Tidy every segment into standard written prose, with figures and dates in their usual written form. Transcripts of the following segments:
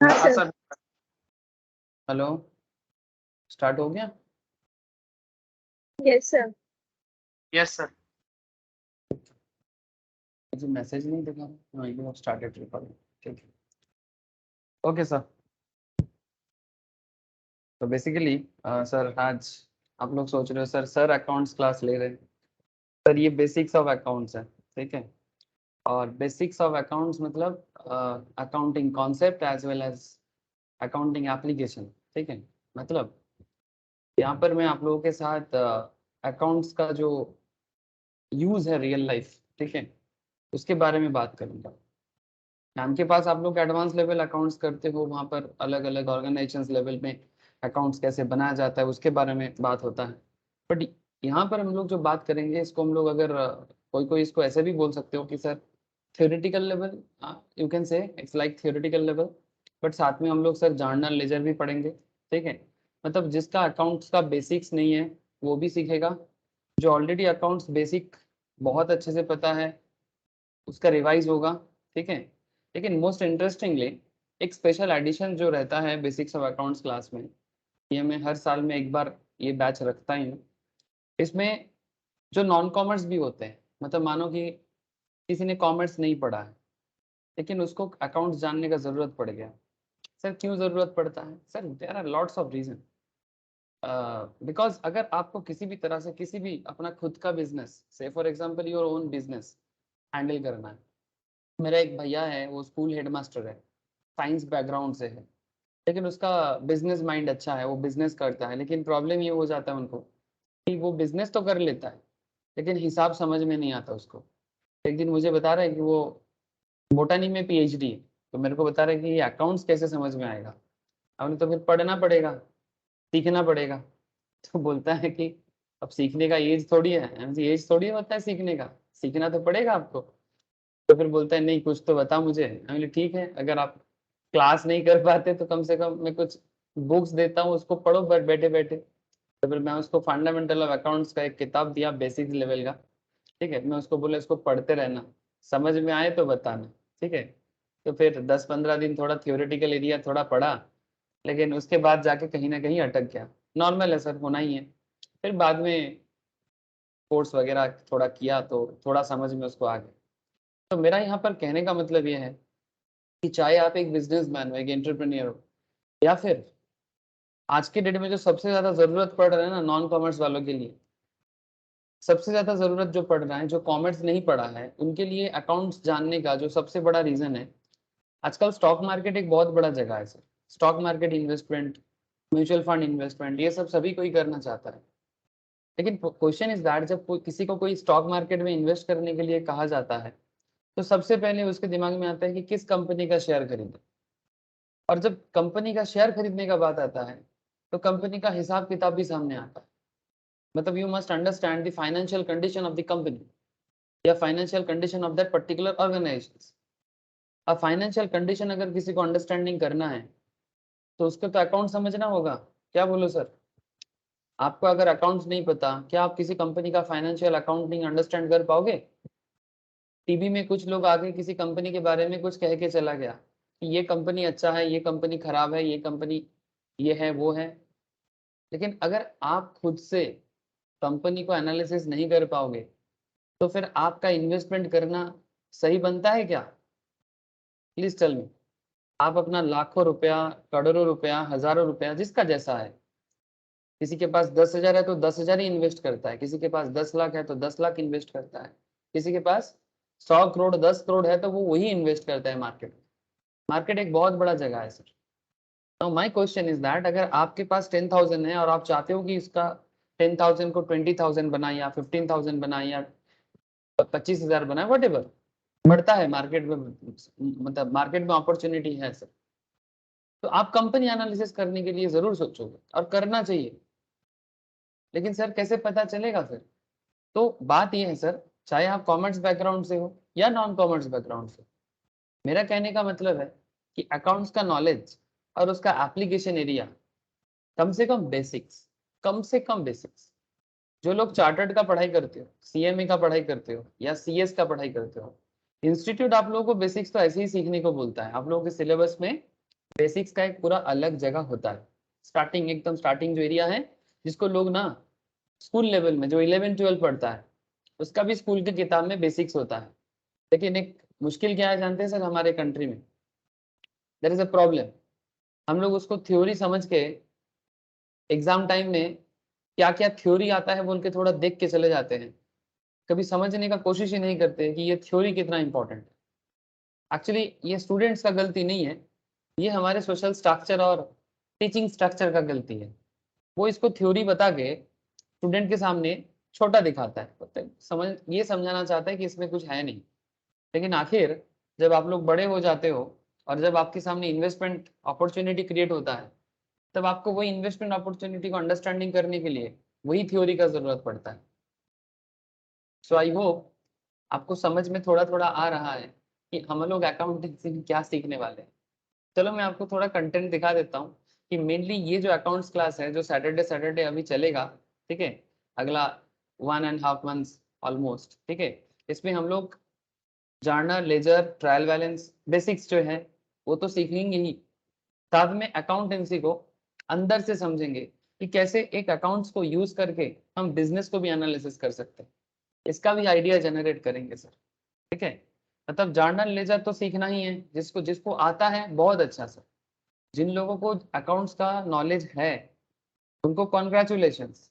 हाँ हाँ sir. Sir. Hello, start हो गया? Yes sir. Yes sir. मुझे मैसेज नहीं दिखा। हाँ, यू हैव स्टार्टेड रिकॉर्डिंग। ठीक है, ओके सर। तो बेसिकली सर, आज आप लोग सोच रहे हो सर अकाउंट्स क्लास ले रहे हैं। सर ये बेसिक्स ऑफ अकाउंट्स है, ठीक है। और बेसिक्स ऑफ अकाउंट्स मतलब accounting concept as well as accounting application, ठीक है। मतलब यहाँ पर मैं आप लोगों के साथ अकाउंट्स का जो यूज है रियल लाइफ, ठीक है, उसके बारे में बात करूंगा। मैम के पास आप लोग एडवांस लेवल अकाउंट्स करते हो, वहाँ पर अलग अलग ऑर्गेनाइजेशन लेवल में अकाउंट्स कैसे बनाया जाता है उसके बारे में बात होता है। बट यहाँ पर हम लोग जो बात करेंगे इसको हम लोग अगर कोई कोई इसको ऐसे भी बोल सकते हो कि sir theoretical level, you can say it's like theoretical level. But साथ में हम लोग सर जर्नल लेजर भी पढ़ेंगे, ठीक है। मतलब जिसका अकाउंट्स का बेसिक्स नहीं है वो भी सीखेगा, जो ऑलरेडी अकाउंट्स बेसिक बहुत अच्छे से पता है उसका रिवाइज होगा, ठीक है। लेकिन मोस्ट इंटरेस्टिंगली एक स्पेशल एडिशन जो रहता है बेसिक्स ऑफ अकाउंट्स क्लास में, ये मैं हर साल में एक बार ये बैच रखता ही हूँ। इसमें जो नॉन कॉमर्स भी होते हैं, मतलब मानो कि किसी ने कॉमर्स नहीं पढ़ा है लेकिन उसको अकाउंट्स जानने का जरूरत पड़ गया। सर क्यों जरूरत पड़ता है? Sir there are lots of reason. Because अगर आपको किसी भी तरह से किसी भी अपना खुद का बिजनेस, से for example your own business handle करना है। मेरा एक भैया है, वो स्कूल हेडमास्टर है, साइंस बैकग्राउंड से है, लेकिन उसका बिजनेस माइंड अच्छा है, वो बिजनेस करता है। लेकिन प्रॉब्लम ये हो जाता है उनको कि वो बिजनेस तो कर लेता है लेकिन हिसाब समझ में नहीं आता उसको। एक दिन मुझे बता रहा है कि वो बोटानी में पीएचडी है, तो मेरे को बता रहा है कि ये अकाउंट्स कैसे समझ में आएगा। हमने तो फिर पढ़ना पड़ेगा, सीखना पड़ेगा। तो बोलता है कि अब सीखने का एज थोड़ी है, एज थोड़ी होता है सीखने का, सीखना तो पड़ेगा आपको। तो फिर बोलता है नहीं कुछ तो बता मुझे। मैं बोले ठीक है, अगर आप क्लास नहीं कर पाते तो कम से कम मैं कुछ बुक्स देता हूँ, उसको पढ़ो बैठे बैठे। तो फिर मैं उसको फंडामेंटल ऑफ अकाउंट्स का एक किताब दिया बेसिक लेवल का, ठीक है। मैं उसको बोला इसको पढ़ते रहना, समझ में आए तो बताना, ठीक है। तो फिर 10-15 दिन थोड़ा थियोरेटिकल एरिया थोड़ा पढ़ा, लेकिन उसके बाद जाके कहीं ना कहीं अटक गया। नॉर्मल है सर, होना ही है। फिर बाद में कोर्स वगैरह थोड़ा किया तो थोड़ा समझ में उसको आ गया। तो मेरा यहाँ पर कहने का मतलब ये है कि चाहे आप एक बिजनेसमैन हो, एक एंटरप्रेन्योर हो, या फिर आज के डेट में जो सबसे ज्यादा जरूरत पड़ रहा है ना नॉन कॉमर्स वालों के लिए, सबसे ज्यादा जरूरत जो पड़ रहा है, जो कॉमर्स नहीं पढ़ा है उनके लिए अकाउंट्स जानने का जो सबसे बड़ा रीजन है, आजकल स्टॉक मार्केट एक बहुत बड़ा जगह है sir. Stock market investment, mutual fund investment, ये सब सभी कोई करना चाहता है। लेकिन क्वेश्चन इज दैट जब किसी को कोई स्टॉक मार्केट में इन्वेस्ट करने के लिए कहा जाता है तो सबसे पहले उसके दिमाग में आता है कि किस कंपनी का शेयर खरीदें। और जब कंपनी का शेयर खरीदने का बात आता है तो कंपनी का हिसाब किताब भी सामने आता है। मतलब you must understand the financial condition of the company या financial condition of that particular organisation. अब फाइनेंशियल कंडीशन अगर किसी को अंडरस्टैंडिंग करना है तो उसको तो अकाउंट समझना होगा। क्या बोलो सर? आपको अगर अकाउंट्स नहीं पता, क्या आप किसी कंपनी का फाइनेंशियल अकाउंटिंग अंडरस्टैंड कर पाओगे? टीवी में कुछ लोग आके किसी कंपनी के बारे में कुछ कह के चला गया कि ये कंपनी अच्छा है, ये कंपनी खराब है, ये कंपनी ये है वो है। लेकिन अगर आप खुद से कंपनी को एनालिसिस नहीं कर पाओगे तो फिर आपका इन्वेस्टमेंट करना सही बनता है क्या? Please tell me. आप अपना लाखों रुपया, करोड़ों रुपया, हजारों रुपया, जिसका जैसा है, किसी के पास 10,000 है तो 10,000 ही इन्वेस्ट करता है, किसी के पास 10 लाख है तो 10 लाख इन्वेस्ट करता है, किसी के पास 100 करोड़ 10 करोड़ है तो वो वही इन्वेस्ट करता है मार्केट में। मार्केट एक बहुत बड़ा जगह है sir. Now my question is that अगर आपके पास 10,000 है और आप चाहते हो कि इसका 10,000 को 20,000 बनाए या 15,000 बनाए या 25,000 बनाए, वट एवर बढ़ता है मार्केट में, मतलब मार्केट में अपॉर्चुनिटी है सर। तो आप कंपनी एनालिसिस करने के लिए जरूर सोचोगे और करना चाहिए। लेकिन सर कैसे पता चलेगा फिर? तो बात यह है सर, चाहे आप कॉमर्स बैकग्राउंड से हो या नॉन कॉमर्स बैकग्राउंड से, मेरा कहने का मतलब है कि अकाउंट्स का नॉलेज और उसका एप्लीकेशन एरिया, कम से कम बेसिक्स, कम से कम बेसिक्स। जो लोग चार्टर्ड का पढ़ाई करते हो, सीएमए का पढ़ाई करते हो या सीएस का पढ़ाई करते हो, इंस्टीट्यूट आप लोगों को बेसिक्स तो ऐसे ही सीखने को बोलता है। आप लोगों के सिलेबस में बेसिक्स का एक पूरा अलग जगह होता है। स्टार्टिंग, एकदम स्टार्टिंग जो एरिया है, जिसको लोग ना स्कूल लेवल में जो 11-12 पढ़ता है, उसका भी स्कूल की किताब में बेसिक्स होता है। लेकिन एक मुश्किल क्या है जानते हैं सर, हमारे कंट्री में देयर इज अ प्रॉब्लम। हम लोग उसको थ्योरी समझ के एग्जाम टाइम में क्या क्या थ्योरी आता है बोल के थोड़ा देख के चले जाते हैं, कभी समझने का कोशिश ही नहीं करते कि ये थ्योरी कितना इंपॉर्टेंट है। एक्चुअली ये स्टूडेंट्स का गलती नहीं है, ये हमारे सोशल स्ट्रक्चर और टीचिंग स्ट्रक्चर का गलती है। वो इसको थ्योरी बता के स्टूडेंट के सामने छोटा दिखाता है, मतलब ये समझाना चाहता है कि इसमें कुछ है नहीं। लेकिन आखिर जब आप लोग बड़े हो जाते हो और जब आपके सामने इन्वेस्टमेंट अपॉर्चुनिटी क्रिएट होता है, तब आपको वही इन्वेस्टमेंट अपॉर्चुनिटी को अंडरस्टैंडिंग करने के लिए वही थ्योरी का जरूरत पड़ता है। सो आई होप आपको समझ में थोड़ा थोड़ा आ रहा है कि हम लोग अकाउंटेंसी में क्या सीखने वाले हैं। चलो मैं आपको थोड़ा कंटेंट दिखा देता हूँ कि मेनली ये जो अकाउंट्स क्लास है जो सैटरडे सैटरडे अभी चलेगा, ठीक है, अगला 1.5 मंथ्स ऑलमोस्ट, ठीक है, इसमें हम लोग journal ledger trial balance basics जो है वो तो सीखेंगे ही, साथ में अकाउंटेंसी को अंदर से समझेंगे कि कैसे एक अकाउंट्स को यूज करके हम बिजनेस को भी एनालिसिस कर सकते हैं, इसका भी आइडिया जनरेट करेंगे सर। ठीक है, मतलब जर्नल लेजर तो सीखना ही है, जिसको जिसको आता है बहुत अच्छा सर। जिन लोगों को अकाउंट्स का नॉलेज है उनको कॉन्ग्रेचुलेशंस,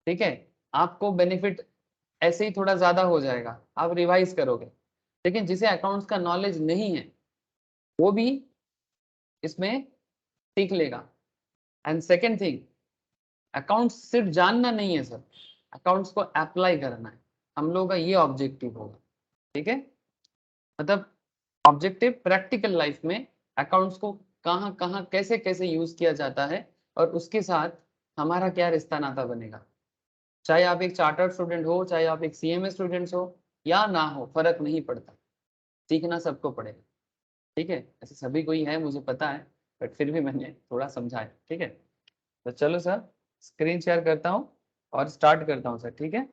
ठीक है, आपको बेनिफिट ऐसे ही थोड़ा ज्यादा हो जाएगा, आप रिवाइज करोगे। लेकिन जिसे अकाउंट्स का नॉलेज नहीं है वो भी इसमें सीख लेगा। एंड सेकेंड थिंग, अकाउंट्स सिर्फ जानना नहीं है सर, अकाउंट्स को अप्लाई करना है, हम लोगों का ये ऑब्जेक्टिव होगा। ठीक है, मतलब ऑब्जेक्टिव प्रैक्टिकल लाइफ में अकाउंट्स को कहाँ कहाँ कैसे कैसे यूज किया जाता है और उसके साथ हमारा क्या रिश्ता नाता बनेगा। चाहे आप एक चार्टर्ड स्टूडेंट हो, चाहे आप एक सीएमए स्टूडेंट हो या ना हो, फर्क नहीं पड़ता, सीखना सबको पड़ेगा। ठीक है, ऐसे सभी कोई है मुझे पता है, बट फिर भी मैंने थोड़ा समझाया। ठीक है, तो चलो सर स्क्रीन शेयर करता हूँ और स्टार्ट करता हूँ सर। ठीक है,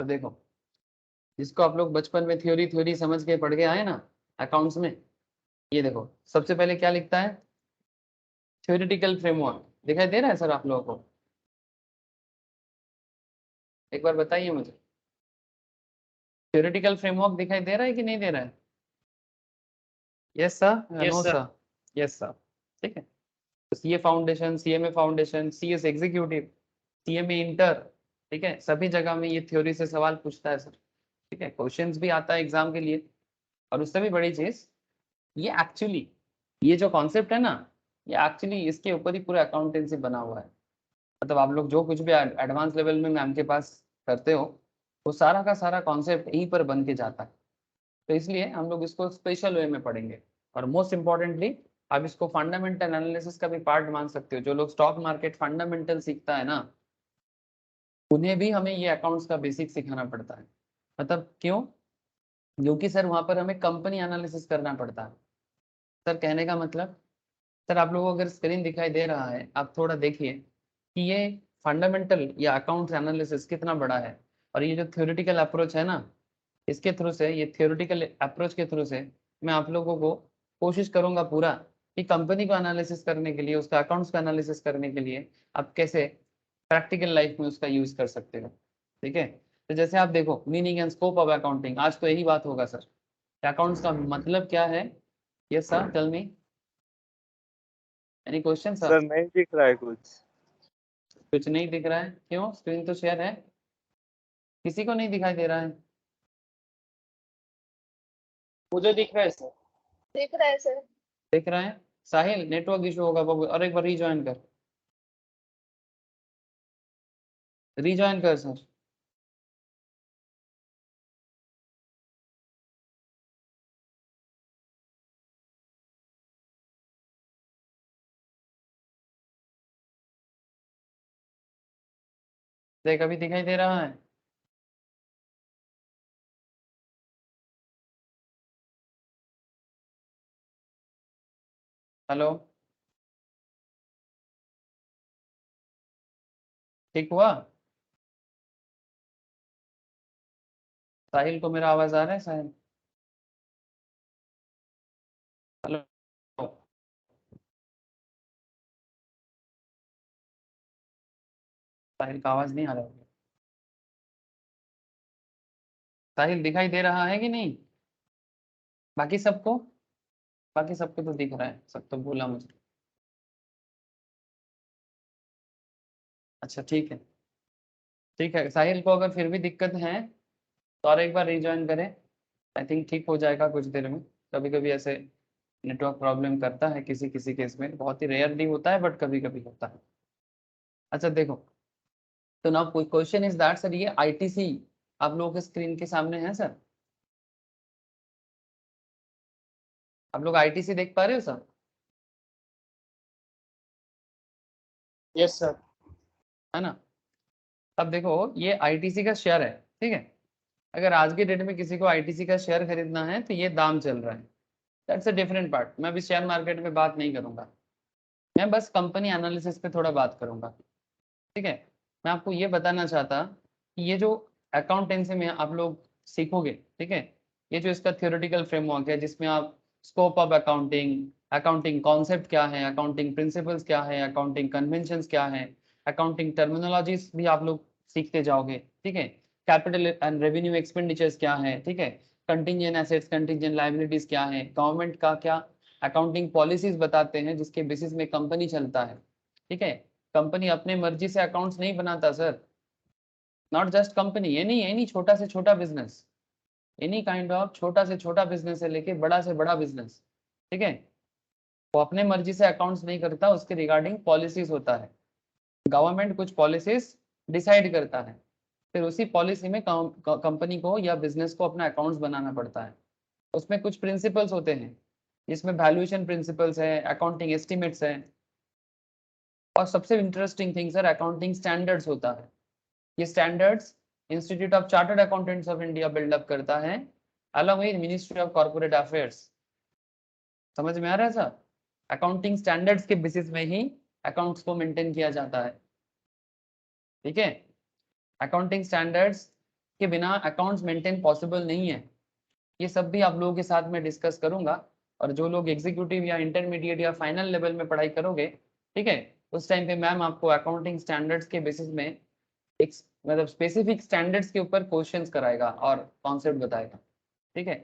तो देखो, जिसको आप लोग बचपन में थ्योरी थ्योरी समझ के पढ़ के आए ना अकाउंट्स में, ये देखो सबसे पहले क्या लिखता है, थ्योरेटिकल फ्रेमवर्क दिखाई दे रहा है सर आप लोगों को? एक बार बताइए मुझे, थ्योरेटिकल फ्रेमवर्क दिखाई दे रहा है कि नहीं दे रहा है? यस सर या yes no sir. Sir? Yes sir. ठीक है, तो CA foundation, CMA foundation, CS executive, CMA inter, ठीक है, सभी जगह में ये थ्योरी से सवाल पूछता है सर। ठीक है, क्वेश्चंस भी आता है एग्जाम के लिए। और उससे भी बड़ी चीज, ये एक्चुअली ये जो कॉन्सेप्ट है ना, ये एक्चुअली इसके ऊपर ही पूरा अकाउंटेंसी बना हुआ है। मतलब आप लोग जो कुछ भी एडवांस लेवल में मैम के पास करते हो, वो सारा का सारा कॉन्सेप्ट यहीं पर बन के जाता है। तो इसलिए हम लोग इसको स्पेशल वे में पढ़ेंगे। और मोस्ट इंपॉर्टेंटली आप इसको फंडामेंटल एनालिसिस का भी पार्ट मान सकते हो। जो लोग स्टॉक मार्केट फंडामेंटल सीखता है ना, उन्हें भी हमें ये अकाउंट्स का बेसिक सिखाना पड़ता है। मतलब क्यों? क्योंकि सर वहां पर हमें कंपनी एनालिसिस करना पड़ता है। सर कहने का मतलब, सर आप लोगों को अगर स्क्रीन दिखाई दे रहा है, आप थोड़ा देखिए कि ये फंडामेंटल या अकाउंट्स एनालिसिस कितना बड़ा है। और ये जो थ्योरेटिकल अप्रोच है ना, इसके थ्रू से, ये थ्योरेटिकल अप्रोच के थ्रू से मैं आप लोगों को कोशिश करूंगा पूरा कि कंपनी को एनालिसिस करने के लिए, उसका अकाउंट्स को एनालिसिस करने के लिए आप कैसे प्रैक्टिकल लाइफ में उसका यूज कर सकते हो। ठीक है, तो जैसे आप देखो, meaning and scope of accounting, आज तो यही बात होगा सर, अकाउंट्स का मतलब क्या है। Yes sir, tell me, any question sir? Sir नहीं दिख रहा है कुछ। कुछ नहीं दिख रहा है? क्यों, स्क्रीन तो शेयर है, किसी को नहीं दिखाई दे रहा है? मुझे दिख रहा है सर। दिख रहा है सर। दिख रहा है? साहिल नेटवर्क इशू होगा बाबू, और एक बार रीज्वाइन कर, रीज्वाइन कर सर। देख अभी दिखाई दे रहा है? हेलो, ठीक हुआ? साहिल को मेरा आवाज आ रहा है? साहिल, हेलो? साहिल का आवाज नहीं आ रहा है। साहिल दिखाई दे रहा है कि नहीं बाकी सबको? बाकी सबको तो दिख रहा है, सब तो बोला मुझे। अच्छा ठीक है, ठीक है। साहिल को अगर फिर भी दिक्कत है तो और एक बार रिज्वाइन करें। आई थिंक ठीक हो जाएगा कुछ देर में। कभी कभी ऐसे नेटवर्क प्रॉब्लम करता है किसी किसी केस में, बहुत ही रेयरली होता है बट कभी कभी होता है। अच्छा देखो, तो now question is that sir, ये आईटीसी आप लोगों के स्क्रीन के सामने है सर? आप लोग आईटीसी देख पा रहे हो सर? Yes sir. है ना? अब देखो, ये आईटीसी का शेयर है, ठीक है। अगर आज के डेट में किसी को आईटीसी का शेयर खरीदना है तो ये दाम चल रहा है। That's a different part. मैं अभी शेयर मार्केट में बात नहीं करूंगा, मैं बस कंपनी एनालिसिस पे थोड़ा बात करूंगा, ठीक है। मैं आपको ये बताना चाहता कि ये जो अकाउंटेंसी में आप लोग सीखोगे, ठीक है, ये जो इसका थियोरेटिकल फ्रेमवर्क है जिसमें आप scope of accounting, accounting concept क्या है, अकाउंटिंग प्रिंसिपल्स क्या है, अकाउंटिंग कन्वेंशंस क्या है, अकाउंटिंग टर्मिनोलॉजीज भी आप लोग सीखते जाओगे, ठीक है। कैपिटल एंड रेवेन्यू एक्सपेंडिचर्स क्या है, ठीक है। कंटिंजेंट एसेट्स, कंटिंजेंट लायबिलिटीज क्या है, गवर्नमेंट का क्या अकाउंटिंग पॉलिसीज बताते हैं जिसके बेसिस में कंपनी चलता है, ठीक है। कंपनी अपने मर्जी से अकाउंट्स नहीं बनाता sir. Not just company, any छोटा से छोटा बिजनेस, एनी काइंड ऑफ छोटा से छोटा बिजनेस से लेके बड़ा से बड़ा बिजनेस, ठीक है, वो अपने मर्जी से अकाउंट्स नहीं करता, उसके रिगार्डिंग पॉलिसीज होता है। गवर्नमेंट कुछ पॉलिसीज डिसाइड करता है, फिर उसी पॉलिसी में कंपनी को या बिजनेस को अपना अकाउंट्स बनाना पड़ता है। उसमें कुछ प्रिंसिपल्स होते हैं, जिसमें वैल्यूएशन प्रिंसिपल्स है, अकाउंटिंग एस्टिमेट्स है, और सबसे interesting thing sir accounting standards होता है। ये standards institute of chartered accountants of India build up करता है along with ministry of corporate affairs. समझ में आ रहा है सर? अकाउंटिंग स्टैंडर्ड्स के बेसिस में ही अकाउंट्स को मेंटेन किया जाता है, ठीक है। अकाउंटिंग स्टैंडर्ड्स के बिना अकाउंट्स मेंटेन पॉसिबल नहीं है। ये सब भी आप लोगों के साथ में डिस्कस करूंगा। और जो लोग एग्जीक्यूटिव या इंटरमीडिएट या फाइनल लेवल में पढ़ाई करोगे, ठीक है, उस टाइम पे मैम आपको अकाउंटिंग स्टैंडर्ड्स के बेसिस में एक मतलब स्पेसिफिक स्टैंडर्ड्स के ऊपर क्वेश्चंस कराएगा और कॉन्सेप्ट बताएगा, ठीक है।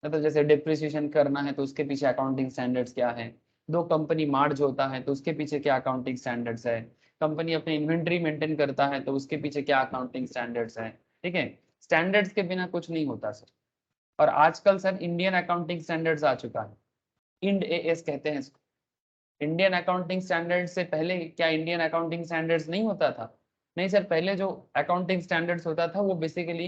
मतलब जैसे डिप्रिसिएशन करना है तो उसके पीछे अकाउंटिंग स्टैंडर्ड्स क्या है, दो कंपनी मार्ज होता है तो उसके पीछे क्या अकाउंटिंग स्टैंडर्ड्स है, कंपनी अपनी इन्वेंट्री मेंटेन करता है तो उसके पीछे क्या अकाउंटिंग स्टैंडर्ड्स है, ठीक है। स्टैंडर्ड्स के बिना कुछ नहीं होता सर। और आजकल सर इंडियन अकाउंटिंग स्टैंडर्ड्स आ चुका है, इंड एएस कहते हैं इसको। इंडियन अकाउंटिंग स्टैंडर्ड्स से पहले क्या इंडियन अकाउंटिंग स्टैंडर्ड्स नहीं होता था? नहीं सर, पहले जो अकाउंटिंग स्टैंडर्ड्स होता था वो बेसिकली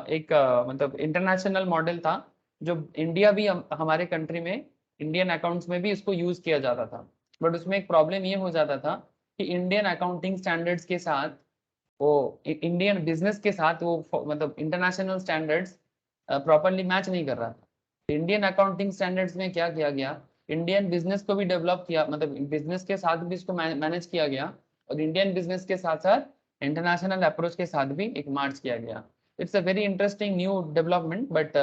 एक मतलब इंटरनेशनल मॉडल था, जो इंडिया भी हमारे कंट्री में इंडियन अकाउंट्स में भी इसको यूज किया जाता था। बट उसमें एक प्रॉब्लम ये हो जाता था कि इंडियन अकाउंटिंग स्टैंडर्ड्स के साथ वो इंडियन बिजनेस के साथ वो मतलब इंटरनेशनल स्टैंडर्ड्स प्रॉपरली मैच नहीं कर रहा था। इंडियन अकाउंटिंग स्टैंडर्ड्स में क्या किया गया, इंडियन बिजनेस को भी डेवलप किया, मतलब बिजनेस के साथ भी इसको मैनेज किया गया, और इंडियन बिजनेस के साथ साथ इंटरनेशनल अप्रोच के साथ भी एक मार्च किया गया। It's a very interesting new development, but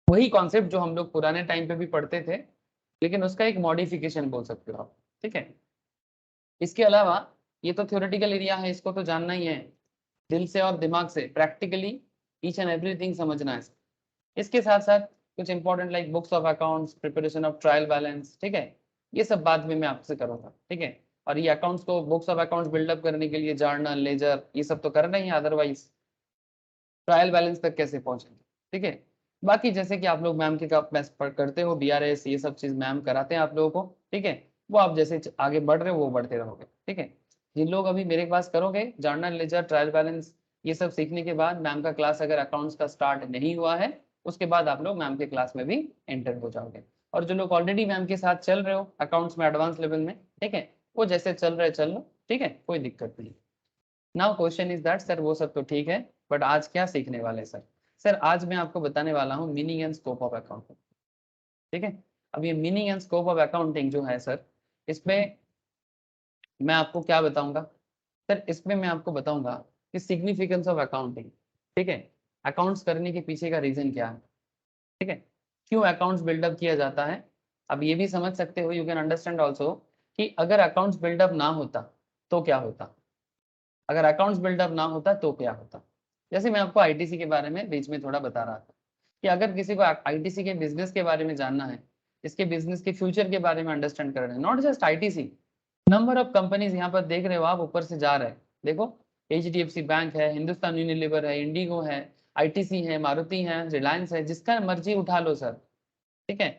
वही कॉन्सेप्ट जो हम लोग पुराने टाइम पे भी पढ़ते थे, लेकिन उसका एक मॉडिफिकेशन बोल सकते हो आप, ठीक है। इसके अलावा ये तो थ्योरेटिकल एरिया है, इसको तो जानना ही है, दिल से और दिमाग से प्रैक्टिकली ईच एंड एवरीथिंग समझना है। इसके साथ साथ कुछ important like books of accounts, preparation of trial balance, ठीक है, ये सब बाद में मैं आपसे करूंगा, ठीक है। और ये अकाउंट्स को, बुक्स ऑफ अकाउंट्स बिल्डअप करने के लिए जर्नल, लेजर, ये सब तो करना ही है, अदरवाइज ट्रायल बैलेंस तक कैसे पहुंचेंगे, ठीक है। बाकी जैसे कि आप लोग मैम के करते हो बीआरएस, ये सब चीज मैम कराते हैं आप लोगों को, ठीक है। वो आप जैसे आगे बढ़ रहे हो वो बढ़ते रहोगे, ठीक है। जिन लोग अभी मेरे पास करोगे जर्नल, लेजर, ट्रायल बैलेंस, ये सब सीखने के बाद मैम का क्लास अगर अकाउंट्स का स्टार्ट नहीं हुआ है, उसके बाद आप लोग मैम के क्लास में भी एंटर हो जाओगे। और जो लोग ऑलरेडी मैम के साथ चल रहे हो अकाउंट्स में एडवांस लेवल में, ठीक है, वो जैसे चल रहे चल लो, ठीक है, कोई दिक्कत नहीं। Now question is that sir वो सब तो ठीक है, बट आज क्या सीखने वाले हैं सर? सर आज मैं आपको बताने वाला हूँ meaning and scope of accounting, ठीक है। अब ये meaning and scope of accounting जो है सर, इसमें मैं आपको क्या बताऊंगा सर? इसमें मैं आपको बताऊंगा कि सिग्निफिकेंस ऑफ अकाउंटिंग, ठीक है। अकाउंट्स करने के पीछे का रीजन क्या है, ठीक है, क्यों अकाउंट्स बिल्डअप किया जाता है। अब ये भी समझ सकते हो, यू कैन अंडरस्टैंड ऑल्सो कि अगर अकाउंट्स बिल्डअप ना होता तो क्या होता, अगर अकाउंट्स बिल्डअप ना होता तो क्या होता। जैसे मैं आपको आईटीसी के बारे में बीच में थोड़ा बता रहा था कि अगर किसी को आईटीसी के बिजनेस के बारे में जानना है, इसके बिजनेस के फ्यूचर के बारे में अंडरस्टैंड करना है, not just ITC, number of companies यहाँ पर देख रहे हो आप, ऊपर से जा रहे हैं, देखो एचडीएफसी बैंक है, हिंदुस्तान यूनिलीवर है, इंडिगो है, आईटीसी है, मारुति है, रिलायंस है, जिसका मर्जी उठा लो सर, ठीक है।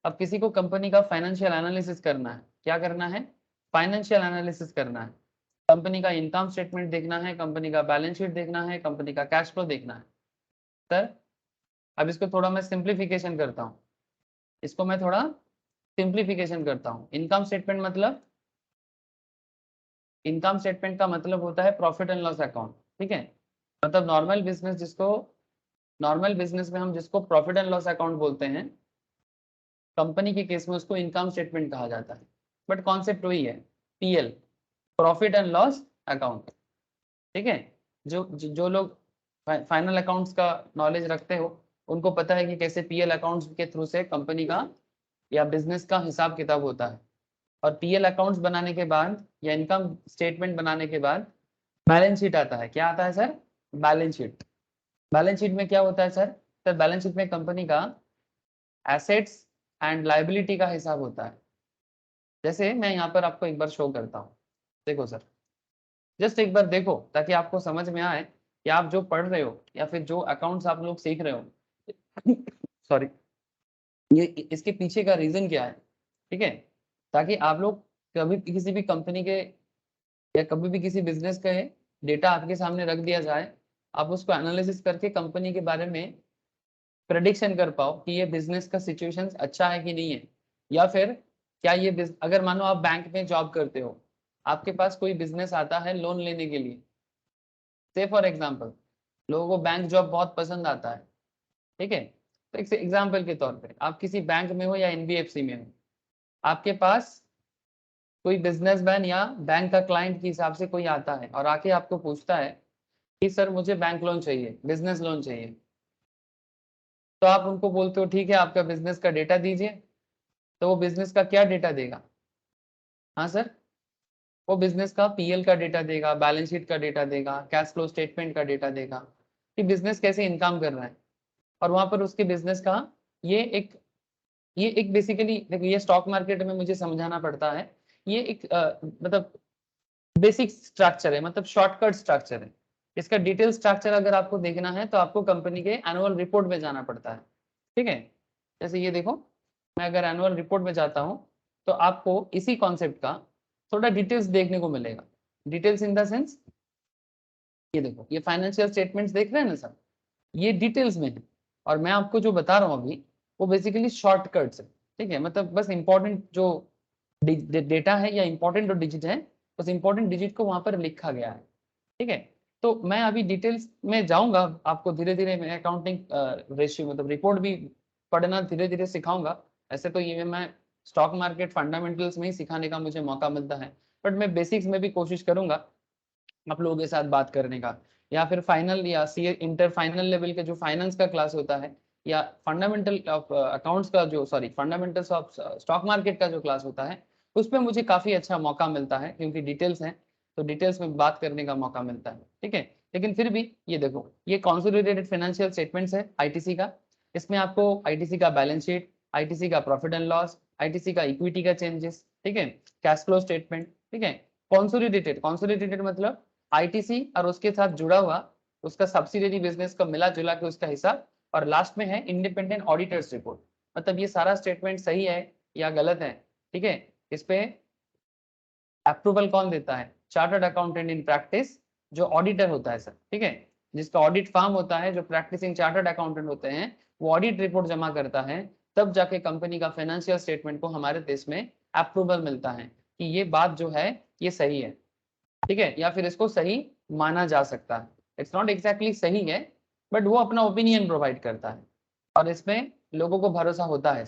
अब किसी को कंपनी का फाइनेंशियल एनालिसिस करना है, क्या करना है, फाइनेंशियल एनालिसिस करना है, कंपनी का इनकम स्टेटमेंट देखना है, कंपनी का बैलेंस शीट देखना है, कंपनी का कैश फ्लो देखना है सर। अब इसको थोड़ा मैं सिंप्लीफिकेशन करता हूँ, इसको मैं थोड़ा सिंप्लीफिकेशन करता हूँ। इनकम स्टेटमेंट मतलब, इनकम स्टेटमेंट का मतलब होता है प्रॉफिट एंड लॉस अकाउंट, ठीक है। मतलब नॉर्मल बिजनेस जिसको, नॉर्मल बिजनेस में हम जिसको प्रॉफिट एंड लॉस अकाउंट बोलते हैं, कंपनी के केस में उसको इनकम स्टेटमेंट कहा जाता है, बट कॉन्सेप्ट वही है, PL, profit and loss account, ठीक है। जो लोग फाइनल अकाउंट्स का नॉलेज रखते हो, उनको पता है कि कैसे पीएल अकाउंट्स के थ्रू से कंपनी का या बिजनेस का हिसाब किताब होता है। और पीएल अकाउंट्स बनाने के बाद या इनकम स्टेटमेंट बनाने के बाद बैलेंस शीट आता है। क्या आता है sir, balance sheet. Balance sheet में क्या होता है सर, सर बैलेंस शीट में कंपनी का एसेट्स एंड लायबिलिटी का हिसाब होता है। जैसे मैं यहाँ पर आपको एक बार शो करता हूँ, देखो सर, जस्ट एक बार देखो ताकि आपको समझ में आए कि आप जो पढ़ रहे हो या फिर जो अकाउंट्स आप लोग सीख रहे हो सॉरी, ये इसके पीछे का रीजन क्या है, ठीक है, ताकि आप लोग कभी भी किसी भी कंपनी के या कभी भी किसी बिजनेस का डेटा आपके सामने रख दिया जाए, आप उसको एनालिसिस करके कंपनी के बारे में प्रेडिक्शन कर पाओ कि ये बिजनेस का सिचुएशन अच्छा है कि नहीं है। या फिर क्या ये अगर मानो आप बैंक में जॉब करते हो, आपके पास कोई बिजनेस आता है लोन लेने के लिए, से फॉर एग्जाम्पल लोगों को बैंक जॉब बहुत पसंद आता है, ठीक है। तो एक एग्जाम्पल के तौर पे आप किसी बैंक में हो या एनबीएफसी में हो, आपके पास कोई बिजनेसमैन या बैंक का क्लाइंट के हिसाब से कोई आता है और आके आपको पूछता है कि सर मुझे बैंक लोन चाहिए, बिजनेस लोन चाहिए, तो आप उनको बोलते हो ठीक है आपका बिजनेस का डेटा दीजिए, तो वो बिजनेस का क्या डेटा देगा, हाँ सर, वो बिजनेस का पीएल का डेटा देगा, बैलेंस शीट का डेटा देगा, कैश फ्लो स्टेटमेंट का डेटा देगा कि बिजनेस कैसे इनकम कर रहा है। और वहां पर उसके बिजनेस का ये एक ये एक बेसिकली देखो, ये स्टॉक मार्केट में मुझे समझाना पड़ता है, ये एक मतलब बेसिक स्ट्रक्चर है, मतलब शॉर्टकट स्ट्रक्चर है। इसका डिटेल स्ट्रक्चर अगर आपको देखना है तो आपको कंपनी के एनुअल रिपोर्ट में जाना पड़ता है, ठीक है। जैसे ये देखो, मैं अगर एनुअल रिपोर्ट में जाता हूँ तो आपको इसी कॉन्सेप्ट का थोड़ा डिटेल्स देखने को मिलेगा। डिटेल्स इन द सेंस, ये देखो ये फाइनेंशियल स्टेटमेंट्स देख रहे हैं ना सर, ये डिटेल्स में है। और मैं आपको जो बता रहा हूँ अभी वो बेसिकली शॉर्टकट्स है, ठीक है। मतलब बस इंपॉर्टेंट जो डेटा है या इंपॉर्टेंट जो डिजिट है, उस इंपॉर्टेंट डिजिट को वहां पर लिखा गया है, ठीक है। तो मैं अभी डिटेल्स में जाऊंगा, आपको धीरे धीरे मैं अकाउंटिंग रेशियो मतलब रिपोर्ट भी पढ़ना धीरे धीरे सिखाऊंगा। ऐसे तो ये मैं स्टॉक मार्केट फंडामेंटल्स में ही सिखाने का मुझे मौका मिलता है, बट मैं बेसिक्स में भी कोशिश करूंगा आप लोगों के साथ बात करने का। या फिर फाइनल या सी इंटर फाइनल लेवल के जो फाइनेंस का क्लास होता है, या फंडामेंटल ऑफ अकाउंट्स का जो sorry fundamentals of stock market का जो क्लास होता है, उस पर मुझे काफी अच्छा मौका मिलता है क्योंकि डिटेल्स हैं, तो डिटेल्स में बात करने का मौका मिलता है, ठीक है। लेकिन फिर भी ये देखो, ये कॉन्सोलिडेटेड फाइनेंशियल स्टेटमेंट्स है आईटीसी का। इसमें आपको आईटीसी का बैलेंस शीट, आईटीसी का प्रॉफिट एंड लॉस, आईटीसी का इक्विटी का चेंजेस, ठीक है, कैश फ्लो स्टेटमेंट, ठीक है। कॉन्सोलिडेटेड, कॉन्सोलिडेटेड मतलब आईटीसी और उसके साथ जुड़ा हुआ उसका सब्सिडियरी बिजनेस का मिला जुला के उसका हिसाब, और लास्ट में है इंडिपेंडेंट ऑडिटर्स रिपोर्ट। मतलब ये सारा स्टेटमेंट सही है या गलत है, ठीक है, इस पे अप्रूवल कौन देता है, चार्टर्ड अकाउंटेंट इन प्रैक्टिस, जो ऑडिटर होता है सर, ठीक है, जिसका ऑडिट फार्म होता है, जो प्रैक्टिसिंग चार्टर्ड अकाउंटेंट होते हैं, वो ऑडिट रिपोर्ट जमा करता है, तब जाके कंपनी का फाइनेंशियल स्टेटमेंट को हमारे देश में अप्रूवल मिलता है कि ये बात जो है ये सही है, ठीक है, या फिर इसको सही माना जा सकता है। इट्स नॉट एग्जैक्टली सही है, बट वो अपना ओपिनियन प्रोवाइड करता है और इसमें लोगों को भरोसा होता है,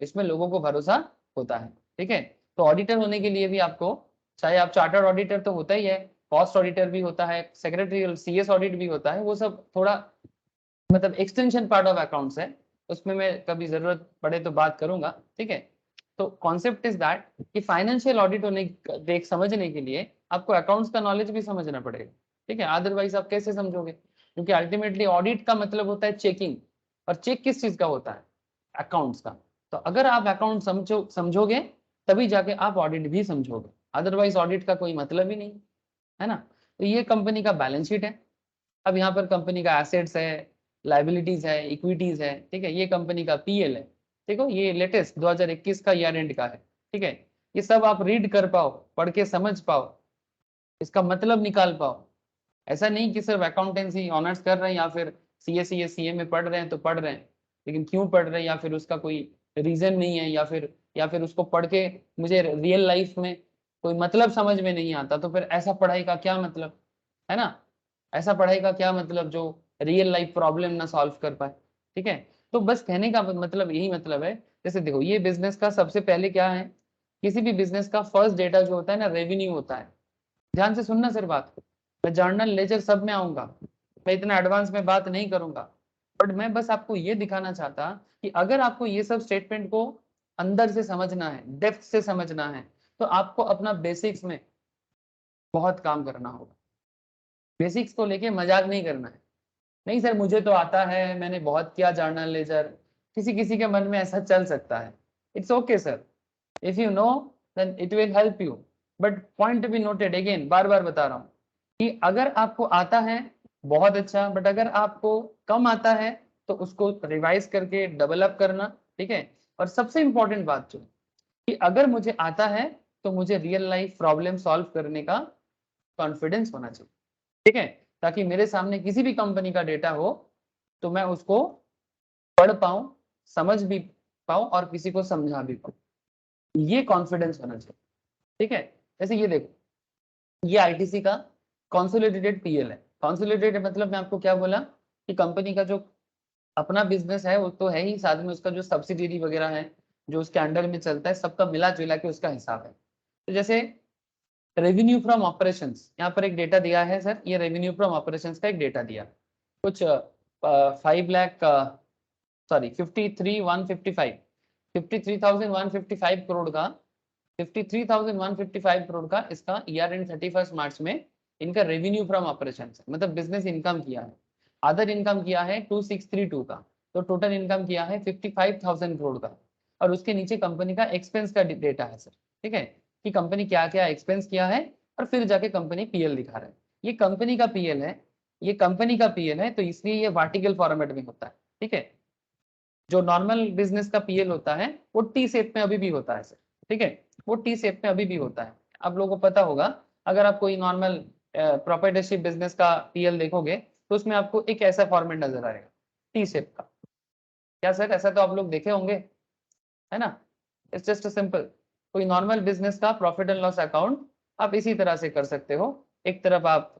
इसमें लोगों को भरोसा होता है, ठीक है। तो ऑडिटर होने के लिए भी आपको, चाहे आप चार्टर्ड ऑडिटर तो होता ही है, कॉस्ट ऑडिटर भी होता है, सेक्रेटरी सीएस ऑडिट भी होता है, वो सब थोड़ा मतलब एक्सटेंशन पार्ट ऑफ अकाउंट्स है, उसमें मैं कभी जरूरत पड़े तो बात करूंगा, ठीक है। तो कॉन्सेप्ट इज दैट कि फाइनेंशियल ऑडिट होने देख समझने के लिए आपको अकाउंट्स का नॉलेज भी समझना पड़ेगा, ठीक है, अदरवाइज आप कैसे समझोगे, क्योंकि अल्टीमेटली ऑडिट का मतलब होता है चेकिंग, और चेक किस चीज का होता है, अकाउंट्स का। तो अगर आप अकाउंट समझोगे तभी जाके आप ऑडिट भी समझोगे, अदरवाइज ऑडिट का कोई मतलब ही नहीं, है ना। तो ये कंपनी का बैलेंस शीट है। अब यहाँ पर कंपनी का एसेट्स है, लाइबिलिटीज है, इक्विटीज है, ठीक है, ये कंपनी का पीएल है। देखो ये लेटेस्ट 2021 का ईयर एंड का है, ठीक है। ये सब आप रीड कर पाओ, पढ़ के समझ पाओ, इसका मतलब निकाल पाओ। ऐसा नहीं कि सिर्फ अकाउंटेंसी ऑनर्स कर रहे हैं या फिर सीए में पढ़ रहे हैं तो पढ़ रहे हैं, लेकिन क्यों पढ़ रहे हैं या फिर उसका कोई रीजन नहीं है, या फिर उसको पढ़ के मुझे रियल लाइफ में कोई मतलब समझ में नहीं आता, तो फिर ऐसा पढ़ाई का क्या मतलब, है ना। ऐसा पढ़ाई का क्या मतलब जो रियल लाइफ प्रॉब्लम ना सॉल्व कर पाए, ठीक है। तो बस कहने का मतलब यही मतलब है। जैसे देखो ये बिजनेस का सबसे पहले क्या है, किसी भी बिजनेस का फर्स्ट डेटा जो होता है ना, रेवेन्यू होता है। ध्यान से सुनना सर बात को, मैं जर्नल लेजर सब में आऊंगा, मैं इतना एडवांस में बात नहीं करूंगा, बट मैं बस आपको ये दिखाना चाहता कि अगर आपको ये सब स्टेटमेंट को अंदर से समझना है, डेप्थ से समझना है, तो आपको अपना बेसिक्स में बहुत काम करना होगा। बेसिक्स को लेके मजाक नहीं करना है। नहीं सर मुझे तो आता है, मैंने बहुत किया जर्नल लेजर, किसी किसी के मन में ऐसा चल सकता है। It's okay sir, if you know then it will help you, but point to be noted, again बार बार बता रहा हूँ कि अगर आपको आता है बहुत अच्छा, बट अगर आपको कम आता है तो उसको रिवाइज करके डेवलप करना, ठीक है। और सबसे इंपॉर्टेंट बात जो कि अगर मुझे आता है तो मुझे रियल लाइफ प्रॉब्लम सॉल्व करने का कॉन्फिडेंस होना चाहिए, ठीक है, ताकि मेरे सामने किसी भी कंपनी का डेटा हो तो मैं उसको पढ़ पाऊं, समझ भी पाऊं और किसी को समझा भी पाऊं, ये कॉन्फिडेंस होना चाहिए, ठीक है। जैसे ये देखो, ये आईटीसी का कॉन्सोलिडेटेड पीएल है। कॉन्सोलिडेटेड मतलब मैं आपको क्या बोला कि कंपनी का जो अपना बिजनेस है वो तो है ही, साथ में उसका जो सब्सिडरी वगैरह है जो उसके अंडर में चलता है, सबका मिला जुला के उसका हिसाब है। तो जैसे रेवेन्यू फ्रॉम ऑपरेशंस, यहाँ पर एक डेटा दिया है सर, ये रेवेन्यू फ्रॉम ऑपरेशंस का एक डेटा दिया, कुछ 5 लाख, सॉरी 53,155 करोड़ का, 53,155 करोड़ का इसका ईयर एंड 31 मार्च में इनका रेवेन्यू फ्रॉम ऑपरेशन है, मतलब बिजनेस इनकम किया है। अदर इनकम किया है 2632 का, तो टोटल इनकम किया है 55,000 करोड़ का। और उसके नीचे कंपनी का एक्सपेंस का डेटा है सर, ठीक है, कि कंपनी क्या क्या एक्सपेंस किया है, और फिर जाके कंपनी पीएल दिखा रहा है। ये कंपनी का पीएल है, ये कंपनी का पीएल है, तो इसलिए ये वर्टिकल फॉर्मेट में होता है, ठीक है। जो नॉर्मल बिजनेस का पीएल होता है वो टी शेप में अभी भी होता है सर, ठीक है, वो टी शेप में अभी भी होता है। आप लोगों को पता होगा, अगर आप कोई नॉर्मल प्रोप्राइटरशिप बिजनेस का पीएल देखोगे तो उसमें आपको एक ऐसा फॉर्मेट नजर आएगा, टी शेप का। क्या सर, ऐसा तो आप लोग देखे होंगे, है ना। इट्स जस्ट सिंपल, कोई नॉर्मल बिजनेस का प्रॉफिट एंड लॉस अकाउंट आप इसी तरह से कर सकते हो। एक तरफ आप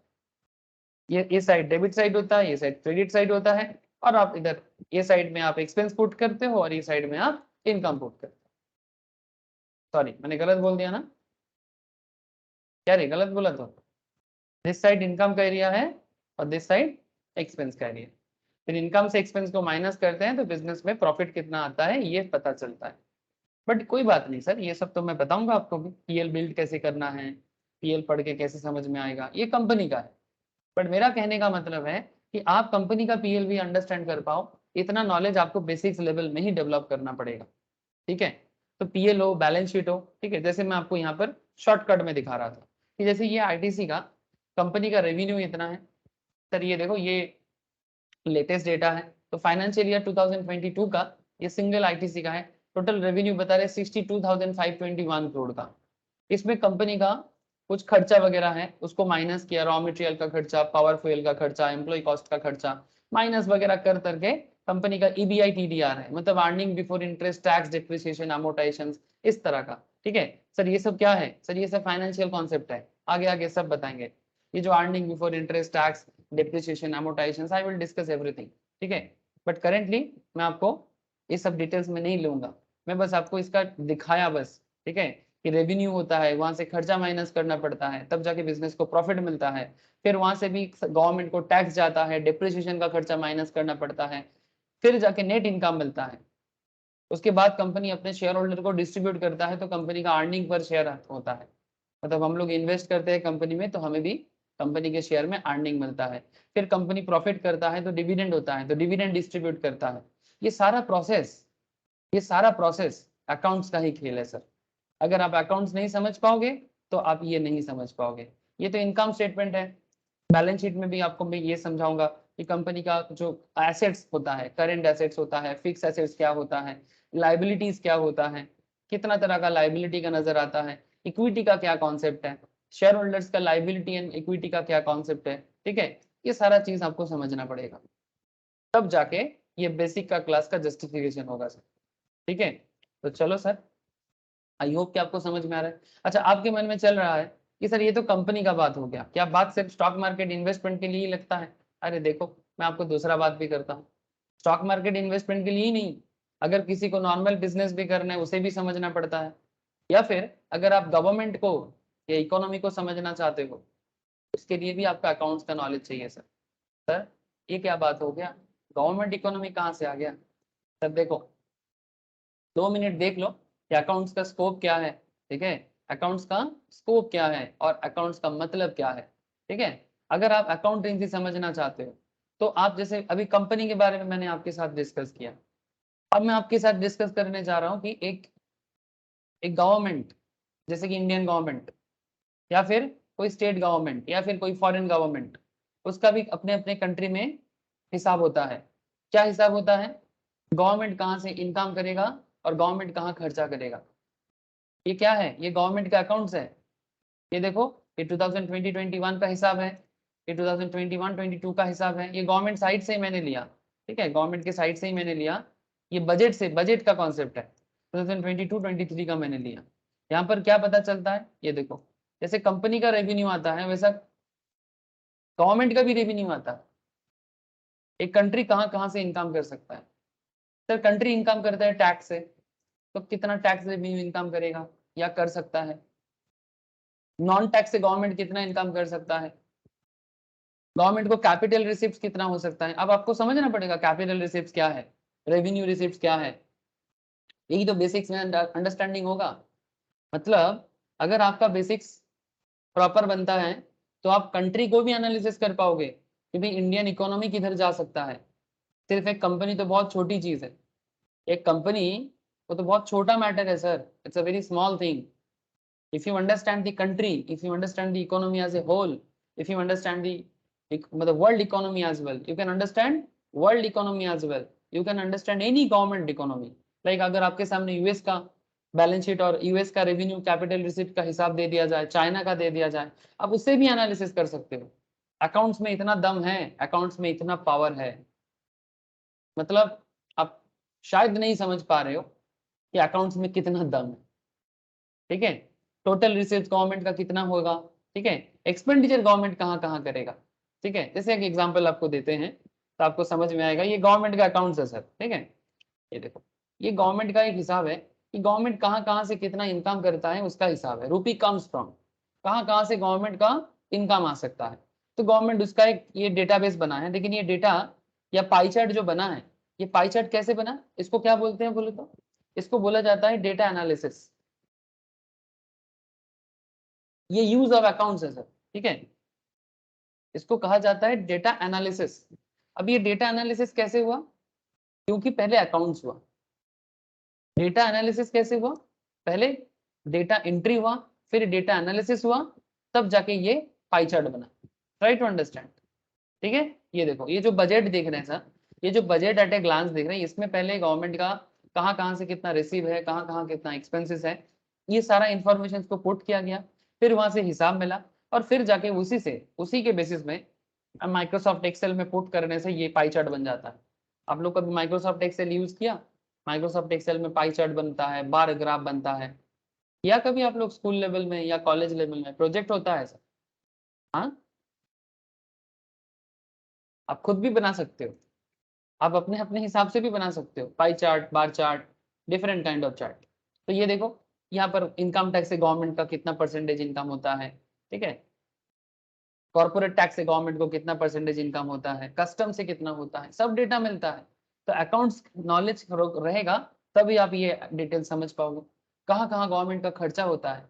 ये साइड डेबिट साइड होता है, ये साइड क्रेडिट साइड होता है, और आप इधर ये साइड में आप एक्सपेंस पुट करते हो और ये साइड में आप इनकम पुट करते हो। सॉरी मैंने गलत बोल दिया ना, क्या रे गलत बोला तो, दिस साइड इनकम का एरिया है और दिस साइड एक्सपेंस का एरिया। फिर इनकम से एक्सपेंस को माइनस करते हैं तो बिजनेस में प्रॉफिट कितना आता है ये पता चलता है। बट कोई बात नहीं सर, ये सब तो मैं बताऊंगा आपको भी, पीएल बिल्ड कैसे करना है, पीएल पढ़ के कैसे समझ में आएगा, ये कंपनी का है। बट मेरा कहने का मतलब है कि आप कंपनी का पीएल भी अंडरस्टैंड कर पाओ, इतना नॉलेज आपको बेसिक्स लेवल में ही डेवलप करना पड़ेगा, ठीक है। तो पीएल हो, बैलेंस शीट हो, ठीक है, जैसे मैं आपको यहाँ पर शॉर्टकट में दिखा रहा था कि जैसे ये आईटीसी का कंपनी का रेवेन्यू इतना है सर, ये देखो ये लेटेस्ट डेटा है, तो फाइनेंशियल ईयर 2022 का ये सिंगल आईटीसी का है, टोटल रेवेन्यू बता रहे 62,521 करोड़ का। इसमें कंपनी का कुछ खर्चा वगैरह है उसको माइनस किया, रॉ मटेरियल का खर्चा, पावर फ्यूल का खर्चा, एम्प्लॉय कॉस्ट का खर्चा माइनस वगैरह कर करके कंपनी का ईबीआई टीडीआर है, मतलब earning before interest tax depreciation amortisation, इस तरह का, ठीक है। सर ये सब क्या है, सर ये सब फाइनेंशियल कॉन्सेप्ट है, आगे आगे सब बताएंगे। ये जो earning before interest tax depreciation amortisation, I will discuss everything, ठीक है। बट करेंटली मैं आपको ये सब डिटेल्स में नहीं लूंगा, मैं बस आपको इसका दिखाया बस, ठीक है, कि रेवेन्यू होता है, वहां से खर्चा माइनस करना पड़ता है, तब जाके बिजनेस को प्रॉफिट मिलता है। फिर वहां से भी गवर्नमेंट को टैक्स जाता है, डिप्रिसिएशन का खर्चा माइनस करना पड़ता है, फिर जाके नेट इनकम मिलता है। उसके बाद कंपनी अपने शेयर होल्डर को डिस्ट्रीब्यूट करता है, तो कंपनी का अर्निंग पर शेयर होता है। मतलब हम लोग इन्वेस्ट करते हैं कंपनी में, तो हमें भी कंपनी के शेयर में अर्निंग मिलता है। फिर कंपनी प्रॉफिट करता है तो डिविडेंड होता है, तो डिविडेंड डिस्ट्रीब्यूट करता है। ये सारा प्रोसेस अकाउंट्स का ही खेल है सर। अगर आप अकाउंट्स नहीं समझ पाओगे तो आप ये नहीं समझ पाओगे। ये तो इनकम स्टेटमेंट है। बैलेंस शीट में भी आपको मैं ये समझाऊंगा कि कंपनी का जो एसेट्स होता है, करंट एसेट्स होता है, फिक्स एसेट्स क्या होता है, लाइबिलिटीज क्या होता है, कितना तरह का लाइबिलिटी का नजर आता है, इक्विटी का क्या कॉन्सेप्ट है, शेयर होल्डर्स का लाइबिलिटी एंड इक्विटी का क्या कॉन्सेप्ट है। ठीक है, ये सारा चीज आपको समझना पड़ेगा, तब जाके ये बेसिक का क्लास का जस्टिफिकेशन होगा सर। ठीक है, तो चलो सर, आई होप कि आपको समझ में आ रहा है। अच्छा, आपके मन में चल रहा है कि सर ये तो कंपनी का बात हो गया, क्या बात सिर्फ स्टॉक मार्केट इन्वेस्टमेंट के लिए ही लगता है? अरे देखो, मैं आपको दूसरा बात भी करता हूँ। स्टॉक मार्केट इन्वेस्टमेंट के लिए ही नहीं, अगर किसी को नॉर्मल बिजनेस भी करना है उसे भी समझना पड़ता है। या फिर अगर आप गवर्नमेंट को या इकोनॉमी को समझना चाहते हो, उसके लिए भी आपका अकाउंट्स का नॉलेज चाहिए सर। सर ये क्या बात हो गया, गवर्नमेंट इकोनॉमी कहाँ से आ गया? सर देखो, 2 मिनट देख लो कि अकाउंट्स का स्कोप क्या है। ठीक है, अकाउंट्स का स्कोप क्या है और अकाउंट्स का मतलब क्या है। ठीक है, अगर आप अकाउंटिंग समझना चाहते हो तो आप, जैसे अभी कंपनी के बारे में मैंने आपके साथ डिस्कस किया, अब मैं आपके साथ डिस्कस करने जा रहा हूँ कि एक एक गवर्नमेंट, जैसे कि इंडियन गवर्नमेंट या फिर कोई स्टेट गवर्नमेंट या फिर कोई फॉरेन गवर्नमेंट, उसका भी अपने अपने कंट्री में हिसाब होता है। क्या हिसाब होता है? गवर्नमेंट कहाँ से इनकम करेगा और गवर्नमेंट कहाँ खर्चा करेगा। ये क्या है? ये गवर्नमेंट का अकाउंट्स है। ये देखो, ये 2020-21 का हिसाब है, ये 2021-22 का हिसाब है। ये गवर्नमेंट साइड से ही मैंने लिया। ठीक है, गवर्नमेंट के साइड से ही मैंने लिया। ये बजट से, बजट का कॉन्सेप्ट है, 2022-23 का मैंने लिया। यहाँ पर क्या पता चलता है, ये देखो, जैसे कंपनी का रेवेन्यू आता है वैसा गवर्नमेंट का भी रेवेन्यू आता है। एक कंट्री कहाँ कहाँ से इनकम कर सकता है? सर कंट्री इनकम करता है टैक्स से, तो कितना टैक्स रेवेन्यू इनकम करेगा या कर सकता है? नॉन टैक्स से गवर्नमेंट कितना इनकम कर सकता है? गवर्नमेंट को कैपिटल रिसिप्ट कितना हो सकता है? अब आपको समझना पड़ेगा कैपिटल रिसिप्ट क्या है, रेवेन्यू रिसिप्ट क्या है। यही तो बेसिक्स में अंडरस्टैंडिंग होगा। मतलब अगर आपका बेसिक्स प्रॉपर बनता है तो आप कंट्री को भी एनालिसिस कर पाओगे कि भाई इंडियन इकोनॉमी किधर जा सकता है। सिर्फ एक कंपनी तो बहुत छोटी चीज है। एक कंपनी वो तो बहुत छोटा मैटर है sir, it's a very small thing. if you understand the country, if you understand the economy as a whole, if you understand the world economy as well, you can understand world economy as well, you can understand any government economy। like अगर आपके सामने US का balance sheet और US का revenue capital receipt का हिसाब दे दिया जाए, चाइना का दे दिया जाए, आप उससे भी एनालिसिस कर सकते हो। अकाउंट्स में इतना दम है, अकाउंट्स में इतना पावर है। मतलब आप शायद नहीं समझ पा रहे हो कि अकाउंट्स में कितना दम है। ठीक है, टोटल रिसीव्स गवर्नमेंट का कितना होगा। ठीक है, एक्सपेंडिचर गवर्नमेंट कहाँ कहाँ करेगा। ठीक है, जैसे एक एग्जांपल आपको देते हैं तो आपको समझ में आएगा। ये गवर्नमेंट का अकाउंट्स है सर। ठीक है, ये देखो, ये गवर्नमेंट का एक हिसाब है कि गवर्नमेंट कहाँ कहाँ से कितना इनकम करता है, उसका हिसाब है। रूपी कम्स फ्रॉम, कहाँ कहाँ से गवर्नमेंट का इनकम आ सकता है। तो गवर्नमेंट उसका एक ये डेटाबेस बना है। लेकिन ये डेटा या पाई चार्ट जो बना है, ये पाई चार्ट कैसे बना, इसको क्या बोलते हैं बोले तो, इसको बोला जाता है डेटा एनालिसिस। ये यूज ऑफ अकाउंट्स है सर। ठीक है, इसको कहा जाता है डेटा एनालिसिस। अब ये डेटा एनालिसिस कैसे हुआ? क्योंकि पहले अकाउंट्स हुआ। डेटा एनालिसिस कैसे हुआ? पहले डेटा एंट्री हुआ, फिर डेटा एनालिसिस हुआ, तब जाके ये पाई चार्ट बना। Try to understand. ठीक है, ये देखो, ये जो बजट देख रहे हैं सर, ये जो बजट एट ए ग्लांस देख रहे हैं, इसमें पहले गवर्नमेंट का कहाँ कहाँ से कितना रिसीव है, कहाँ कहाँ कितना एक्सपेंसेस है, ये सारा इंफॉर्मेशन को पुट किया गया। फिर वहां से हिसाब मिला और फिर जाके उसी के बेसिस में माइक्रोसॉफ्ट एक्सेल में पुट करने से ये पाई चार्ट बन जाता है। आप लोग कभी माइक्रोसॉफ्ट एक्सेल यूज किया? माइक्रोसॉफ्ट एक्सेल में पाई चार्ट बनता है, बार ग्राफ बनता है। या कभी आप लोग स्कूल लेवल में या कॉलेज लेवल में प्रोजेक्ट होता है सर? हाँ, आप खुद भी बना सकते हो। आप अपने अपने हिसाब से भी बना सकते हो pie chart, bar chart, different kind of chart. तो ये देखो, यहाँ पर इनकम टैक्स से गवर्नमेंट का कितना परसेंटेज इनकम होता है, ठीक है, कॉर्पोरेट टैक्स से गवर्नमेंट को कितना परसेंटेज इनकम होता है, कस्टम से कितना होता है, सब डेटा मिलता है। तो अकाउंट्स नॉलेज रहेगा तभी आप ये डिटेल समझ पाओगे कहाँ कहाँ गवर्नमेंट का खर्चा होता है,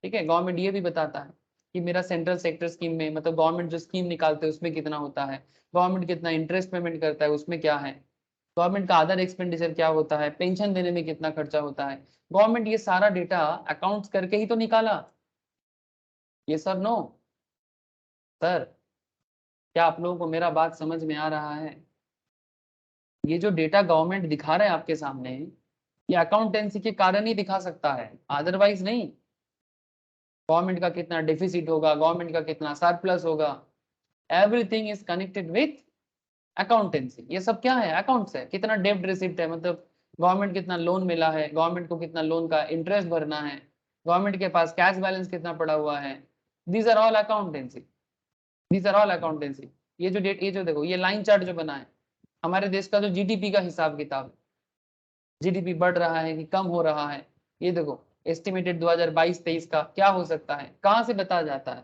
ठीक है। गवर्नमेंट ये भी बताता है कि मेरा सेंट्रल सेक्टर स्कीम में, मतलब गवर्नमेंट जो स्कीम निकालते हैं उसमें कितना होता है, गवर्नमेंट कितना इंटरेस्ट पेमेंट करता है उसमें क्या है, गवर्नमेंट का अदर एक्सपेंडिचर क्या होता है, पेंशन देने में कितना खर्चा होता है, गवर्नमेंट ये सारा डेटा अकाउंट्स करके ही तो निकाला। ये सर नो सर, क्या आप लोगों को मेरा बात समझ में आ रहा है? ये जो डेटा गवर्नमेंट दिखा रहा है आपके सामने, ये अकाउंटेंसी के कारण ही दिखा सकता है, अदरवाइज नहीं। गवर्नमेंट का कितना डिफिसिट होगा, गवर्नमेंट का कितना सरप्लस होगा, everything is connected with accountancy. ये सब क्या है? अकाउंट्स है। कितना डेब्ट रिसिप्ट है, मतलब गवर्नमेंट कितना लोन मिला है, गवर्नमेंट को कितना लोन का इंटरेस्ट भरना है, गवर्नमेंट के पास कैश बैलेंस कितना पड़ा हुआ है, these are all accountancy, these are all accountancy. ये जो डेट, ये जो देखो, ये लाइन चार्ट जो बना है हमारे देश का जो जीडीपी का हिसाब किताब है, जीडीपी बढ़ रहा है कि कम हो रहा है, ये देखो एस्टिमेटेड 2022-23 का क्या हो सकता है, कहाँ से बताया जाता है?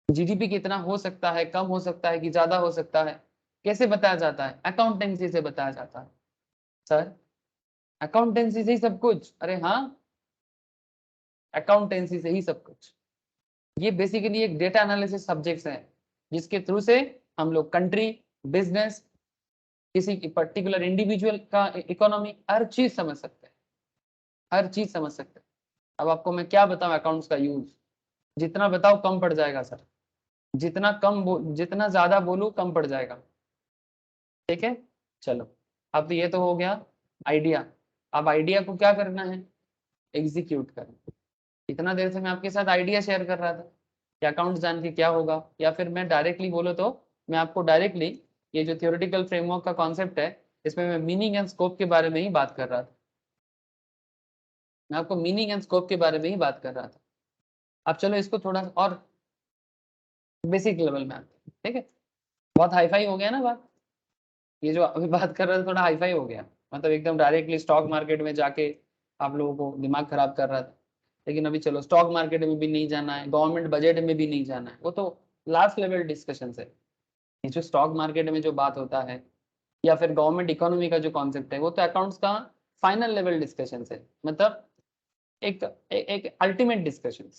जीडीपी कितना हो सकता है, कम हो सकता है कि ज्यादा हो सकता है, कैसे बताया जाता है? अकाउंटेंसी से बताया जाता है। सर अकाउंटेंसी से ही सब कुछ? अरे हाँ, अकाउंटेंसी से ही सब कुछ। ये बेसिकली एक डेटा एनालिसिस सब्जेक्ट्स है जिसके थ्रू से हम लोग कंट्री, बिजनेस, किसी पर्टिकुलर इंडिविजुअल का इकोनॉमी, हर चीज समझ सकते हैं, हर चीज समझ सकते हैं। अब आपको मैं क्या बताऊं अकाउंट्स का यूज, जितना बताओ कम पड़ जाएगा सर, जितना ज्यादा बोलूं कम पड़ जाएगा, ठीक है। चलो, अब तो ये तो हो गया आइडिया। अब आइडिया को क्या करना है? एग्जीक्यूट करना। इतना देर से मैं आपके साथ आइडिया शेयर कर रहा था कि अकाउंट्स जान के क्या होगा, या फिर मैं डायरेक्टली बोलो तो मैं आपको डायरेक्टली ये जो थियोरेटिकल फ्रेमवर्क का कॉन्सेप्ट है इसमें मैं मीनिंग एंड स्कोप के बारे में ही बात कर रहा था, मैं आपको मीनिंग एंड स्कोप के बारे में ही बात कर रहा था। अब चलो इसको थोड़ा और बेसिक लेवल में आते हैं, ठीक है। बहुत हाईफाई हो गया ना बात, ये जो अभी बात कर रहे थे थोड़ा हाईफाई हो गया, मतलब एकदम डायरेक्टली स्टॉक मार्केट में जाके आप लोगों को दिमाग खराब कर रहा था। लेकिन अभी चलो स्टॉक मार्केट में भी नहीं जाना है, गवर्नमेंट बजट में भी नहीं जाना है, वो तो लास्ट लेवल डिस्कशन है। ये जो स्टॉक मार्केट में जो बात होता है या फिर गवर्नमेंट इकोनॉमी का जो कॉन्सेप्ट है वो तो अकाउंट्स का फाइनल लेवल डिस्कशन है, मतलब एक अल्टीमेट डिस्कशन।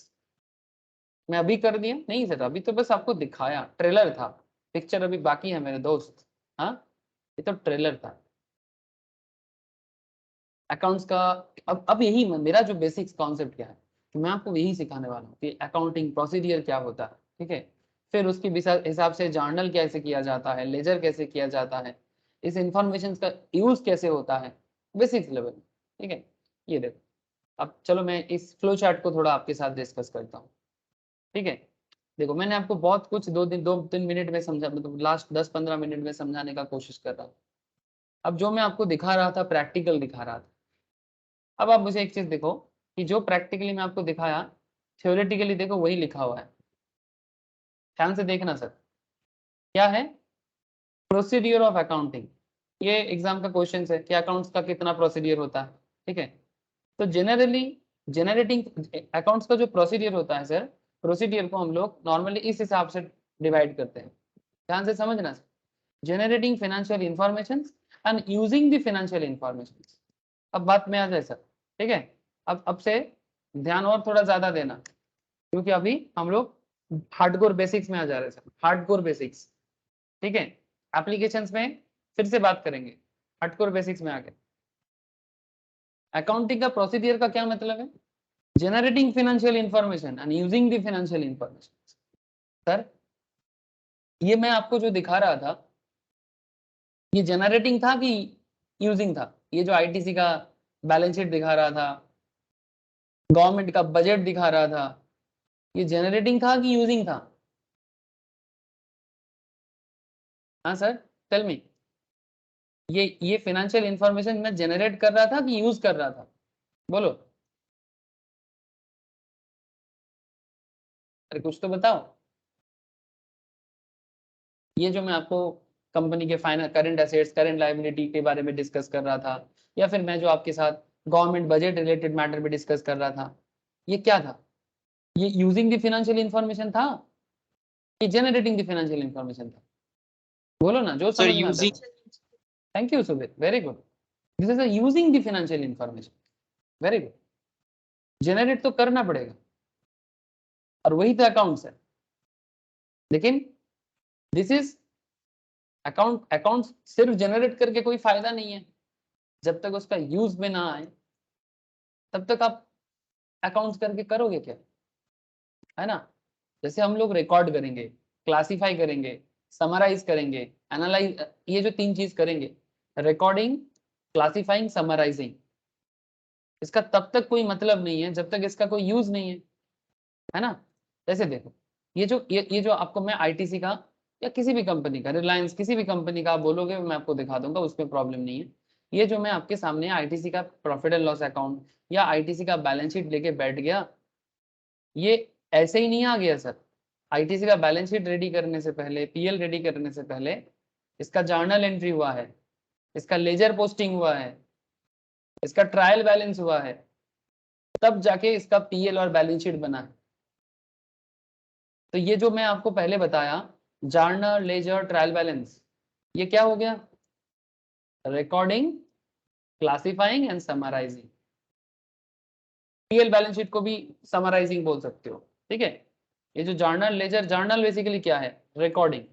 मैं अभी कर दिया नहीं सर, अभी तो बस आपको दिखाया, ट्रेलर था, पिक्चर अभी बाकी है मेरे दोस्त। हाँ, ये तो ट्रेलर था अकाउंट्स का। अब यही मेरा जो बेसिक्स कॉन्सेप्ट क्या है कि मैं आपको यही सिखाने वाला हूँ कि अकाउंटिंग प्रोसीडियर क्या होता है, ठीक है। फिर उसके हिसाब से जर्नल कैसे किया जाता है, लेजर कैसे किया जाता है, इस इंफॉर्मेशन का यूज कैसे होता है, बेसिक्स लेवल, ठीक है। ये देखो, अब चलो मैं इस फ्लो चार्ट को थोड़ा आपके साथ डिस्कस करता हूँ, ठीक है। देखो मैंने आपको बहुत कुछ 2-3 मिनट में समझा, मतलब लास्ट 10-15 मिनट में समझाने का कोशिश कर रहा हूँ। अब जो मैं आपको दिखा रहा था प्रैक्टिकल दिखा रहा था। अब आप मुझे एक चीज देखो कि जो प्रैक्टिकली मैं आपको दिखाया, थ्योरेटिकली देखो वही लिखा हुआ है, ध्यान से देखना सर। क्या है? Procedure of accounting. ये एग्जाम का क्वेश्चन है कि अकाउंट्स का कितना प्रोसीडियर होता है, ठीक है। तो जनरली जनरेटिंग अकाउंट्स का जो प्रोसीडियर होता है सर, प्रोसीडियर को हम लोग नॉर्मली इस हिसाब से डिवाइड करते हैं, ध्यान से समझना sir. Generating financial information and using the financial information. अब बात में आ जाए सर, ठीक है। अब से ध्यान और थोड़ा ज्यादा देना, क्योंकि अभी हम लोग हार्डकोर बेसिक्स में आ जा रहे हैं सर, हार्डकोर बेसिक्स, ठीक है। एप्लीकेशंस में फिर से बात करेंगे, हार्डकोर बेसिक्स में आके अकाउंटिंग का प्रोसीडियर का क्या मतलब है? Generating financial information and using the financial information. Sir ये मैं आपको जो दिखा रहा था ये जनरेटिंग था कि यूजिंग था? ये जो आईटीसी का बैलेंस शीट दिखा रहा था, गवर्नमेंट का बजट दिखा रहा था, ये जनरेटिंग था कि यूजिंग था? हाँ सर, टेल मी। ये फाइनेंशियल इंफॉर्मेशन मैं जनरेट कर रहा था कि यूज कर रहा था? बोलो, अरे कुछ तो बताओ। ये जो मैं आपको कंपनी के final current assets, current liability के बारे में डिस्कस कर रहा था, या फिर मैं जो आपके साथ गवर्नमेंट बजट रिलेटेड मैटर भी डिस्कस कर रहा था। ये क्या था? ये यूजिंग द फाइनेंशियल इंफॉर्मेशन था कि जनरेटिंग द फाइनेंशियल इंफॉर्मेशन था? बोलो ना, जो Sir, समझ में आता using है। थैंक यू सुबेर, very good. This is using the financial information, very good. Generate तो करना पड़ेगा, और वही तो अकाउंट्स है। लेकिन दिस इज अकाउंट सिर्फ जनरेट करके कोई फायदा नहीं है। जब तक उसका यूज में ना आए तब तक आप अकाउंट्स करके करोगे क्या? है ना? जैसे हम लोग रिकॉर्ड करेंगे, क्लासिफाई करेंगे, समराइज करेंगे, एनालाइज, ये जो 3 चीज करेंगे, रिकॉर्डिंग, क्लासिफाइंग, समराइजिंग, इसका तब तक कोई मतलब नहीं है जब तक इसका कोई यूज नहीं है ना? जैसे देखो, ये जो आपको मैं आईटीसी का या किसी भी कंपनी का, रिलायंस, किसी भी कंपनी का आप बोलोगे, मैं आपको दिखा दूंगा, उसमें प्रॉब्लम नहीं है। ये जो मैं आपके सामने आईटीसी का प्रॉफिट एंड लॉस अकाउंट या आईटीसी का बैलेंस शीट लेके बैठ गया, ये ऐसे ही नहीं आ गया सर। आईटीसी का बैलेंस शीट रेडी करने से पहले, पीएल रेडी करने से पहले इसका जर्नल एंट्री हुआ है, इसका लेजर पोस्टिंग हुआ है, इसका ट्रायल बैलेंस हुआ है, तब जाके इसका पीएल और बैलेंस शीट बना है। तो ये जो मैं आपको पहले बताया, जर्नल, लेजर, ट्रायल बैलेंस, ये क्या हो गया? Recording, classifying and summarising. PL balance sheet को भी समराइजिंग बोल सकते हो, ठीक है? ये जो जर्नल, लेजर, जर्नल बेसिकली क्या है? रिकॉर्डिंग।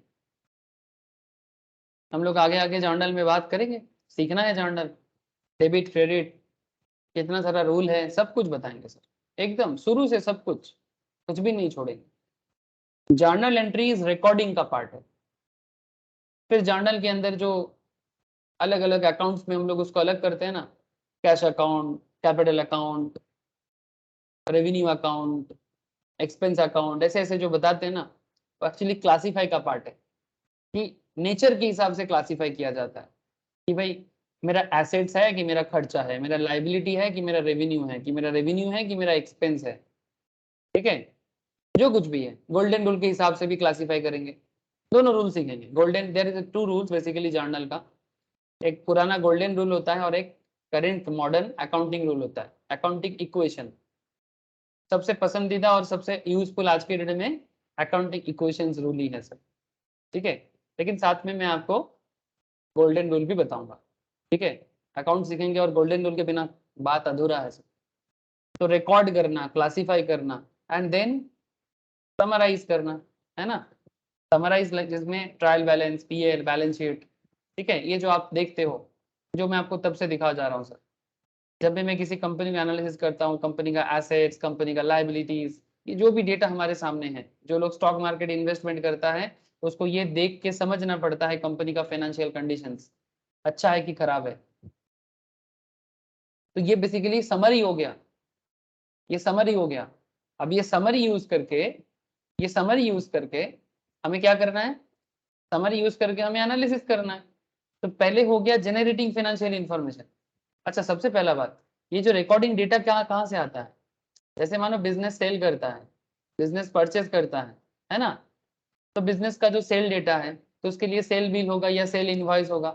हम लोग आगे आगे जर्नल में बात करेंगे, सीखना है जर्नल, डेबिट क्रेडिट, कितना सारा रूल है, सब कुछ बताएंगे सर, एकदम शुरू से सब कुछ भी नहीं छोड़ेंगे। जर्नल एंट्री इज रिकॉर्डिंग का पार्ट है। फिर जर्नल के अंदर जो अलग अलग अकाउंट्स में हम लोग उसको अलग करते हैं ना, cash account, capital account, revenue account, expense account, ऐसे ऐसे जो बताते हैं ना, वो एक्चुअली क्लासीफाई का पार्ट है, कि नेचर के हिसाब से क्लासीफाई किया जाता है कि भाई मेरा एसेट्स है कि मेरा खर्चा है, मेरा लाइबिलिटी है कि मेरा रेवेन्यू है, कि मेरा रेवेन्यू है कि मेरा एक्सपेंस है, ठीक है? जो कुछ भी है, गोल्डन रूल के हिसाब से भी क्लासीफाई करेंगे। दोनों रूल सीखेंगे। Golden, there is 2 rules basically journal का, एक पुराना गोल्डन रूल होता है और एक करेंट मॉडर्न अकाउंटिंग रूल होता है, अकाउंटिंग इक्वेशन। सबसे पसंदीदा और सबसे यूजफुल आज के डेट में अकाउंटिंग इक्वेशंस रूल ही है सर, ठीक है? लेकिन साथ में मैं आपको गोल्डन रूल भी बताऊंगा, ठीक है? अकाउंट सीखेंगे और गोल्डन रूल के बिना बात अधूरा है सर। तो रिकॉर्ड करना, क्लासिफाई करना, एंड देन समराइज करना, है ना? समराइज जिसमें trial balance, PL, balance sheet, ठीक है? ये जो आप देखते हो, जो मैं आपको तब से दिखा जा रहा हूँ सर। जब भी मैं किसी कंपनी का एनालिसिस करता हूँ, कंपनी का एसेट्स, कंपनी का लाइबिलिटीज, ये जो भी डेटा हमारे सामने है, जो लोग स्टॉक मार्केट इन्वेस्टमेंट करता है, तो उसको ये देख के समझना पड़ता है कंपनी का फाइनेंशियल कंडीशंस अच्छा है कि खराब है। तो ये बेसिकली समरी हो गया, ये समरी हो गया। अब ये समरी यूज करके, ये समरी यूज करके हमें क्या करना है? समरी यूज करके हमें एनालिसिस करना है। तो पहले हो गया जनरेटिंग फाइनेंशियल इंफॉर्मेशन। अच्छा, सबसे पहला बात, ये जो रिकॉर्डिंग डेटा कहाँ कहाँ से आता है? जैसे मानो बिजनेस सेल करता है, बिजनेस परचेज करता है ना? तो बिजनेस का जो सेल डेटा है, तो उसके लिए सेल बिल होगा या सेल इनवॉइस होगा।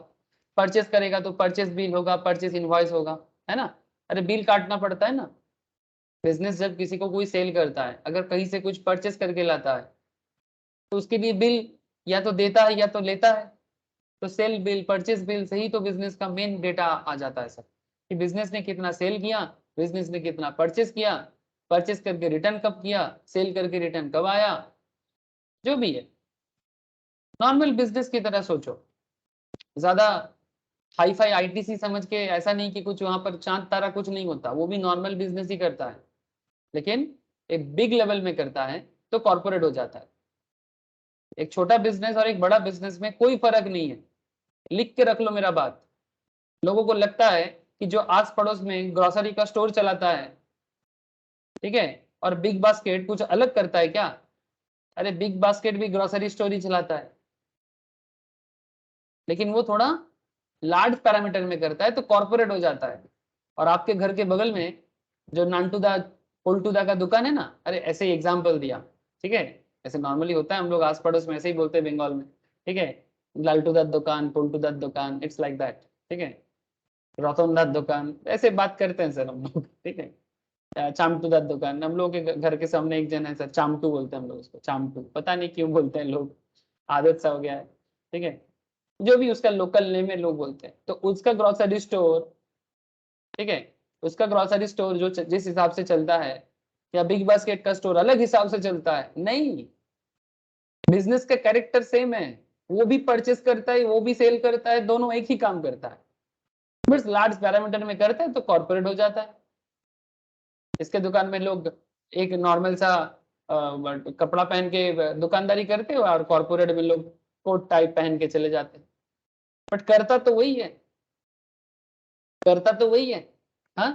परचेस करेगा तो परचेस बिल होगा, परचेस इनवॉइस होगा, है ना? अरे बिल काटना पड़ता है ना। बिजनेस जब किसी को कोई सेल करता है, अगर कहीं से कुछ परचेस करके लाता है, तो उसके लिए बिल या तो देता है या तो लेता है। तो सेल बिल, परचेस बिल से ही तो बिजनेस का मेन डेटा आ जाता है सर, कि बिजनेस ने कितना सेल किया, बिजनेस ने कितना परचेस किया, परचेस करके रिटर्न कब किया, सेल करके रिटर्न कब आया, जो भी है। नॉर्मल बिजनेस की तरह सोचो, ज्यादा हाई फाई आईटीसी समझ के ऐसा नहीं कि कुछ वहां पर चांद तारा कुछ नहीं होता, वो भी नॉर्मल बिजनेस ही करता है। लेकिन एक बिग लेवल में करता है तो कॉर्पोरेट हो जाता है। एक छोटा बिजनेस और एक बड़ा बिजनेस में कोई फर्क नहीं है, लिख के रख लो मेरा बात। लोगों को लगता है कि जो आस पड़ोस में ग्रोसरी का स्टोर चलाता है, ठीक है, और बिग बास्केट कुछ अलग करता है क्या? अरे बिग बास्केट भी ग्रोसरी स्टोर ही चलाता है, लेकिन वो थोड़ा लार्ज पैरामीटर में करता है तो कॉर्पोरेट हो जाता है। और आपके घर के बगल में जो नानटूदा पोल्टूदा का दुकान है ना, अरे ऐसे ही एग्जाम्पल दिया, ठीक है? ऐसे नॉर्मली होता है, हम लोग आस पड़ोस में ऐसे ही बोलते हैं बंगाल में, ठीक है? लालटूदा दुकान, पोल्टूदा दुकान, इट्स लाइक दैट, ठीक है? रतन दास दुकान, ऐसे बात करते हैं सर हम लोग, ठीक है। चामटू दास दुकान, हम लोग के घर के सामने एक जन है सर, चामटू बोलते हैं हम लोग उसको, चामटू, पता नहीं क्यों बोलते हैं लोग, आदत सा हो गया है, ठीक है। जो भी उसका लोकल नेम है लोग बोलते हैं, तो उसका ग्रोसरी स्टोर, ठीक है, उसका ग्रोसरी स्टोर जो जिस हिसाब से चलता है, या बिग बास्केट का स्टोर अलग हिसाब से चलता है, नहीं, बिजनेस का कैरेक्टर सेम है, वो भी परचेस करता है, वो भी सेल करता है, दोनों एक ही काम करता है, बस लार्ज पैरामीटर में करता है तो कॉर्पोरेट हो जाता है। इसके दुकान में लोग एक नॉर्मल सा कपड़ा पहन के दुकानदारी करते हो, और कॉर्पोरेट में लोग कोट टाइप पहन के चले जाते हैं, बट करता तो वही है, करता तो वही है। हाँ,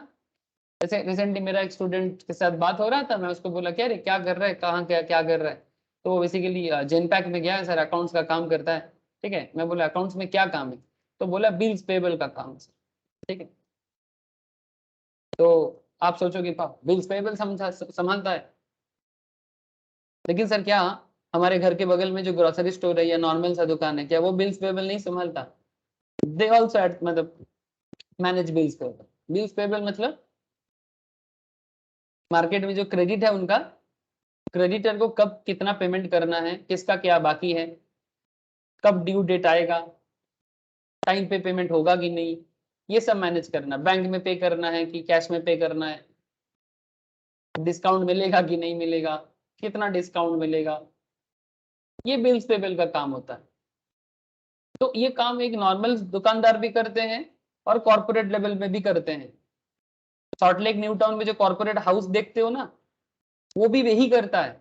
जैसे रिसेंटली मेरा एक स्टूडेंट के साथ बात हो रहा था, मैं उसको बोला क्या रे क्या कर रहा है, कहाँ क्या क्या कर रहा है, तो वो बेसिकली जेनपैक में गया है सर, अकाउंट्स का काम करता है, ठीक है। मैं बोला अकाउंट्स में क्या काम है, तो बोला बिल्स पेबल का काम है सर, ठीक है। तो आप सोचोगे बिल्स पेबल समझा संभालता है, लेकिन सर क्या हमारे घर के बगल में जो ग्रोसरी स्टोर है या नॉर्मल सा दुकान है, क्या वो बिल्स पेबल नहीं संभालता? दे ऑल्सो मतलब manage bills payable. Bills payable मतलब मार्केट में जो क्रेडिट है उनका, क्रेडिटर को कब कितना पेमेंट करना है, किसका क्या बाकी है, कब ड्यू डेट आएगा, टाइम पे पेमेंट होगा कि नहीं, ये सब मैनेज करना, बैंक में पे करना है कि कैश में पे करना है, डिस्काउंट मिलेगा कि नहीं मिलेगा, कितना डिस्काउंट मिलेगा, ये बिल्स पेबल का काम होता है। तो ये काम एक नॉर्मल दुकानदार भी करते हैं और कॉर्पोरेट लेवल में भी करते हैं। सॉल्ट लेक न्यू टाउन में जो कॉर्पोरेट हाउस देखते हो ना, वो भी वही करता है।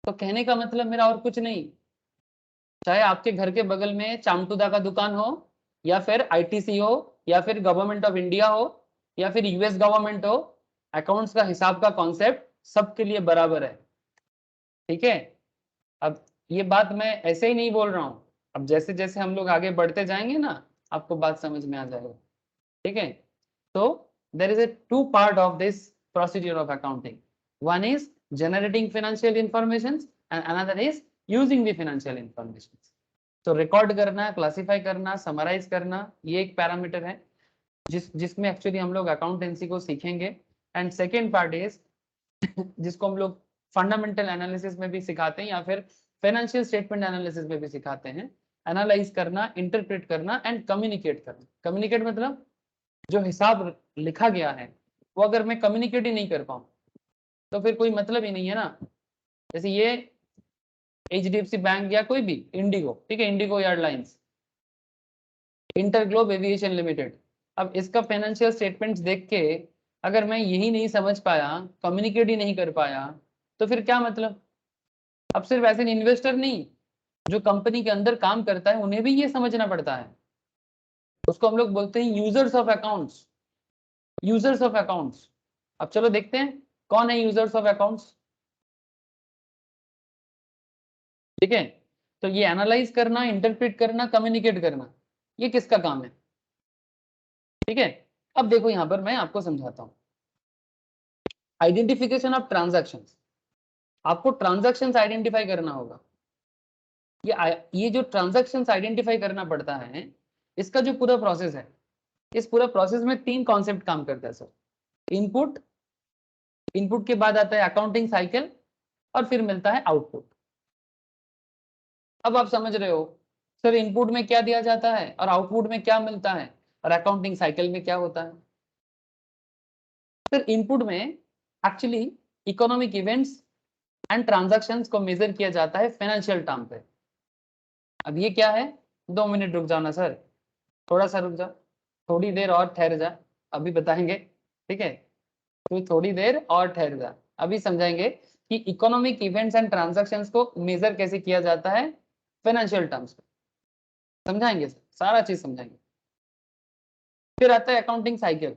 तो कहने का मतलब मेरा और कुछ नहीं, चाहे आपके घर के बगल में चामटूदा का दुकान हो, या फिर आईटीसी हो, या फिर गवर्नमेंट ऑफ इंडिया हो, या फिर यूएस गवर्नमेंट हो, अकाउंट्स का हिसाब का कॉन्सेप्ट सबके लिए बराबर है, ठीक है। अब ये बात मैं ऐसे ही नहीं बोल रहा हूँ, अब जैसे जैसे हम लोग आगे बढ़ते जाएंगे ना, आपको बात समझ में आ जाएगा, ठीक है। तो there is a two part of this procedure of accounting. One is generating financial information and another is using the financial information. तो रिकॉर्ड करना, क्लासिफाई करना, समराइज करना, ये एक पैरामीटर है जिसमें एक्चुअली हम लोग अकाउंटेंसी को सीखेंगे। एंड सेकेंड पार्ट इज जिसको हम लोग फंडामेंटल एनालिसिस में भी सिखाते हैं, या फिर फाइनेंशियल स्टेटमेंट एनालिसिस में भी सिखाते हैं, एनालाइज करना, इंटरप्रेट करना एंड कम्युनिकेट करना। कम्युनिकेट मतलब जो हिसाब लिखा गया है वो अगर मैं कम्युनिकेट ही नहीं कर पाऊँ तो फिर कोई मतलब ही नहीं है ना। जैसे ये एचडीएफसी बैंक या कोई भी इंडिगो, ठीक है, Indigo airlines, InterGlobe aviation limited, अब इसका फाइनेंशियल स्टेटमेंट्स देख के अगर मैं यही नहीं समझ पाया, कम्युनिकेट ही नहीं कर पाया, तो फिर क्या मतलब। अब सिर्फ ऐसे इन्वेस्टर नहीं, जो कंपनी के अंदर काम करता है उन्हें भी ये समझना पड़ता है। उसको हम लोग बोलते हैं users of accounts, users of accounts. अब चलो देखते हैं कौन है यूजर्स ऑफ अकाउंट्स, ठीक है। तो ये एनालाइज करना, इंटरप्रेट करना, कम्युनिकेट करना, ये किसका काम है, ठीक है। अब देखो यहां पर मैं आपको समझाता हूं, आइडेंटिफिकेशन ऑफ ट्रांजैक्शंस, आपको ट्रांजैक्शंस आइडेंटिफाई करना होगा। ये जो ट्रांजैक्शंस आइडेंटिफाई करना पड़ता है, इसका जो पूरा प्रोसेस है, इस पूरा प्रोसेस में तीन कॉन्सेप्ट काम करता है सर। इनपुट, इनपुट के बाद आता है अकाउंटिंग साइकिल, और फिर मिलता है आउटपुट। अब आप समझ रहे हो सर इनपुट में क्या दिया जाता है और आउटपुट में क्या मिलता है, और अकाउंटिंग साइकिल में क्या होता है। सर इनपुट में actually economic events and transactions को मेजर किया जाता है फाइनेंशियल टर्म पे। अब ये क्या है, 2 मिनट रुक जाना सर, थोड़ा सा रुक जा, थोड़ी देर और ठहर जा, अभी बताएंगे, ठीक है। तो थोड़ी देर और ठहर जा, अभी समझाएंगे कि इकोनॉमिक इवेंट्स एंड ट्रांजैक्शंस को मेजर कैसे किया जाता है फाइनेंशियल टर्म्स पे, समझाएंगे सर, सारा चीज समझाएंगे। फिर आता है अकाउंटिंग साइकिल,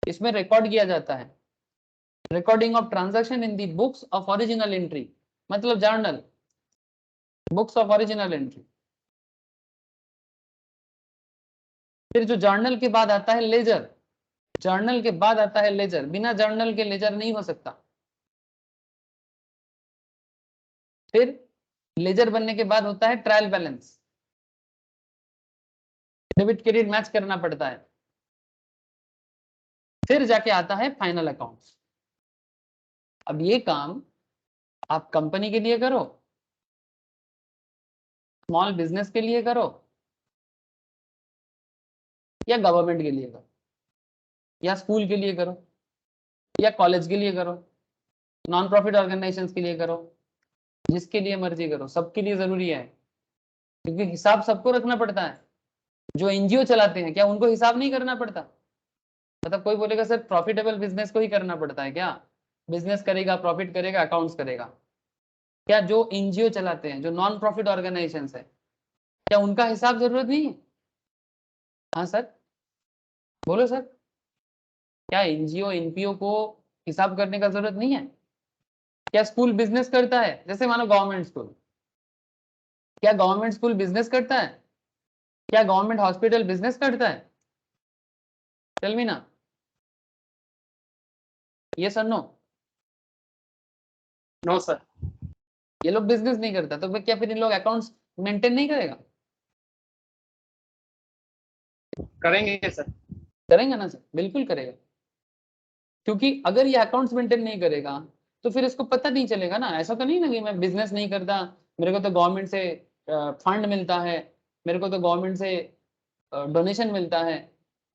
इसमें रिकॉर्ड किया जाता है, recording of transaction in the books of original entry, मतलब journal, books of original entry. फिर जो जर्नल के बाद आता है लेजर, जर्नल के बाद आता है लेजर, बिना जर्नल के लेजर नहीं हो सकता। फिर लेजर बनने के बाद होता है trial balance, debit credit match करना पड़ता है, फिर जाके आता है फाइनल अकाउंट्स। अब ये काम आप कंपनी के लिए करो, स्मॉल बिजनेस के लिए करो, या गवर्नमेंट के लिए करो, या स्कूल के लिए करो, या कॉलेज के लिए करो, नॉन प्रॉफिट ऑर्गेनाइजेशंस के लिए करो, जिसके लिए मर्जी करो, सबके लिए जरूरी है, क्योंकि हिसाब सबको रखना पड़ता है। जो एनजीओ चलाते हैं क्या उनको हिसाब नहीं करना पड़ता? मतलब कोई बोलेगा सर प्रॉफिटेबल बिजनेस को ही करना पड़ता है क्या? बिजनेस करेगा, प्रॉफिट करेगा, अकाउंट्स करेगा। क्या जो एनजीओ चलाते हैं, जो नॉन प्रॉफिट ऑर्गेनाइजेशन है, क्या उनका हिसाब जरूरत नहीं है? हाँ सर, बोलो सर, क्या एनजीओ एनपीओ को हिसाब करने का जरूरत नहीं है? क्या स्कूल बिजनेस करता है? जैसे मानो गवर्नमेंट स्कूल, क्या गवर्नमेंट स्कूल बिजनेस करता है? क्या गवर्नमेंट हॉस्पिटल बिजनेस करता है? टेल मी ना, ये सर नो? No sir. ये लोग बिजनेस नहीं करता, तो क्या फिर इन लोग अकाउंट्स मेंटेन नहीं करेगा? करेंगे सर। करेंगे ना सर, बिल्कुल करेगा। क्योंकि अगर ये अकाउंट्स मेंटेन नहीं करेगा तो फिर इसको पता नहीं चलेगा ना। ऐसा तो नहीं ना कि मैं बिजनेस नहीं करता, मेरे को तो गवर्नमेंट से फंड मिलता है, मेरे को तो गवर्नमेंट से डोनेशन मिलता है,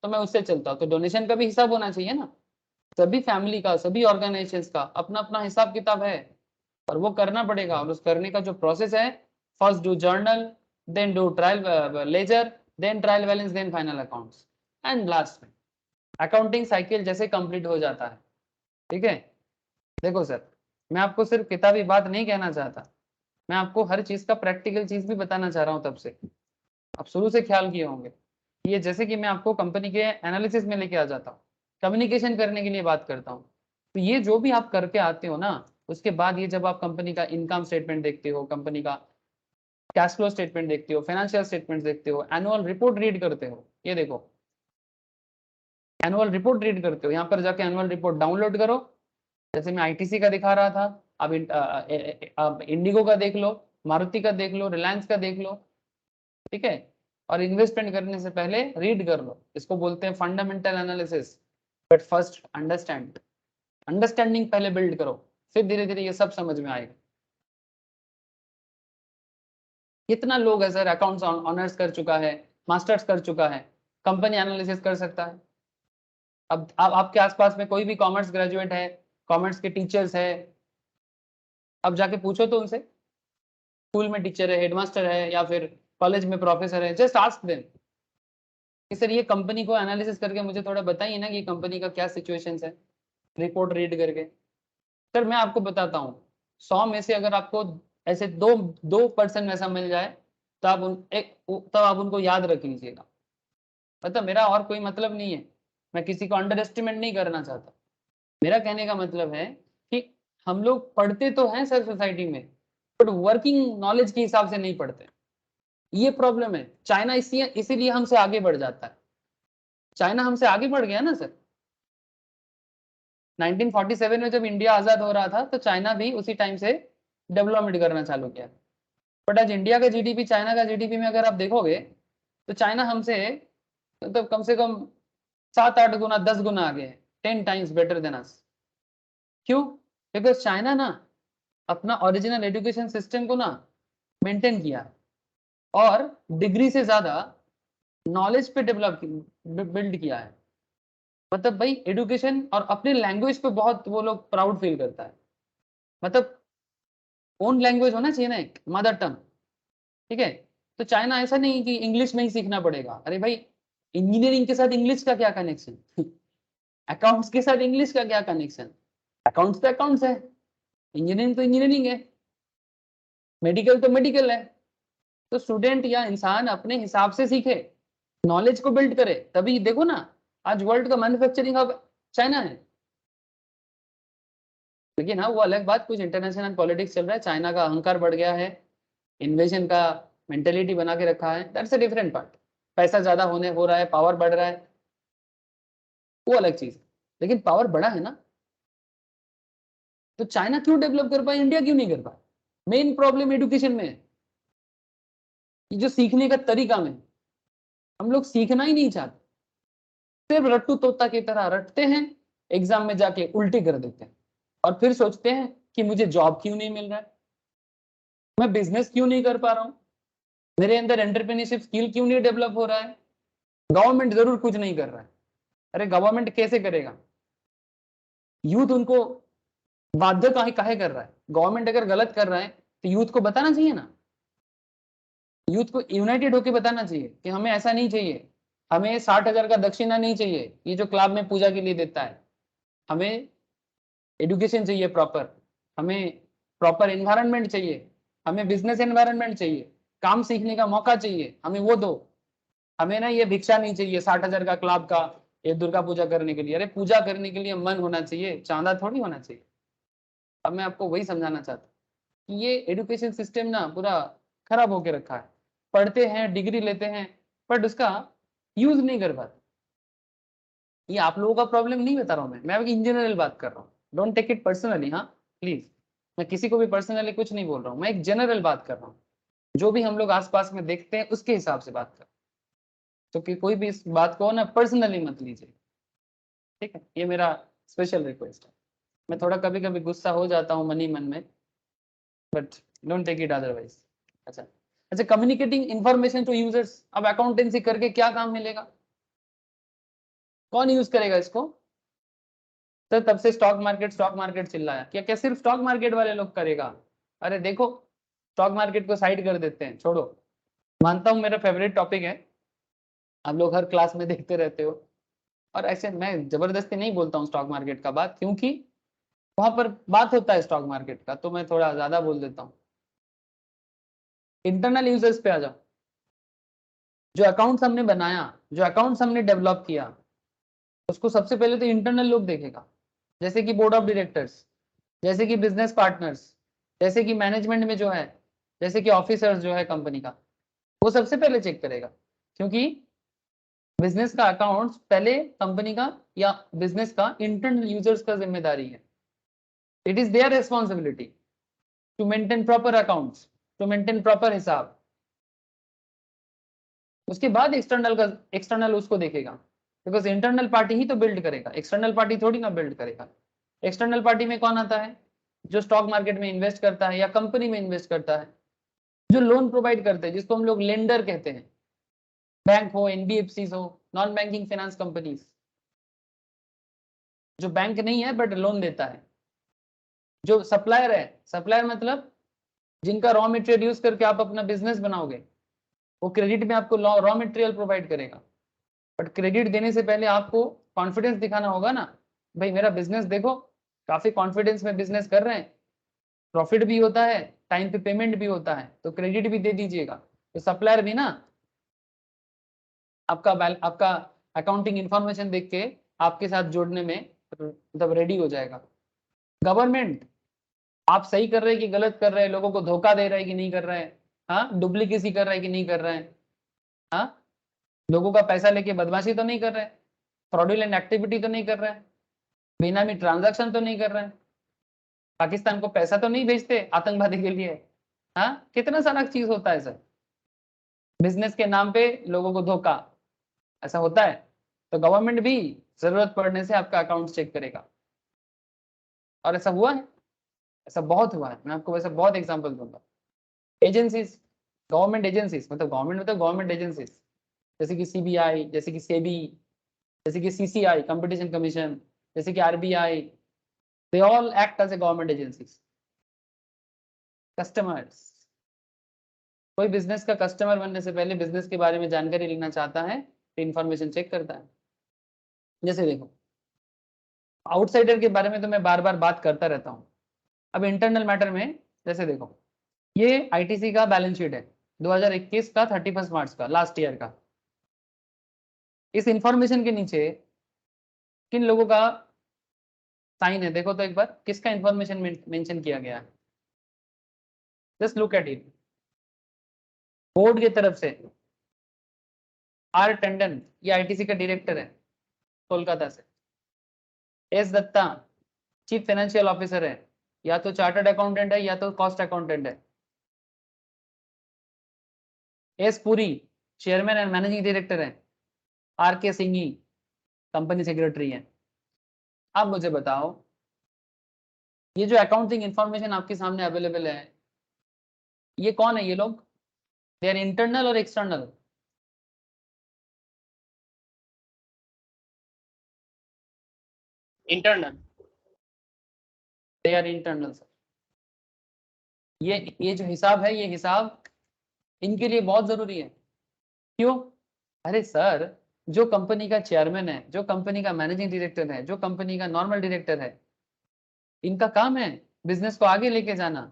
तो मैं उससे चलता हूँ। तो डोनेशन का भी हिसाब होना चाहिए ना। सभी फैमिली का, सभी ऑर्गेनाइजेशंस का अपना अपना हिसाब किताब है, और वो करना पड़ेगा। और उस करने का जो प्रोसेस है, first do journal, then do trial ledger, then trial balance, then final accounts, and लास्ट में अकाउंटिंग साइकिल जैसे कंप्लीट हो जाता है। ठीक है, देखो सर, मैं आपको सिर्फ किताबी बात नहीं कहना चाहता, मैं आपको हर चीज का प्रैक्टिकल चीज भी बताना चाह रहा हूँ। तब से आप शुरू से ख्याल किए होंगे, ये जैसे कि मैं आपको कंपनी के एनालिसिस में लेके आ जाता हूँ, कम्युनिकेशन करने के लिए बात करता हूँ, तो ये जो भी आप करके आते हो ना, उसके बाद ये जब आप कंपनी का इनकम स्टेटमेंट देखते हो, कंपनी का कैश फ्लो स्टेटमेंट देखते हो, फाइनेंशियल स्टेटमेंट देखते हो, एनुअल रिपोर्ट रीड करते हो, ये देखो एनुअल रिपोर्ट रीड करते हो, यहाँ पर जाके एनुअल रिपोर्ट डाउनलोड करो। जैसे मैं आईटीसी का दिखा रहा था, अब इंडिगो का देख लो, मारुति का देख लो, रिलायंस का देख लो। ठीक है, और इन्वेस्टमेंट करने से पहले रीड कर लो, इसको बोलते हैं fundamental analysis. But first understand, understanding पहले बिल्ड करो, फिर धीरे धीरे ये सब समझ में आएगा। कितना लोग है सर अकाउंट्स ऑनर्स कर चुका है, मास्टर्स कर चुका है, कंपनी एनालिसिस कर सकता है। अब आपके आसपास में कोई भी कॉमर्स ग्रेजुएट है, कॉमर्स के टीचर्स है, अब जाके पूछो तो उनसे, स्कूल में टीचर है, हेडमास्टर है, या फिर कॉलेज में प्रोफेसर है, जस्ट आस्क देम कि सर ये कंपनी को एनालिसिस करके मुझे थोड़ा बताइए ना कि कंपनी का क्या सिचुएशन है, रिपोर्ट रीड करके। सर मैं आपको बताता हूँ, 100 में से अगर आपको ऐसे दो दो पर्सन ऐसा मिल जाए, तो आप तब आप उनको याद रख लीजिएगा। मतलब मेरा और कोई मतलब नहीं है, मैं किसी को अंडर एस्टिमेट नहीं करना चाहता। मेरा कहने का मतलब है कि हम लोग पढ़ते तो हैं सर सोसाइटी में, बट वर्किंग नॉलेज के हिसाब से नहीं पढ़ते। ये प्रॉब्लम है। चाइना इसीलिए हमसे आगे बढ़ जाता है। चाइना हमसे आगे बढ़ गया ना सर। 1947 में जब इंडिया आजाद हो रहा था, तो चाइना भी उसी टाइम से डेवलपमेंट करना चालू किया। बट आज इंडिया का जीडीपी चाइना का जीडीपी में अगर आप देखोगे, तो चाइना हमसे मतलब कम से कम 7-8 गुना 10 गुना आगे है, 10 टाइम्स बेटर देन अस। क्यों? बिकॉज चाइना ना अपना ओरिजिनल एजुकेशन सिस्टम को ना मेंटेन किया, और डिग्री से ज्यादा नॉलेज पे डेवलप बिल्ड किया है। मतलब भाई एजुकेशन और अपने लैंग्वेज पे बहुत वो लोग प्राउड फील करता है। मतलब ओन लैंग्वेज होना चाहिए ना, एक मदर टंग। ठीक है, तो चाइना ऐसा नहीं कि इंग्लिश में ही सीखना पड़ेगा। अरे भाई, इंजीनियरिंग के साथ इंग्लिश का क्या कनेक्शन? अकाउंट्स के साथ इंग्लिश का क्या कनेक्शन? अकाउंट्स तो अकाउंट्स है, इंजीनियरिंग तो इंजीनियरिंग है, मेडिकल तो मेडिकल है। तो स्टूडेंट या इंसान अपने हिसाब से सीखे, नॉलेज को बिल्ड करे, तभी देखो ना आज वर्ल्ड का मैन्युफैक्चरिंग हब चाइना है। लेकिन हाँ, वो अलग बात, कुछ इंटरनेशनल पॉलिटिक्स चल रहा है, चाइना का अहंकार बढ़ गया है, इन्वेजन का मेंटेलिटी बना के रखा है, दैट्स अ डिफरेंट पार्ट। पैसा ज्यादा होने हो रहा है, पावर बढ़ रहा है, वो अलग चीज है। लेकिन पावर बड़ा है ना, तो चाइना क्यों डेवलप कर पाए, इंडिया क्यों नहीं कर पाए? मेन प्रॉब्लम एजुकेशन में है, ये जो सीखने का तरीका में। हम लोग सीखना ही नहीं चाहते, सिर्फ रट्टू तोता की तरह रटते हैं, एग्जाम में जाके उल्टी कर देते हैं और फिर सोचते हैं कि मुझे जॉब क्यों नहीं मिल रहा है, मैं बिजनेस क्यों नहीं कर पा रहा हूँ, मेरे अंदर एंटरप्रेन्योरशिप स्किल क्यों नहीं डेवलप हो रहा है। गवर्नमेंट जरूर कुछ नहीं कर रहा है, अरे गवर्नमेंट कैसे करेगा, यूथ उनको बाध्य काहे कर रहा है। गवर्नमेंट अगर गलत कर रहा है तो यूथ को बताना चाहिए ना, यूथ को यूनाइटेड होकर बताना चाहिए कि हमें ऐसा नहीं चाहिए, हमें 60,000 का दक्षिणा नहीं चाहिए ये जो क्लब में पूजा के लिए देता है, हमें एजुकेशन चाहिए प्रॉपर, हमें प्रॉपर एनवायरनमेंट चाहिए, हमें बिजनेस एनवायरनमेंट चाहिए, काम सीखने का मौका चाहिए, हमें वो दो। हमें ना ये भिक्षा नहीं चाहिए 60,000 का क्लब का ये दुर्गा पूजा करने के लिए, अरे पूजा करने के लिए मन होना चाहिए, चांदा थोड़ी होना चाहिए। अब मैं आपको वही समझाना चाहता हूँ कि ये एजुकेशन सिस्टम ना पूरा खराब होके रखा है, पढ़ते हैं डिग्री लेते हैं बट उसका यूज नहीं कर पाते। ये आप लोगों का प्रॉब्लम नहीं बता रहा हूँ मैं इन जनरल बात कर रहा हूँ, डोंट टेक इट पर्सनली, हाँ प्लीज, मैं किसी को भी पर्सनली कुछ नहीं बोल रहा हूँ, मैं एक जनरल बात कर रहा हूँ, जो भी हम लोग आसपास में देखते हैं उसके हिसाब से बात कर रहा हूँ। तो कि कोई भी इस बात को ना पर्सनली मत लीजिए, ठीक है, ये मेरा स्पेशल रिक्वेस्ट है। मैं थोड़ा कभी कभी गुस्सा हो जाता हूँ मन ही मन में, but don't take it otherwise. अच्छा अच्छा, कम्युनिकेटिंग इंफॉर्मेशन टू यूजर्स, अब अकाउंटेंसी करके क्या काम मिलेगा, कौन यूज करेगा इसको। तो तब से स्टॉक मार्केट चिल्लाया, क्या क्या सिर्फ स्टॉक मार्केट वाले लोग करेगा, अरे देखो स्टॉक मार्केट को साइड कर देते हैं, छोड़ो। मानता हूँ मेरा फेवरेट टॉपिक है, आप लोग हर क्लास में देखते रहते हो, और ऐसे मैं जबरदस्ती नहीं बोलता हूँ स्टॉक मार्केट का बात, क्योंकि वहां पर बात होता है स्टॉक मार्केट का तो मैं थोड़ा ज्यादा बोल देता हूँ। इंटरनल यूजर्स पे आ जाओ, जो अकाउंट्स हमने बनाया, जो अकाउंट्स हमने डेवलप किया, उसको सबसे पहले तो इंटरनल लोग देखेगा, जैसे कि बोर्ड ऑफ डायरेक्टर्स, जैसे कि बिजनेस पार्टनर्स, जैसे कि मैनेजमेंट में जो है, जैसे कि ऑफिसर्स जो है कंपनी का, वो सबसे पहले चेक करेगा, क्योंकि बिजनेस का अकाउंट्स पहले कंपनी का या बिजनेस का इंटरनल यूजर्स का जिम्मेदारी है। It is their responsibility to maintain proper accounts, to maintain proper हिसाब। उसके बाद एक्सटर्नल उसको देखेगा, बिकॉज इंटरनल पार्टी ही तो बिल्ड करेगा, एक्सटर्नल पार्टी थोड़ी ना बिल्ड करेगा। एक्सटर्नल पार्टी में कौन आता है, जो स्टॉक मार्केट में इन्वेस्ट करता है या कंपनी में इन्वेस्ट करता है, जो लोन प्रोवाइड करते हैं जिसको हम लोग लेंडर कहते हैं, बैंक हो, एनबीएफसी हो, नॉन बैंकिंग फाइनेंस कंपनीज, जो बैंक नहीं है बट लोन देता है। जो सप्लायर है, सप्लायर मतलब जिनका रॉ मटेरियल यूज करके आप अपना बिजनेस बनाओगे, वो क्रेडिट में आपको रॉ मटेरियल प्रोवाइड करेगा, बट क्रेडिट देने से पहले आपको कॉन्फिडेंस दिखाना होगा ना, भाई मेरा बिजनेस देखो काफी कॉन्फिडेंस में बिजनेस कर रहे हैं, प्रॉफिट भी होता है, टाइम पे पेमेंट भी होता है, तो क्रेडिट भी दे दीजिएगा। तो सप्लायर भी ना आपका अकाउंटिंग इंफॉर्मेशन देख के आपके साथ जोड़ने में मतलब रेडी हो जाएगा। गवर्नमेंट आप सही कर रहे हैं कि गलत कर रहे हैं, लोगों को धोखा दे रहे हैं कि नहीं कर रहे हैं, हाँ डुप्लीकेसी कर रहे हैं कि नहीं कर रहे हैं, हाँ लोगों का पैसा लेके बदमाशी तो नहीं कर रहे हैं, फ्रॉडुलेंट एक्टिविटी तो नहीं कर रहे हैं, बेनामी ट्रांजैक्शन तो नहीं कर रहे हैं, पाकिस्तान को पैसा तो नहीं भेजते आतंकवादी के लिए, हाँ कितना सारा चीज होता है सर, बिजनेस के नाम पे लोगों को धोखा, ऐसा होता है। तो गवर्नमेंट भी जरूरत पड़ने से आपका अकाउंट चेक करेगा, और ऐसा हुआ है, ऐसा बहुत हुआ है, मैं आपको वैसे बहुत एग्जांपल दूंगा। एजेंसीज, गवर्नमेंट एजेंसीज, मतलब गवर्नमेंट एजेंसीज, जैसे कि सीबीआई, जैसे कि सेबी, जैसे कि सीसीआई कंपटीशन कमीशन, जैसे कि RBI, they all act as a government agencies. Customers, कोई बिजनेस का कस्टमर बनने से पहले बिजनेस के बारे में जानकारी लेना चाहता है तो इंफॉर्मेशन चेक करता है। जैसे देखो आउटसाइडर के बारे में तो मैं बार बार बात करता रहता हूँ, अब इंटरनल मैटर में जैसे देखो ये आईटीसी का बैलेंस शीट है 2021 का 31 मार्च का, लास्ट ईयर का। इस इंफॉर्मेशन के नीचे किन लोगों का साइन है देखो तो एक बार, किसका इंफॉर्मेशन मेंशन किया गया है, just look at it. Board की तरफ से आर टंडन, ये आईटीसी का डायरेक्टर है कोलकाता से। S Dutta chief financial officer है, या तो चार्टर्ड अकाउंटेंट है या तो कॉस्ट अकाउंटेंट है। S Puri chairman and managing director हैं RK सिंघी, कंपनी सेक्रेटरी हैं। अब मुझे बताओ, ये जो अकाउंटिंग इंफॉर्मेशन आपके सामने अवेलेबल है, ये कौन है? ये लोग दे आर इंटरनल और external? Internal. They are internal sir. ये जो हिसाब है, ये हिसाब इनके लिए बहुत जरूरी है। क्यों? अरे सर, जो कंपनी का चेयरमैन है, जो कंपनी का मैनेजिंग डायरेक्टर है, जो कंपनी का नॉर्मल डायरेक्टर है, इनका काम है बिजनेस को आगे लेके जाना।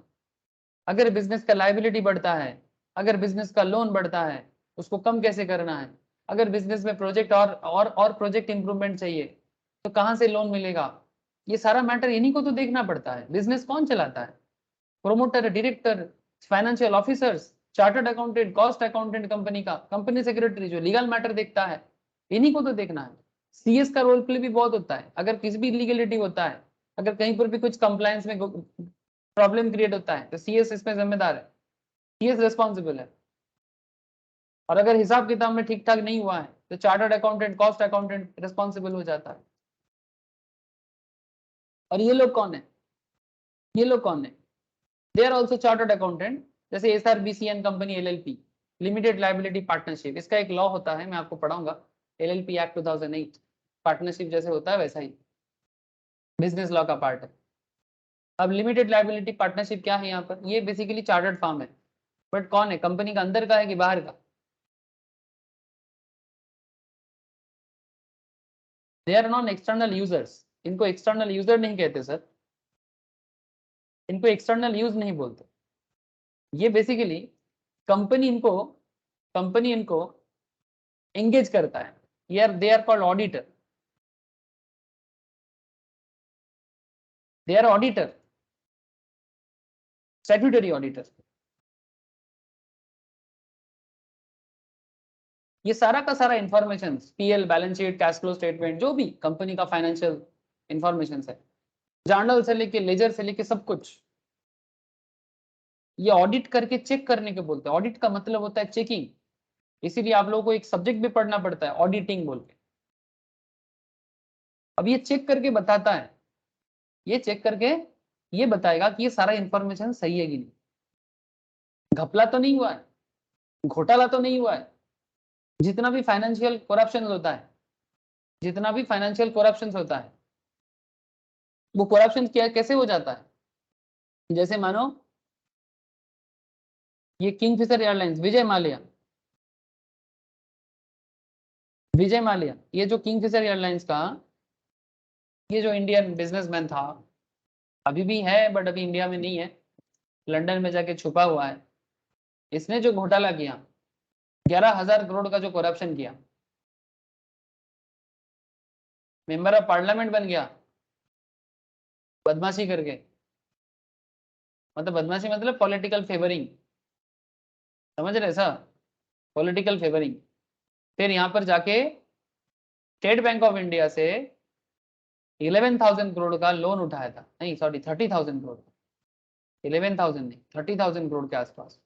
अगर बिजनेस का लायबिलिटी बढ़ता है, अगर बिजनेस का लोन बढ़ता है, उसको कम कैसे करना है, अगर बिजनेस में प्रोजेक्ट और प्रोजेक्ट इंप्रूवमेंट चाहिए तो कहाँ से लोन मिलेगा, ये सारा मैटर इन्हीं को तो देखना पड़ता है। बिजनेस कौन चलाता है? Promoter, director, financial officers, chartered accountant, cost accountant company का, कंपनी सेक्रेटरी जो लीगल मैटर देखता है, इन्हीं को तो देखना है। CS का रोल प्ले भी बहुत होता है। अगर किसी भी लीगलिटी होता है, अगर कहीं पर भी कुछ कंप्लायंस में प्रॉब्लम क्रिएट होता है तो CS इसमें जिम्मेदार है, CS रिस्पॉन्सिबल है। और अगर हिसाब किताब में ठीक ठाक नहीं हुआ है तो chartered accountant, cost accountant responsible हो जाता है। और ये लोग कौन है? ये लोग कौन है? They are also chartered accountant, जैसे SRBCN company LLP, limited liability partnership. इसका एक लॉ होता है, मैं आपको पढ़ाऊंगा, LLP एक्ट 2008। पार्टनरशिप जैसे होता है वैसा ही बिजनेस लॉ का पार्ट है। अब लिमिटेड लाइबिलिटी पार्टनरशिप क्या है यहाँ पर? ये बेसिकली चार्टर्ड फर्म है, बट कौन है? कंपनी का अंदर का है कि बाहर का? They are non external users. इनको एक्सटर्नल यूजर नहीं कहते सर, इनको एक्सटर्नल यूज नहीं बोलते। ये बेसिकली कंपनी इनको एंगेज करता है। They are called auditor, they are auditor, statutory auditor. ये सारा का सारा information, PL, balance sheet, cash flow statement, जो भी कंपनी का फाइनेंशियल इंफॉर्मेशन है, जर्नल से लेके लेजर से लेके सब कुछ, ये ऑडिट करके चेक करने के बोलते हैं। ऑडिट का मतलब होता है चेकिंग, इसीलिए आप लोगों को एक सब्जेक्ट भी पढ़ना पड़ता है ऑडिटिंग बोल के। अब ये चेक करके बताता है, ये चेक करके ये बताएगा कि ये सारा इंफॉर्मेशन सही है कि नहीं, घपला तो नहीं हुआ है, घोटाला तो नहीं हुआ है। जितना भी फाइनेंशियल करप्शन होता है, जितना भी फाइनेंशियल करप्शन होता है, वो करप्शन क्या कैसे हो जाता है? जैसे मानो ये किंगफिशर एयरलाइंस, विजय माल्या, ये जो किंगफिशर एयरलाइंस का, ये जो इंडियन बिजनेसमैन था, अभी भी है बट अभी इंडिया में नहीं है, लंदन में जाके छुपा हुआ है। इसने जो घोटाला किया, 11,000 करोड़ का जो करप्शन किया, मेंबर ऑफ पार्लियामेंट बन गया बदमाशी करके। मतलब बदमाशी मतलब पॉलिटिकल फेवरिंग, समझ रहे सर? Political favouring. फिर यहाँ पर जाके स्टेट बैंक ऑफ इंडिया से 11,000 करोड़ का लोन उठाया था, नहीं सॉरी 30,000 करोड़, 11,000 नहीं 30,000 करोड़ के आसपास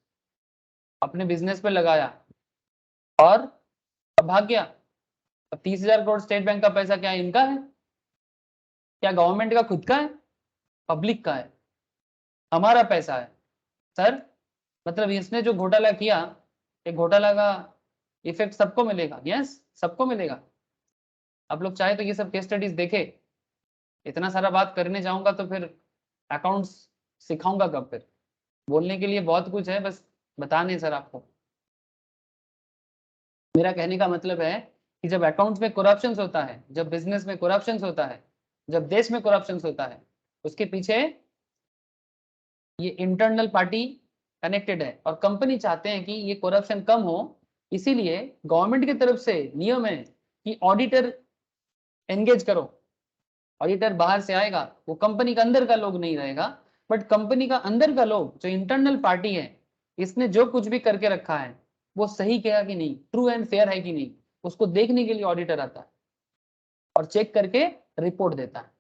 अपने बिजनेस पे लगाया और अब भाग गया। अब 30,000 करोड़ स्टेट बैंक का पैसा क्या इनका है? क्या गवर्नमेंट का खुद का है? पब्लिक का है, हमारा पैसा है सर। मतलब इसने जो घोटाला किया, एक घोटाला का इफेक्ट सबको मिलेगा। यस, सबको मिलेगा। आप लोग चाहे तो ये सब केस स्टडीज देखे। इतना सारा बात करने जाऊंगा तो फिर अकाउंट्स सिखाऊंगा कब? फिर बोलने के लिए बहुत कुछ है, बस बता नहीं सर आपको। मेरा कहने का मतलब है कि जब अकाउंट्स में करप्शन होता है, जब बिजनेस में करप्शन होता है, जब देश में करप्शन होता है, उसके पीछे ये इंटरनल पार्टी कनेक्टेड है और कंपनी चाहते हैं कि ये करप्शन कम हो। इसीलिए गवर्नमेंट की तरफ से नियम है कि ऑडिटर एंगेज करो। ऑडिटर बाहर से आएगा, वो कंपनी का अंदर का लोग नहीं रहेगा, बट कंपनी का अंदर का लोग जो इंटरनल पार्टी है, इसने जो कुछ भी करके रखा है वो सही किया कि नहीं, ट्रू एंड फेयर है कि नहीं, उसको देखने के लिए ऑडिटर आता है और चेक करके रिपोर्ट देता है।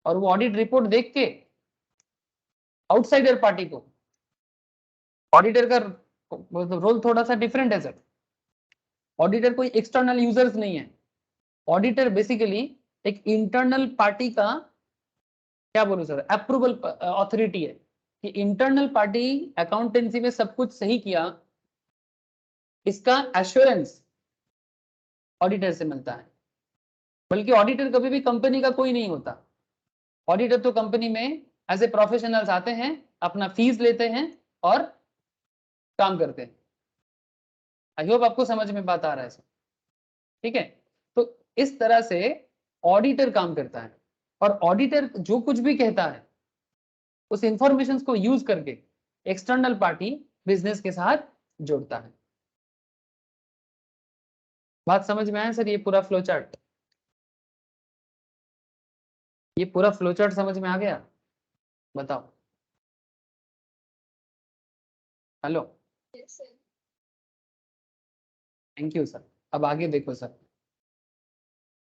और वो ऑडिट रिपोर्ट देख के आउटसाइडर पार्टी को, ऑडिटर का मतलब रोल थोड़ा सा डिफरेंट है सर। ऑडिटर कोई एक्सटर्नल यूजर्स नहीं है। ऑडिटर बेसिकली एक इंटरनल पार्टी का, क्या बोलूं सर, अप्रूवल अथॉरिटी है कि इंटरनल पार्टी अकाउंटेंसी में सब कुछ सही किया, इसका एश्योरेंस ऑडिटर से मिलता है। बल्कि ऑडिटर कभी भी कंपनी का कोई नहीं होता। ऑडिटर तो कंपनी में एज ए प्रोफेशनल्स आते हैं, अपना फीस लेते हैं और काम करते हैं। आई होप आपको समझ में बात आ रहा है सर। ठीक है, तो इस तरह से ऑडिटर काम करता है। और ऑडिटर जो कुछ भी कहता है उस इंफॉर्मेशन को यूज करके एक्सटर्नल पार्टी बिजनेस के साथ जोड़ता है। बात समझ में आया सर? ये पूरा फ्लो चार्ट, ये पूरा फ्लो चार्ट समझ में आ गया? बताओ। Hello, thank you sir. अब आगे देखो सर,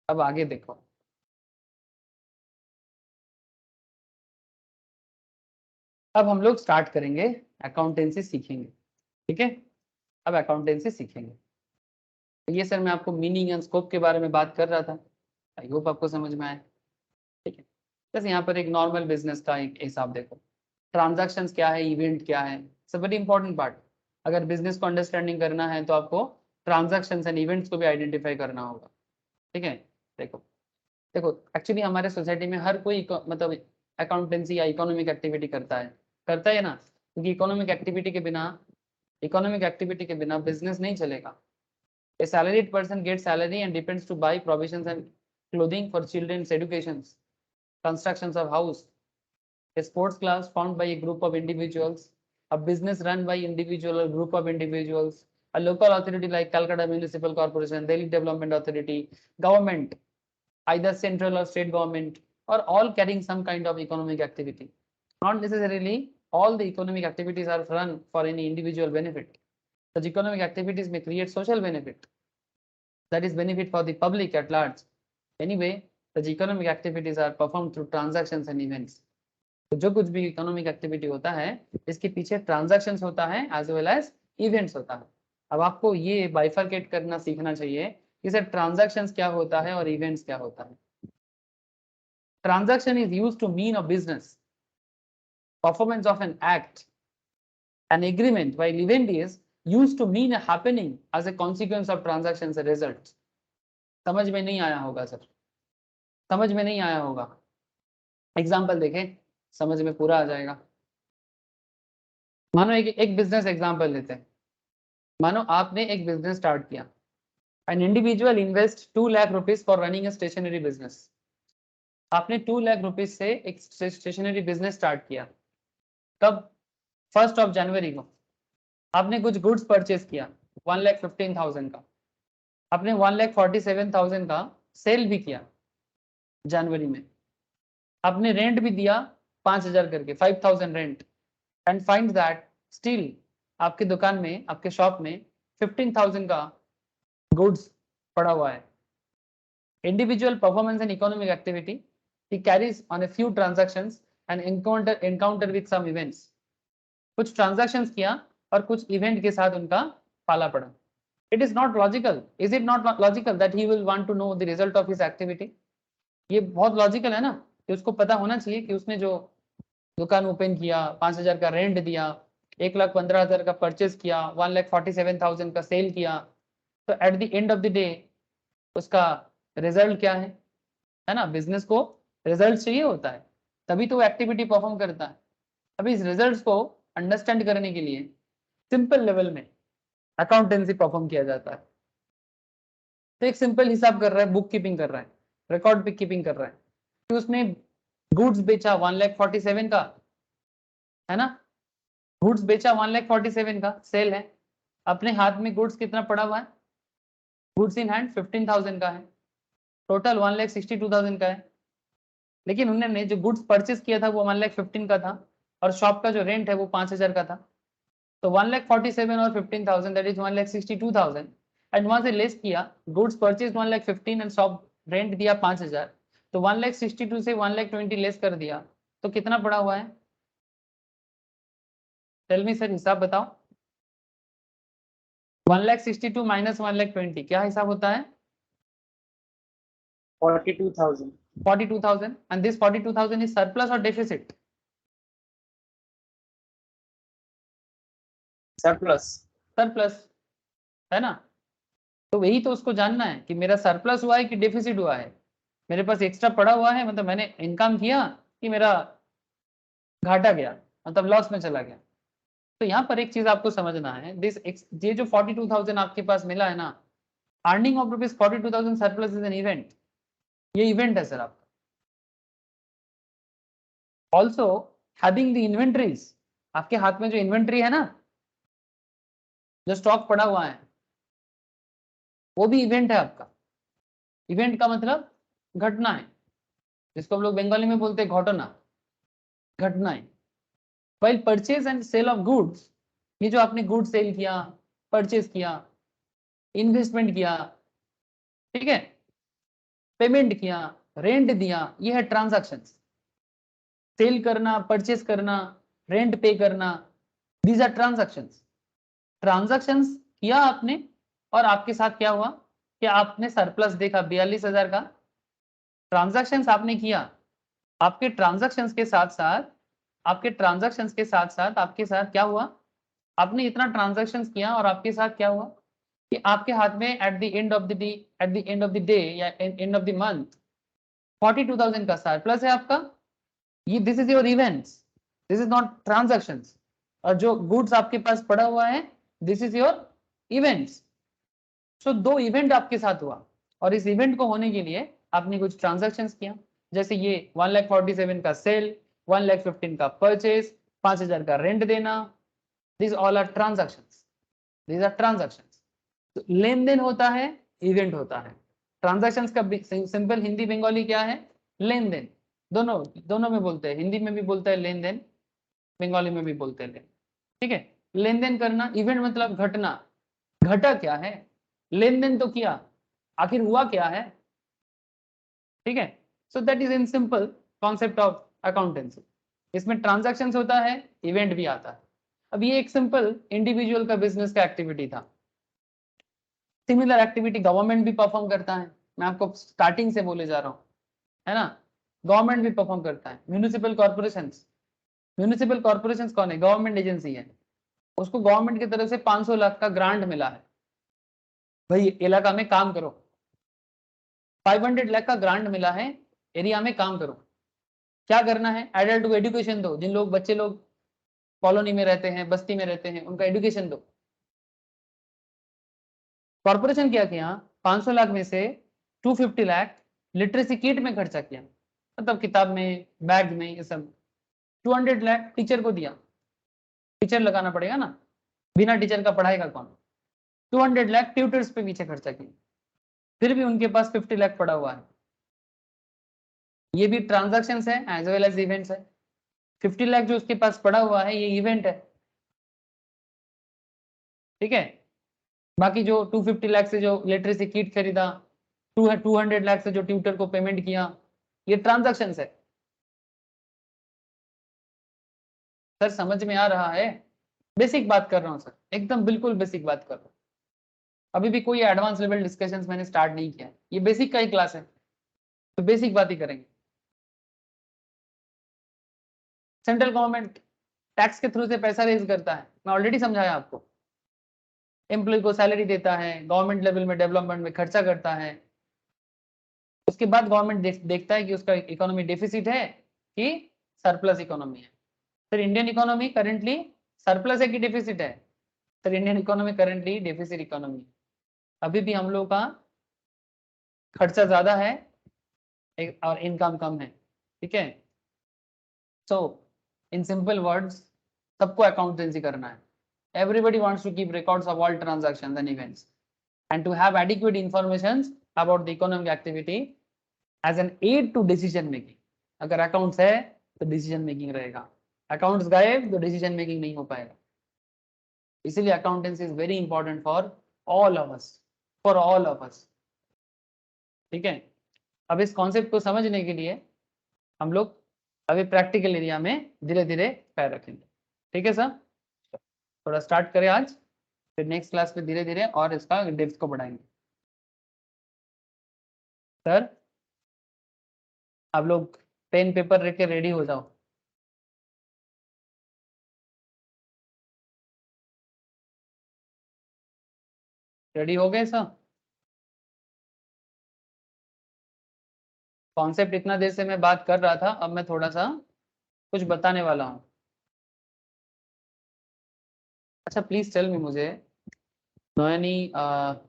अब आगे देखो। अब हम लोग स्टार्ट करेंगे, अकाउंटेंसी सीखेंगे। ठीक है, अब अकाउंटेंसी सीखेंगे। तो ये सर मैं आपको मीनिंग एंड स्कोप के बारे में बात कर रहा था। आई होप आपको समझ में आया। ठीक है, बस यहाँ पर एक नॉर्मल बिजनेस का एक हिसाब देखो। ट्रांजैक्शंस क्या है, इवेंट क्या है, सब वेरी इंपॉर्टेंट पार्ट। अगर बिजनेस को अंडरस्टैंडिंग करना है तो आपको ट्रांजैक्शंस एंड इवेंट्स को भी आइडेंटिफाई करना होगा। ठीक है, देखो देखो एक्चुअली हमारे सोसाइटी में हर कोई मतलब अकाउंटेंसी या इकोनॉमिक एक्टिविटी करता है ना, क्योंकि इकोनॉमिक एक्टिविटी के बिना बिजनेस नहीं चलेगा। A salaried person gets salary and depends to buy provisions and clothing for children's educations, constructions of house, a sports class formed by a group of individuals, a business run by individual or group of individuals, a local authority like Calcutta Municipal Corporation, Delhi Development Authority, government, either central or state government, or all carrying some kind of economic activity. Not necessarily all the economic activities are run for any individual benefit. Such economic activities may create social benefit, that is benefit for the public at large. Anyway, the economic activities are performed through transactions and events. तो जो कुछ भी economic activity होता है इसके पीछे transactions होता है एज वेल एज इवेंट्स होता है। अब आपको ये बाइफरकेट करना सीखना चाहिए कि सर ट्रांजैक्शंस क्या होता है और इवेंट्स क्या होता है। Transaction is used to mean a business, performance of an act, an agreement, while event is used to mean a happening as a consequence of transactions and results. समझ में नहीं आया होगा सर, समझ में नहीं आया होगा। एग्जाम्पल देखें, समझ में पूरा आ जाएगा। मानो एक बिजनेस एग्जाम्पल लेते हैं। मानो आपने एक बिजनेस स्टार्ट किया। An individual invest 2 lakh rupees for running a stationary business. आपने 2 लाख रुपीज से एक स्टेशनरी बिजनेस स्टार्ट किया। कब? 1 जनवरी को। आपने कुछ गुड्स परचेज किया 1,15,000 का। आपने 1,47,000 का सेल भी किया जनवरी में। आपने रेंट भी दिया 5,000 करके, 5,000 rent, and find that still आपकी दुकान में, आपके शॉप में 15,000 का गुड्स पड़ा हुआ है। Individual performance and economic activity, he carries on a few transactions and encounter with some events. कुछ ट्रांजैक्शंस किया और कुछ इवेंट के साथ उनका पाला पड़ा। It is not logical. Is it not logical that he will want to know the result of his activity? ये बहुत लॉजिकल है ना कि उसको पता होना चाहिए कि उसने जो दुकान ओपन किया, 5,000 का रेंट दिया, 1,15,000 का परचेज किया, 1,47,000 का सेल किया, तो at the end of the day उसका रिजल्ट क्या है ना। बिजनेस को रिजल्ट चाहिए होता है, तभी तो वो एक्टिविटी परफॉर्म करता है। अभी इस रिजल्ट को अंडरस्टैंड करने के लिए सिंपल लेवल में अकाउंटेंसी परफॉर्म किया जाता है। तो एक सिंपल हिसाब कर रहा है, बुक कीपिंग कर रहा है, रिकॉर्ड कीपिंग कर रहा है कि उसने गुड्स बेचा 1,47,000 का, है ना। गुड्स बेचा 1,47,000 का, सेल है। अपने हाथ में गुड्स कितना पड़ा हुआ है? गुड्स इन हैंड 15,000 का है, टोटल 1,62,000 का है। लेकिन उन्होंने जो गुड्स परचेज किया था वो 1,15,000 का था और शॉप का जो रेंट है वो 5,000 का था। तो 1,47,000 और 15,000 दैट इज 1,62,000, एंड वहां से लेस किया, goods purchase 1,15,000 and shop rent दिया 5,000, तो 1,62,000 से 1,20,000 लेस कर दिया, तो कितना पड़ा हुआ है? टेल मी सर, हिसाब बताओ। 1,62,000 माइनस 1,20,000 क्या हिसाब होता है? 42,000. 42,000 and this 42,000 is surplus or deficit? Surplus. Surplus है ना। तो वही तो उसको जानना है कि मेरा सरप्लस हुआ है कि डेफिसिट हुआ है, मेरे पास एक्स्ट्रा पड़ा हुआ है मतलब मैंने इनकम किया कि मेरा घाटा गया मतलब लॉस में चला गया। तो यहाँ पर एक चीज आपको समझना है, ये जो 42,000 आपके पास मिला है ना, earning of rupees 42,000 surplus is an event, ये इवेंट है सर आपका। ऑल्सो हैविंग द इन्वेंट्रीज, आपके हाथ में जो इन्वेंट्री है ना, जो स्टॉक पड़ा हुआ है, वो भी इवेंट है आपका। इवेंट का मतलब घटना है, जिसको हम लोग बंगाली में बोलते हैं घटना, घटना है। While purchase and sale of goods, ये जो आपने गुड्स सेल किया, परचेज किया, इन्वेस्टमेंट किया, ठीक है, पेमेंट किया, रेंट दिया, ये है ट्रांजैक्शंस। सेल करना, परचेज करना, रेंट पे करना, दीज आर ट्रांजैक्शंस। ट्रांजैक्शंस किया आपने और आपके साथ क्या हुआ कि आपने सरप्लस देखा 42,000 का। ट्रांजैक्शंस आपने किया, आपके ट्रांजैक्शंस के साथ साथ आपके साथ क्या हुआ, आपने इतना ट्रांजैक्शंस किया और आपके साथ क्या हुआ कि आपके हाथ में at the end of the day या एंड ऑफ द मंथ 42,000 का सरप्लस है आपका। ये this is your events, this is not transactions. और जो गुड्स आपके पास पड़ा हुआ है, दिस इज योर इवेंट्स। सो दो इवेंट आपके साथ हुआ और इस इवेंट को होने के लिए आपने कुछ ट्रांजैक्शंस किया, जैसे ये 1,47,000 का सेल, 1,15,000 का परचेज, 5,000 का रेंट देना, this all are transactions, this are transactions. तो लेन देन होता है, इवेंट होता है। ट्रांजैक्शंस का सिंपल हिंदी बंगाली क्या है? लेन देन। दोनों दोनों में बोलते हैं, हिंदी में भी बोलते हैं लेन देन, बंगाली में भी बोलते हैं लेन, ठीक है। लेन देन करना, इवेंट मतलब घटना, घटा क्या है, लेन देन तो किया, आखिर हुआ क्या है, ठीक है। So that is in simple concept of accountancy. इसमें ट्रांजैक्शंस होता है, इवेंट भी आता है। अब ये एक सिंपल इंडिविजुअल का बिजनेस का एक्टिविटी था। सिमिलर एक्टिविटी गवर्नमेंट भी परफॉर्म करता है, मैं आपको स्टार्टिंग से बोले जा रहा हूँ, है ना। गवर्नमेंट भी परफॉर्म करता है। म्यूनिसिपल कॉर्पोरेशंस, म्यूनिसिपल कॉर्पोरेशंस कौन है? गवर्नमेंट एजेंसी है। उसको गवर्नमेंट की तरफ से 500 लाख का ग्रांट मिला है, भाई इलाका में काम करो। 500 लाख का ग्रांट मिला है, एरिया में काम करो। क्या करना है? एडल्ट को एजुकेशन दो, जिन लोग बच्चे लोग कॉलोनी में रहते हैं, बस्ती में रहते हैं, उनका एजुकेशन दो। कॉर्पोरेशन क्या किया, 500 लाख में से 250 लाख लिटरेसी किट में खर्चा किया, मतलब किताब में, बैग में, ये सब। 200 लाख टीचर को दिया, टीचर लगाना पड़ेगा ना, बिना टीचर का पढ़ाएगा कौन। 200 लाख ट्यूटर्स पे पीछे खर्चा किया, फिर भी उनके पास 50 लाख पड़ा हुआ है। ये भी ट्रांजैक्शन है एज वेल एज इवेंट्स है। 50 लाख जो उसके पास पड़ा हुआ है, ये इवेंट है, ठीक है। बाकी जो 250 लाख से जो लिटरेसी किट खरीदा, 200 लाख से जो ट्यूटर को पेमेंट किया, ये ट्रांजैक्शन है। सर समझ में आ रहा है? बेसिक बात कर रहा हूँ सर, एकदम बिल्कुल बेसिक बात कर रहा हूँ। अभी भी कोई एडवांस लेवल डिस्कशंस मैंने स्टार्ट नहीं किया, ये बेसिक का ही क्लास है, तो बेसिक बात ही करेंगे। सेंट्रल गवर्नमेंट टैक्स के थ्रू से पैसा रेज करता है, मैं ऑलरेडी समझाया आपको। एम्प्लॉय को सैलरी देता है, गवर्नमेंट लेवल में डेवलपमेंट में खर्चा करता है। उसके बाद गवर्नमेंट देखता है कि उसका इकोनॉमी डेफिसिट है कि सरप्लस इकोनॉमी है। Sir Indian economy currently surplus है कि डेफिसिट है? Sir Indian economy currently deficit economy है। अभी भी हम लोग का खर्चा ज्यादा है और इनकम कम है, ठीक है। सो इन सिंपल वर्ड्स, सबको अकाउंटेंसी करना है। Everybody wants to keep records of all transactions and events and to have adequate information about the economic activity as an aid to decision making. अगर अकाउंट्स है तो decision making रहेगा, accounts गायब तो decision making नहीं हो पाएगा। इसीलिए accountancy is very important for all of us, for all of us, ठीक है। अब इस कॉन्सेप्ट को समझने के लिए हम लोग अभी प्रैक्टिकल एरिया में धीरे धीरे पैर रखेंगे, ठीक है सर। थोड़ा स्टार्ट करें आज। फिर नेक्स्ट क्लास में धीरे धीरे और इसका डेप्थ को बढ़ाएंगे। सर आप लोग पेन पेपर लेके रेडी हो जाओ। रेडी हो गए सर? कॉन्सेप्ट इतना देर से मैं बात कर रहा था, अब मैं थोड़ा सा कुछ बताने वाला हूँ। अच्छा प्लीज टेल मी, मुझे नोएनी,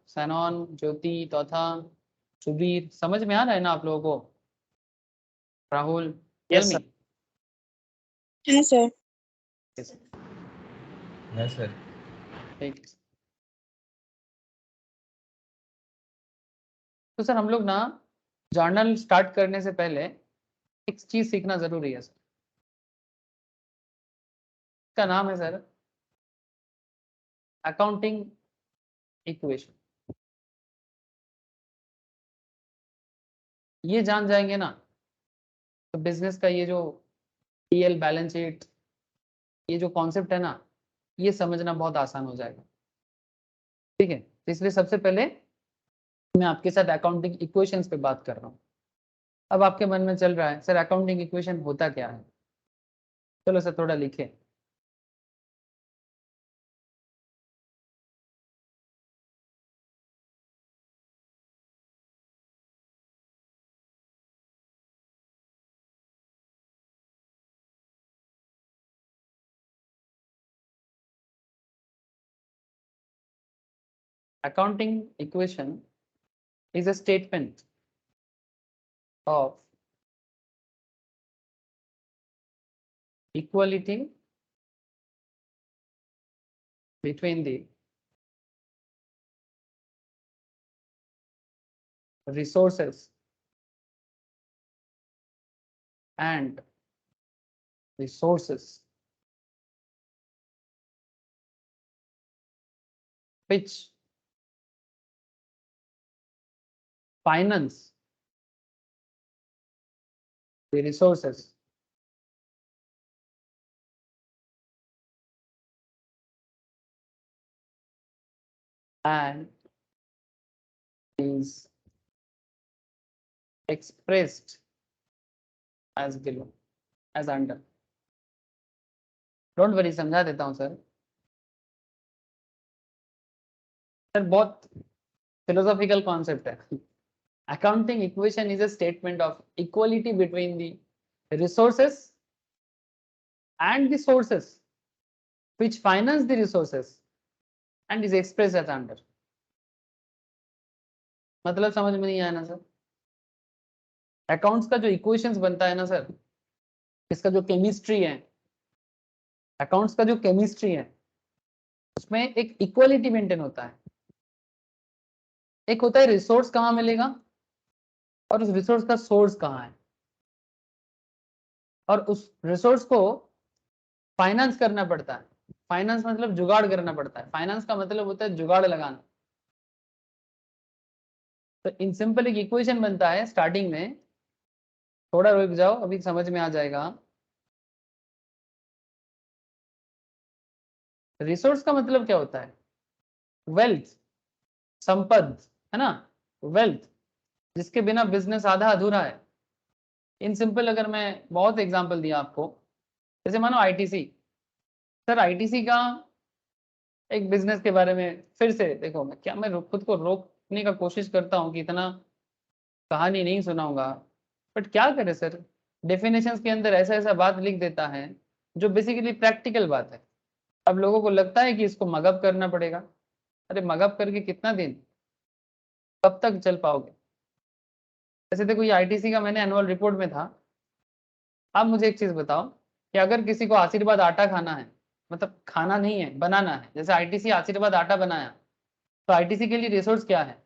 सैनॉन, ज्योति, तौथा, सुबीर, समझ में आ रहा है ना आप लोगों को? राहुल, टेल Yes, मी। sir. हाँ सर। Yes sir. ठीक है। तो सर हम लोग ना जर्नल स्टार्ट करने से पहले एक चीज सीखना जरूरी है सर। इसका नाम है सर अकाउंटिंग इक्वेशन। ये जान जाएंगे ना तो बिजनेस का ये जो पीएल बैलेंस शीट, ये जो कॉन्सेप्ट है ना, ये समझना बहुत आसान हो जाएगा। ठीक है, तो इसलिए सबसे पहले मैं आपके साथ अकाउंटिंग इक्वेशंस पे बात कर रहा हूँ। अब आपके मन में चल रहा है सर अकाउंटिंग इक्वेशन होता क्या है? चलो सर थोड़ा लिखे। Accounting equation is a statement of equality between the resources and resources which finance the resources and is expressed as below, as under. Don't worry, समझा देता हूं सर। सर बहुत फिलोसॉफिकल कॉन्सेप्ट है। Accounting equation is a statement of equality between the resources and the sources which finance the resources and is expressed as under. मतलब समझ में नहीं आया ना सर? अकाउंट्स का जो इक्वेशंस बनता है ना सर, इसका जो केमिस्ट्री है, अकाउंट्स का जो केमिस्ट्री है उसमें एक इक्वलिटी मेंटेन होता है। एक होता है रिसोर्स कहाँ मिलेगा और उस रिसोर्स का सोर्स कहाँ है, और उस रिसोर्स को फाइनेंस करना पड़ता है। फाइनेंस मतलब जुगाड़ करना पड़ता है। फाइनेंस का मतलब होता है जुगाड़ लगाना। तो इन सिंपल एक इक्वेशन बनता है स्टार्टिंग में, थोड़ा रुक जाओ अभी समझ में आ जाएगा। रिसोर्स का मतलब क्या होता है? वेल्थ, संपद, है ना? वेल्थ जिसके बिना बिजनेस आधा अधूरा है। इन सिंपल अगर मैं बहुत एग्जांपल दिया आपको, जैसे मानो आईटीसी। सर आईटीसी का एक बिजनेस के बारे में फिर से देखो, मैं खुद को रोकने का कोशिश करता हूँ कि इतना कहानी नहीं सुनाऊंगा, बट क्या करें सर, डेफिनेशंस के अंदर ऐसा ऐसा बात लिख देता है जो बेसिकली प्रैक्टिकल बात है। अब लोगों को लगता है कि इसको मगअप करना पड़ेगा। अरे मगअप करके कितना दिन, कब तक चल पाओगे? जैसे देखो ये आईटीसी का मैंने एनुअल रिपोर्ट में था। अब मुझे एक चीज बताओ कि अगर किसी को आशीर्वाद आटा खाना है, मतलब खाना नहीं है बनाना है, जैसे आईटीसी आशीर्वाद आटा बनाया, तो आईटीसी के लिए रिसोर्स क्या है?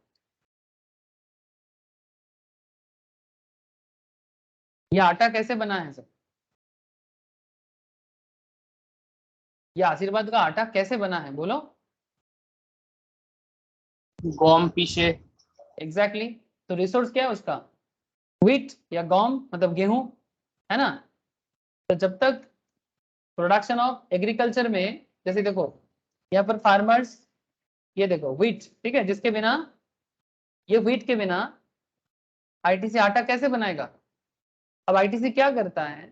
ये आटा कैसे बना है सर? ये आशीर्वाद का आटा कैसे बना है बोलो? गॉम पीछे। एग्जैक्टली तो रिसोर्स क्या है उसका? व्हीट या गॉम मतलब गेहूं, है ना? तो जब तक प्रोडक्शन ऑफ एग्रीकल्चर में, जैसे देखो यहाँ पर फार्मर्स ये देखो व्हीट, ठीक है, जिसके बिना, ये व्हीट के बिना आईटीसी आटा कैसे बनाएगा। अब आईटीसी क्या करता है,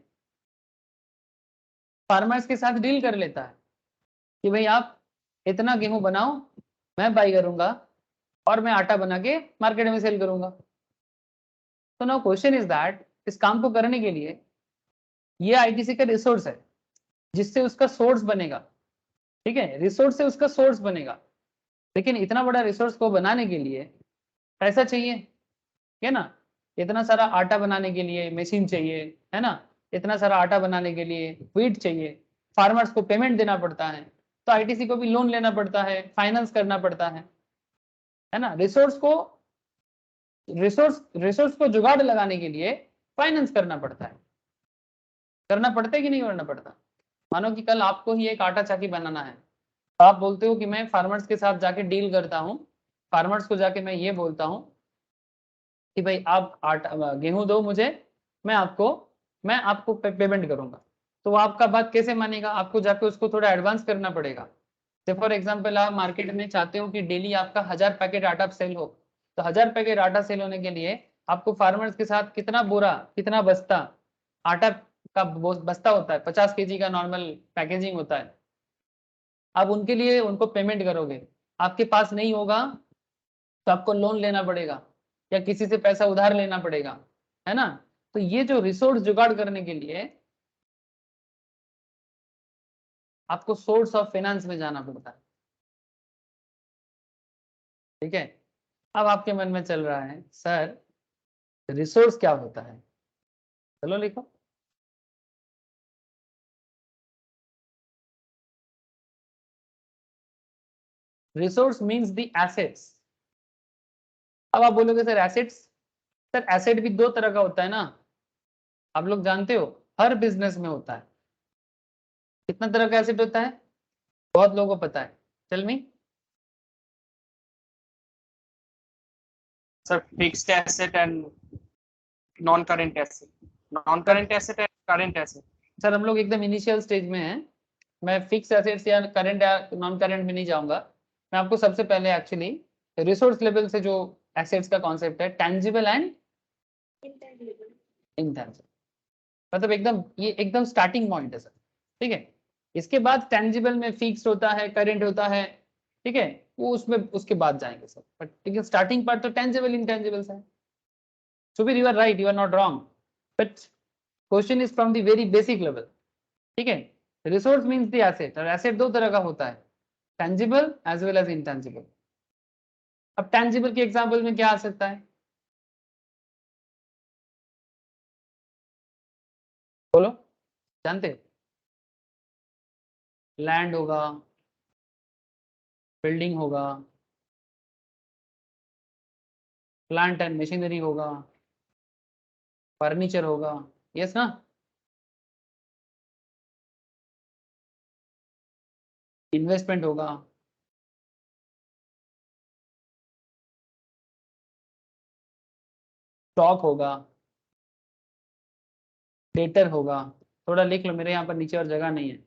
फार्मर्स के साथ डील कर लेता है कि भाई आप इतना गेहूं बनाओ, मैं बाई करूंगा और मैं आटा बना के मार्केट में सेल करूंगा। तो नाउ क्वेश्चन इज दैट, इस काम को करने के लिए ये आईटीसी का रिसोर्स है जिससे उसका सोर्स बनेगा, ठीक है, रिसोर्स से उसका सोर्स बनेगा। लेकिन इतना बड़ा रिसोर्स को बनाने के लिए पैसा चाहिए, है ना, इतना सारा आटा बनाने के लिए मशीन चाहिए, है ना, इतना सारा आटा बनाने के लिए व्हीट चाहिए, फार्मर्स को पेमेंट देना पड़ता है, तो आईटीसी को भी लोन लेना पड़ता है, फाइनेंस करना पड़ता है ना, रिसोर्स को जुगाड़ लगाने के लिए फाइनेंस करना पड़ता है, करना पड़ता है कि नहीं करना पड़ता। मानो कि कल आपको ही एक आटा चाकी बनाना है, तो आप बोलते हो कि मैं फार्मर्स के साथ जाके डील करता हूँ, फार्मर्स को जाके मैं ये बोलता हूँ कि भाई आप आटा गेहूं दो मुझे, मैं आपको पेमेंट करूंगा। तो वो आपका बात कैसे मानेगा, आपको जाके उसको थोड़ा एडवांस करना पड़ेगा। फॉर एग्जाम्पल आप मार्केट में चाहते हो कि डेली आपका 1000 पैकेट आटा सेल हो, तो 1000 पैकेट आटा सेल होने के लिए आपको फार्मर्स के साथ कितना बोरा, कितना बस्ता आटा का बस्ता होता है, 50 केजी का नॉर्मल पैकेजिंग होता है, आप उनके लिए उनको पेमेंट करोगे, आपके पास नहीं होगा तो आपको लोन लेना पड़ेगा या किसी से पैसा उधार लेना पड़ेगा, है ना। तो ये जो रिसोर्स जुगाड़ करने के लिए आपको सोर्स ऑफ फाइनेंस में जाना पड़ता है, ठीक है। अब आपके मन में चल रहा है सर रिसोर्स क्या होता है, चलो लिखो। Resource means the assets. अब आप बोलोगे सर एसेट्स, सर एसेट भी दो तरह का होता है ना, आप लोग जानते हो हर बिजनेस में होता है। कितना तरह का एसेट होता है, बहुत लोगों को पता है, tell me. Sir, fixed asset and non-current asset. Non-current asset and current asset. Sir हम लोग एकदम इनिशियल स्टेज में हैं, मैं फिक्स एसेट्स या करंट या नॉन करंट में नहीं जाऊंगा। मैं आपको सबसे पहले एक्चुअली रिसोर्स लेवल से जो एसेट्स का कॉन्सेप्ट है, टेंजिबल एंड इंटेंजिबल, मतलब एकदम ये एकदम स्टार्टिंग पॉइंट है सर, ठीक है। इसके बाद टेंजिबल में फिक्स होता है, करंट होता है, ठीक है, वो उसमें उसके बाद जाएंगे सर, बट ठीक है स्टार्टिंग पार्ट तो टेंजिबल इंटेंजिबल्स है। Subir you are right, you are not wrong, but question is from the very basic level, ठीक है। रिसोर्स मींस द एसेट, और एसेट दो तरह का होता है, tangible as well as intangible. अब टेंजिबल के एग्जांपल में क्या आ सकता है, बोलो, जानते हो। लैंड होगा, बिल्डिंग होगा, प्लांट एंड मशीनरी होगा, फर्नीचर होगा, यस ना। इन्वेस्टमेंट होगा, स्टॉक होगा, डेटर होगा, थोड़ा लिख लो मेरे यहाँ पर नीचे और जगह नहीं है,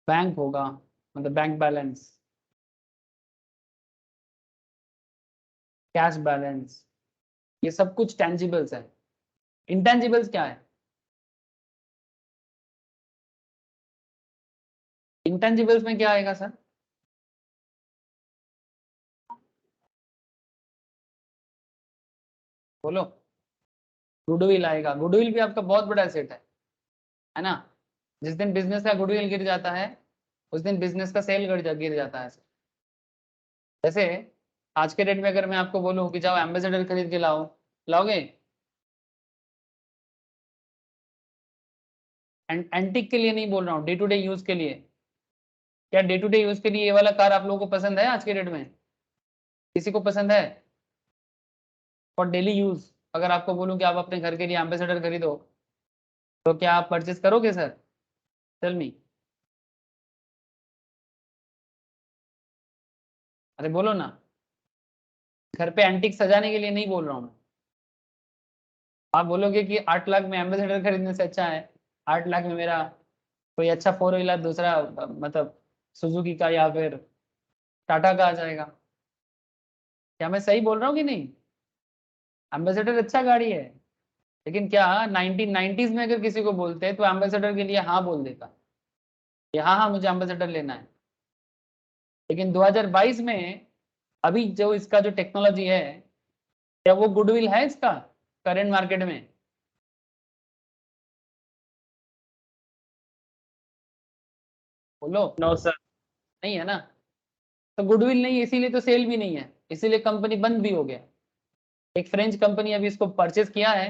बैंक होगा मतलब बैंक बैलेंस, कैश बैलेंस, ये सब कुछ टेंजिबल्स है। इंटेंजिबल्स क्या है, इंटेंजिबल्स में क्या आएगा सर, बोलो। गुडविल आएगा, गुडविल भी आपका बहुत बड़ा एसेट है ना। जिस दिन बिजनेस का गुडविल गिर जाता है उस दिन बिजनेस का सेल गिर जाता है। जैसे आज के डेट में अगर मैं आपको बोलूं कि जाओ एम्बेसडर खरीद के लाओ, लाओगे। एंटिक के लिए नहीं बोल रहा हूँ, डे टू डे यूज के लिए। क्या डे टू डे यूज के लिए ये वाला कार आप लोगों को पसंद है आज के डेट में, किसी को पसंद है। फॉर डेली यूज अगर आपको बोलूं कि आप अपने घर के लिए एम्बेसडर खरीदो तो क्या आप परचेज करोगे सर, टेल मी। अरे बोलो ना, घर पे एंटिक सजाने के लिए नहीं बोल रहा हूँ। आप बोलोगे कि 8 लाख में एम्बेसडर खरीदने से अच्छा है 8 लाख में मेरा कोई अच्छा 4 व्हीलर दूसरा मतलब सुजुकी का या फिर टाटा का आ जाएगा। क्या मैं सही बोल रहा हूँ कि नहीं? एम्बेसडर अच्छा गाड़ी है, लेकिन क्या 1990s में अगर किसी को बोलते हैं तो एम्बेसडर के लिए हाँ बोल देता, कि हाँ हाँ मुझे एम्बेसडर लेना है। लेकिन 2022 में अभी जो इसका जो टेक्नोलॉजी है, क्या वो गुडविल है इसका करेंट मार्केट में? बोलो। No sir. नहीं है ना, तो गुडविल नहीं है, इसीलिए तो सेल भी नहीं है, इसीलिए कंपनी बंद भी हो गया। एक फ्रेंच कंपनी अभी इसको परचेज किया है,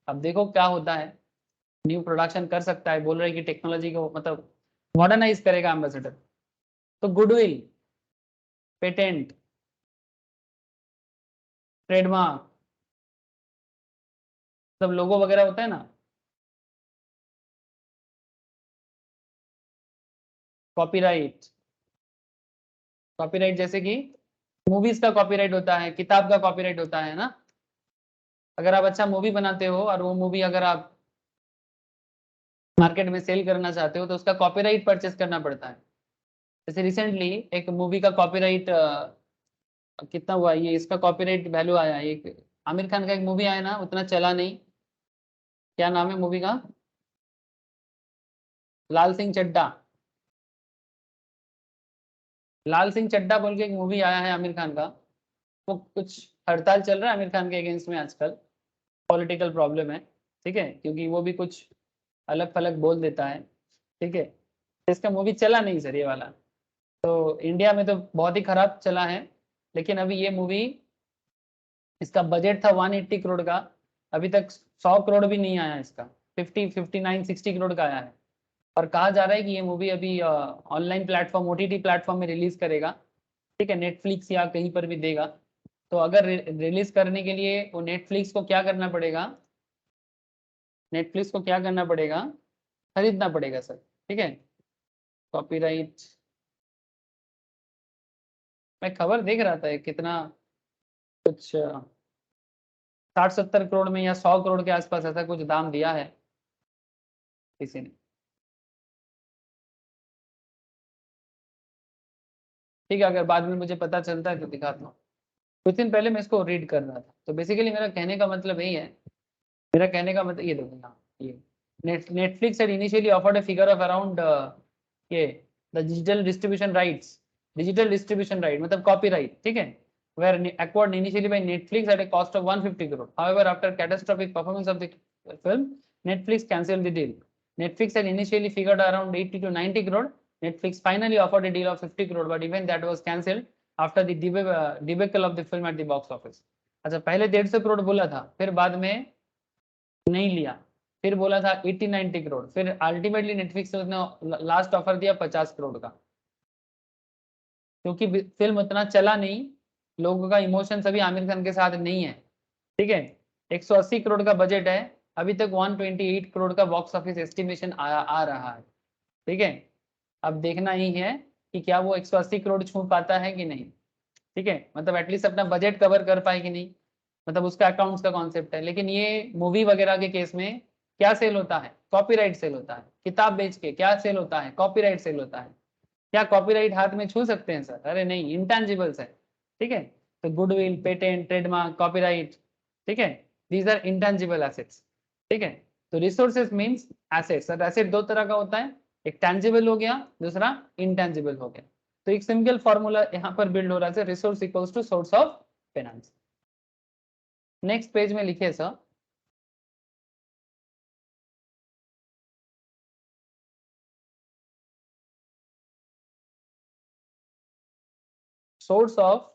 अब देखो क्या होता है, न्यू प्रोडक्शन कर सकता है, बोल रहे हैं कि टेक्नोलॉजी को मतलब मॉडर्नाइज करेगा एम्बेसडर। तो गुडविल, पेटेंट, ट्रेडमार्क, सब लोगो वगैरह होता है ना, कॉपीराइट, कॉपीराइट जैसे कि मूवीज का कॉपीराइट होता है, किताब का कॉपीराइट होता है ना। अगर आप अच्छा मूवी बनाते हो और वो मूवी अगर आप मार्केट में सेल करना चाहते हो तो उसका कॉपीराइट परचेस करना पड़ता है। जैसे रिसेंटली एक मूवी का कॉपीराइट कितना हुआ, ये इसका कॉपीराइट वैल्यू आया है, एक आमिर खान का एक मूवी आया ना, उतना चला नहीं, क्या नाम है मूवी का? लाल सिंह चड्ढा। लाल सिंह चड्ढा बोल के एक मूवी आया है आमिर खान का, वो कुछ हड़ताल चल रहा है आमिर खान के अगेंस्ट में आजकल, पॉलिटिकल प्रॉब्लम है, ठीक है, क्योंकि वो भी कुछ अलग फलग बोल देता है, ठीक है। तो इसका मूवी चला नहीं सर ये वाला, तो इंडिया में तो बहुत ही खराब चला है। लेकिन अभी ये मूवी, इसका बजट था 180 करोड़ का, अभी तक 100 करोड़ भी नहीं आया इसका, 59 60 करोड़ का आया है। और कहा जा रहा है कि ये मूवी अभी ऑनलाइन प्लेटफॉर्म, ओटीटी प्लेटफॉर्म में रिलीज करेगा, ठीक है, नेटफ्लिक्स या कहीं पर भी देगा। तो अगर रिलीज करने के लिए वो नेटफ्लिक्स को क्या करना पड़ेगा, नेटफ्लिक्स को क्या करना पड़ेगा, खरीदना पड़ेगा सर, ठीक है। कॉपीराइट, मैं खबर देख रहा था कितना कुछ 60 70 करोड़ में या 100 करोड़ के आसपास ऐसा कुछ दाम दिया है किसी ने, ठीक है, अगर बाद में मुझे पता चलता है तो दिखाता हूँ। कुछ दिन पहले मैं इसको रीड कर रहा था, तो बेसिकली मेरा कहने का मतलब यही है, मेरा कहने का मतलब ये देखो यहाँ, ये Netflix had initially offered a figure of around ये द डिजिटल डिस्ट्रीब्यूशन राइट मतलब कॉपीराइट, ठीक है, were acquired initially by Netflix at a cost of 150 crore. However, after catastrophic performance of the film, Netflix cancelled the deal. Netflix had initially figured around 80 to 90 crore. Netflix finally offered a deal of 50 crore, but even that was cancelled after the debacle of the film at the box office. अच्छा, पहले 150 करोड़ बोला था, फिर बाद में नहीं लिया, फिर बोला था 80 90 करोड़, फिर अल्टीमेटली नेटफ्लिक्स ने उसने लास्ट ऑफर दिया 50 करोड़ का, क्योंकि फिल्म उतना चला नहीं, लोगों का इमोशन अभी आमिर खान के साथ नहीं है, ठीक है। 180 करोड़ का बजट है, अभी तक 128 करोड़ का बॉक्स ऑफिस एस्टिमेशन आ रहा है, ठीक है। अब देखना ही है कि क्या वो 180 करोड़ छू पाता है कि नहीं, ठीक है, मतलब एटलीस्ट अपना बजट कवर कर पाए कि नहीं, मतलब उसका अकाउंट्स का कॉन्सेप्ट है। लेकिन ये मूवी वगैरह के केस में क्या सेल होता है, कॉपीराइट सेल होता है। किताब बेच के क्या सेल होता है, कॉपीराइट सेल होता है। क्या कॉपीराइट हाथ में छू सकते हैं सर? अरे नहीं, इंटेंजिबल्स है, ठीक है। तो गुडविल, पेटेंट, ट्रेडमार्क, कॉपीराइट, ठीक है, दीज आर इंटेंजिबल एसेट्स, ठीक है। तो resources means assets, sir asset दो तरह का होता है, एक टेंजिबल हो गया, दूसरा इंटेंजिबल हो गया। तो एक सिंपल फॉर्मूला यहाँ पर बिल्ड हो रहा है, resource equals to source of finance. Next page में लिखे सर, सोर्स ऑफ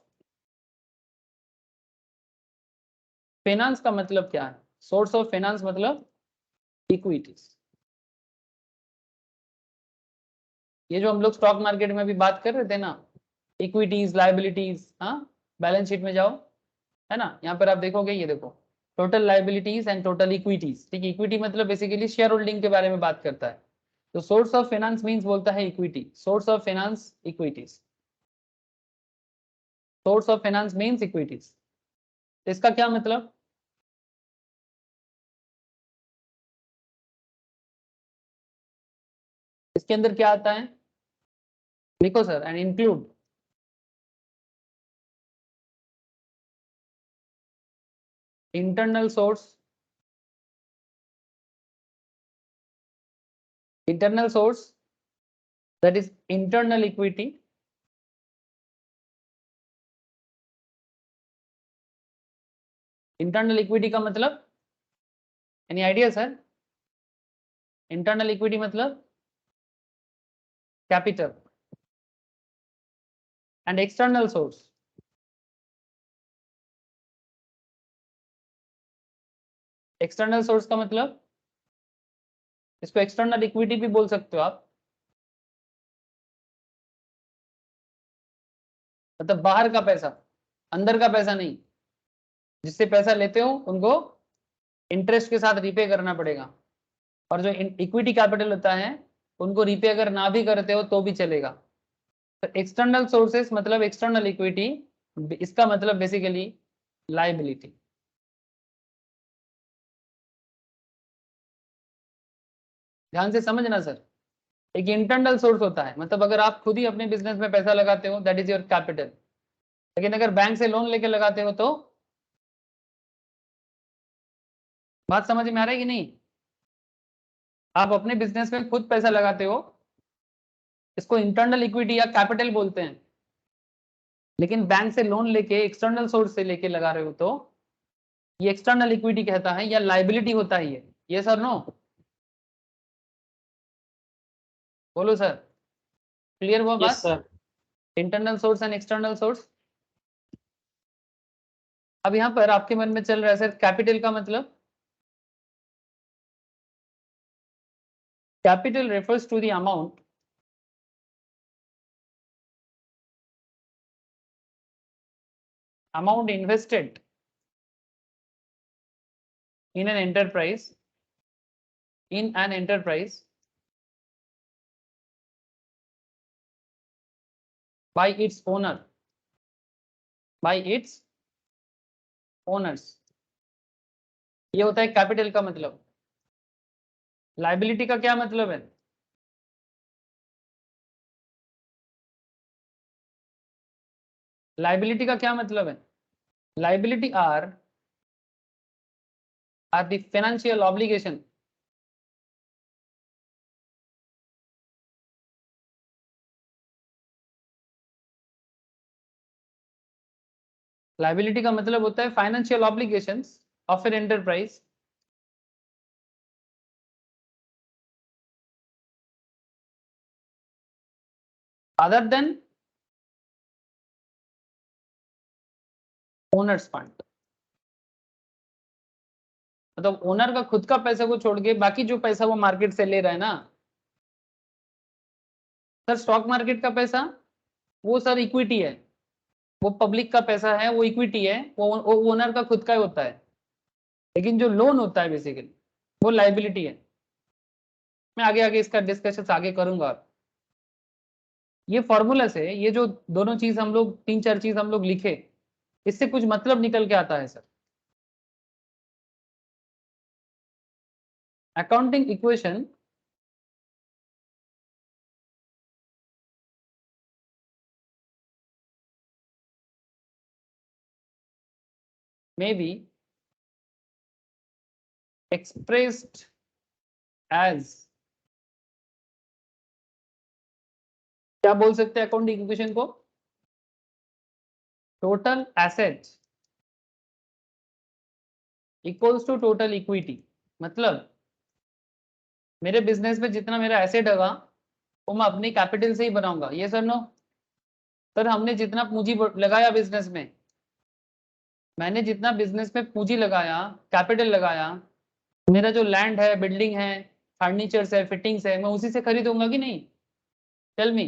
फाइनेंस का मतलब क्या है? सोर्स ऑफ फाइनेंस मतलब इक्विटीज। ये जो हम लोग स्टॉक मार्केट में भी बात कर रहे थे ना, इक्विटीज, लाइबिलिटीज, हाँ, बैलेंस शीट में जाओ, है ना, यहाँ पर आप देखोगे, ये देखो total liabilities and total equities, ठीक है। इक्विटी मतलब बेसिकली शेयर होल्डिंग के बारे में बात करता है। तो सोर्स ऑफ फाइनेंस मींस बोलता है equity, source of finance equities, source of finance means equities. इसका क्या मतलब? इसके अंदर क्या आता है, लिखो sir, and include internal source that is internal equity. Internal equity का मतलब any idea sir? Internal equity मतलब capital and external source. External source का मतलब इसको एक्सटर्नल इक्विटी भी बोल सकते हो आप, मतलब बाहर का पैसा, अंदर का पैसा नहीं। जिससे पैसा लेते हो उनको इंटरेस्ट के साथ रीपे करना पड़ेगा, और जो इक्विटी कैपिटल होता है उनको रीपे अगर ना भी करते हो तो भी चलेगा। तो एक्सटर्नल सोर्सेस मतलब एक्सटर्नल इक्विटी, इसका मतलब बेसिकली लायबिलिटी। ध्यान से समझना सर, एक इंटरनल सोर्स होता है, मतलब अगर आप खुद ही अपने बिजनेस में पैसा लगाते हो दैट इज योर कैपिटल, लेकिन अगर बैंक से लोन लेके लगाते हो तो, बात समझ में आ रहा है कि नहीं? आप अपने बिजनेस में खुद पैसा लगाते हो, इसको इंटरनल इक्विटी या कैपिटल बोलते हैं, लेकिन बैंक से लोन लेके एक्सटर्नल सोर्स से लेके लगा रहे हो तो ये एक्सटर्नल इक्विटी कहता है या लायबिलिटी होता है ये सर नो? बोलो सर, क्लियर हुआ बात? Yes sir. Internal source and external source. अब यहाँ पर आपके मन में चल रहा है सर कैपिटल का मतलब, capital refers to the amount invested in an enterprise by its owners। ये होता है कैपिटल का मतलब। लायबिलिटी का क्या मतलब है? लायबिलिटी का क्या मतलब है? Liability are the financial obligation liability का मतलब होता है financial obligations of an enterprise other than owners fund. मतलब ओनर का खुद का पैसा को छोड़ के बाकी जो पैसा वो मार्केट से ले रहा है ना सर, स्टॉक मार्केट का पैसा वो सर इक्विटी है, वो पब्लिक का पैसा है, वो इक्विटी है, वो ओनर का खुद का ही होता है। लेकिन जो लोन होता है बेसिकली वो लायबिलिटी है। मैं आगे आगे इसका डिस्कशन आगे करूंगा। ये फॉर्मूला से ये जो दोनों चीज हम लोग, तीन चार चीज हम लोग लिखे, इससे कुछ मतलब निकल के आता है sir. Accounting equation may be expressed as, क्या बोल सकते हैं अकाउंटिंग इक्वेशन को? Total asset equals to total equity. मतलब मेरे बिजनेस में जितना मेरा एसेट होगा वो मैं अपनी कैपिटल से ही बनाऊंगा। ये सर नो? सर हमने जितना पूंजी लगाया बिजनेस में, मैंने जितना बिजनेस में पूंजी लगाया, कैपिटल लगाया, मेरा जो लैंड है, बिल्डिंग है, फर्नीचर्स है, फिटिंग्स है, मैं उसी से खरीदूंगा कि नहीं? Tell me.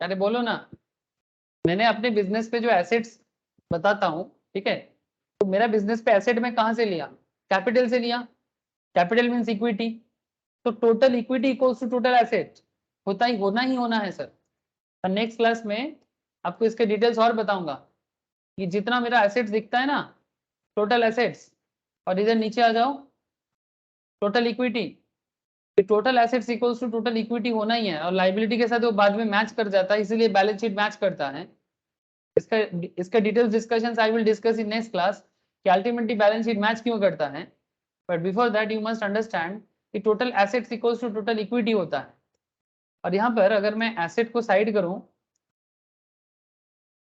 अरे बोलो ना। मैंने अपने बिजनेस पे जो एसेट्स बताता हूँ, ठीक है, तो मेरा बिजनेस पे एसेट में कहाँ से लिया? कैपिटल से लिया। कैपिटल मीन्स इक्विटी, तो total equity equals to total asset होना है सर। और नेक्स्ट क्लास में आपको इसके डिटेल्स और बताऊंगा कि जितना मेरा एसेट्स दिखता है ना, टोटल एसेट्स, और इधर नीचे आ जाओ total equity, total assets equals to total equity होना ही है, और लायबिलिटी के साथ वो बाद में मैच कर जाता है, इसीलिए बैलेंस शीट मैच करता है। इसका details discussions I will discuss in next class कि अल्टीमेटली बैलेंस शीट मैच क्यों करता है, but before that you must understand कि total assets equals to total equity होता है। और यहाँ पर अगर मैं एसेट को साइड करूं,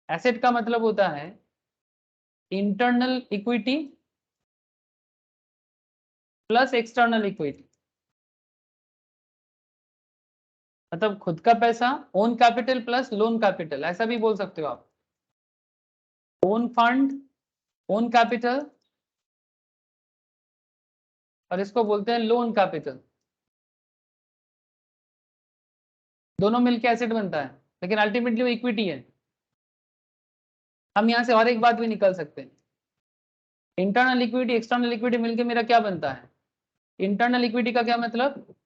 एसेट का मतलब होता है internal equity plus external equity, मतलब खुद का पैसा, own capital plus lone capital, ऐसा भी बोल सकते हो आप। ओन फंड, ओन कैपिटल, और इसको बोलते हैं लोन कैपिटल। दोनों मिलके एसेट बनता है, लेकिन अल्टीमेटली वो इक्विटी है। हम यहां से और एक बात भी निकल सकते हैं, इंटरनल इक्विटी एक्सटर्नल इक्विटी मिलके मेरा क्या बनता है। इंटरनल इक्विटी का क्या मतलब,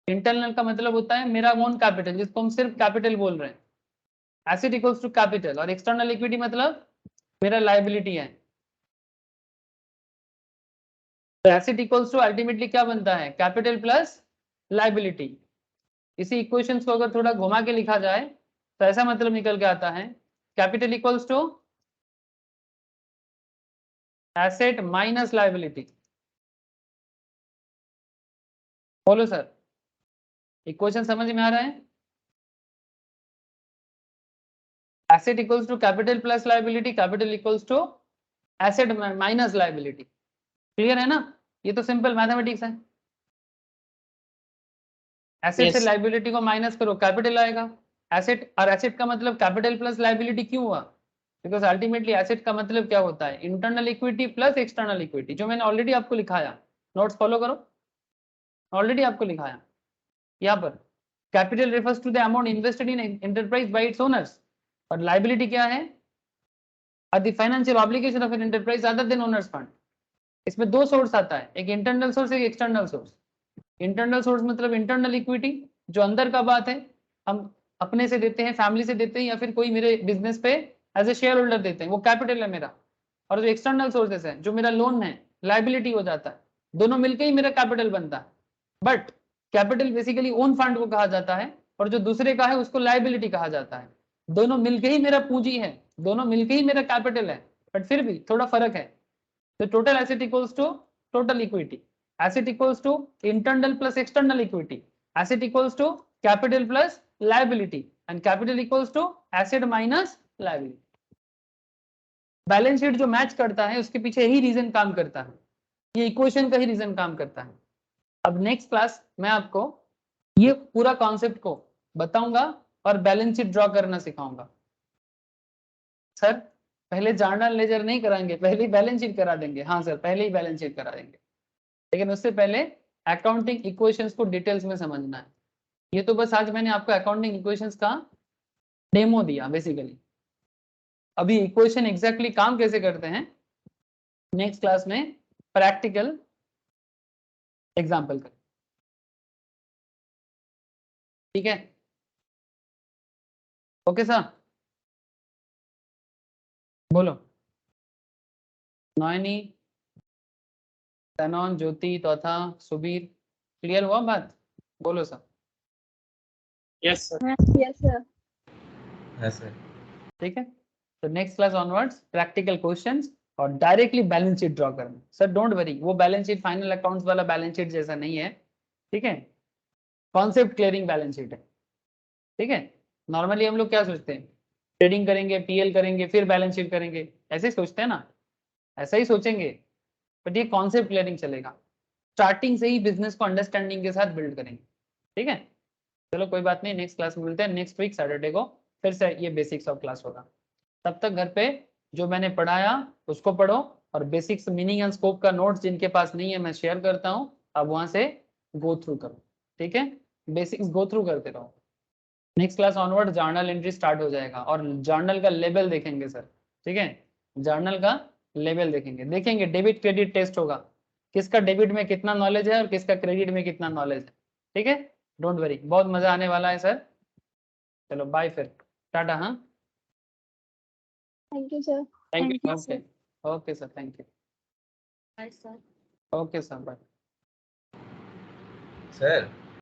इंटरनल का मतलब होता है मेरा ओन कैपिटल, जिसको हम सिर्फ कैपिटल बोल रहे हैं, एसेट इक्वल्स टू कैपिटल। और एक्सटर्नल इक्विटी मतलब मेरा लायबिलिटी है। तो एसेट इक्वल्स टू अल्टीमेटली क्या बनता है, कैपिटल प्लस लायबिलिटी। इसी इक्वेशंस को अगर थोड़ा घुमा के लिखा जाए तो ऐसा मतलब निकल के आता है, capital equals to asset minus liability. बोलो सर, इक्वेशन समझ में आ रहा है। Asset equals to capital plus liability, capital equals to asset minus liability. Clear है ना, ये तो सिंपल मैथमेटिक्स है। एसेट से Yes. लायबिलिटी को माइनस करो, कैपिटल आएगा। एसेट और एसेट का मतलब कैपिटल प्लस लायबिलिटी क्यों हुआ, बिकॉज अल्टीमेटली एसेट का मतलब क्या होता है, internal equity plus external equity, जो मैंने ऑलरेडी आपको लिखाया। नोट्स फॉलो करो, ऑलरेडी आपको लिखाया यहाँ पर। Capital refers to the amount invested in enterprise by its owners, और लायबिलिटी क्या है, the financial obligation of an enterprise other than owners fund. इसमें दो सोर्स आता है, एक इंटरनल सोर्स, एक एक्सटर्नल सोर्स। इंटरनल सोर्स मतलब इंटरनल इक्विटी, जो अंदर का बात है, हम अपने से देते हैं, फैमिली से देते हैं, या फिर कोई मेरे बिजनेस पे एज ए शेयर होल्डर देते हैं, वो कैपिटल है मेरा। और जो एक्सटर्नल सोर्सेस है, जो मेरा लोन है, लायबिलिटी हो जाता है। दोनों मिलकर ही मेरा कैपिटल बनता है। But capital basically own fund को कहा जाता है, और जो दूसरे का है उसको लायबिलिटी कहा जाता है। दोनों मिलकर ही मेरा पूंजी है, दोनों मिलकर ही मेरा कैपिटल है, बट फिर भी थोड़ा फर्क है। तो total asset equals to total equity, asset equals to internal plus external equity, asset equals to capital plus liability, and capital equals to asset minus liability. Balance sheet जो मैच करता है उसके पीछे यही रीजन काम करता है, ये इक्वेशन का ही रीजन काम करता है। अब नेक्स्ट क्लास मैं आपको ये पूरा कॉन्सेप्ट को बताऊंगा और बैलेंस शीट ड्रॉ करना सिखाऊंगा। सर पहले जर्नल लेजर नहीं कराएंगे, पहले ही बैलेंस शीट करा देंगे। हाँ सर, पहले ही बैलेंस शीट करा देंगे, लेकिन उससे पहले अकाउंटिंग इक्वेशंस को डिटेल्स में समझना है। ये तो बस आज मैंने आपको अकाउंटिंग इक्वेशंस का डेमो दिया बेसिकली। अभी इक्वेशन एग्जैक्टली काम कैसे करते हैं नेक्स्ट क्लास में प्रैक्टिकल एग्जांपल कर, ठीक है। ओके सर, बोलो। नयनी, तनोन, ज्योति, तौथा, सुबीर, क्लियर हुआ बात, बोलो sir. Yes, sir. Yes, sir. ऐसे ठीक है, तो next class onwards practical questions और डायरेक्टली बैलेंस शीट ड्रॉ करना। सर डोंट वरी, वो बैलेंस शीट फाइनल अकाउंट्स वाला बैलेंस शीट जैसा नहीं है, ठीक है। कॉन्सेप्ट क्लियरिंग बैलेंस शीट है, ठीक है। नॉर्मली हम लोग क्या सोचते हैं, ट्रेडिंग करेंगे, पीएल करेंगे, फिर बैलेंस शीट करेंगे, ऐसे ही सोचते हैं ना, ऐसा ही सोचेंगे। बट ये कॉन्सेप्ट क्लियरिंग चलेगा, स्टार्टिंग से ही बिजनेस को अंडरस्टैंडिंग के साथ बिल्ड करेंगे, ठीक है। चलो कोई बात नहीं, नेक्स्ट क्लास में मिलते हैं। नेक्स्ट वीक सैटरडे को फिर से ये बेसिक्स ऑफ क्लास होगा। तब तक घर पे जो मैंने पढ़ाया उसको पढ़ो, और बेसिक्स मीनिंग एंड स्कोप का नोट्स जिनके पास नहीं है मैं शेयर करता हूँ, अब वहां से गो थ्रू करो, ठीक है। बेसिक्स गो थ्रू करते रहो। Next class onward journal entry start हो जाएगा, और जर्नल का लेवल देखेंगे सर, ठीक है। जर्नल का लेवल देखेंगे डेबिट क्रेडिट टेस्ट होगा, किसका डेबिट में कितना नॉलेज है और किसका क्रेडिट में कितना नॉलेज है, ठीक है। डोंट वरी, बहुत मजा आने वाला है सर। चलो बाय फिर, टाटा। हाँ, Thank you, sir. Thank Thank you. you, sir. Okay sir, thank you. Bye, sir. Okay sir, bye. Sir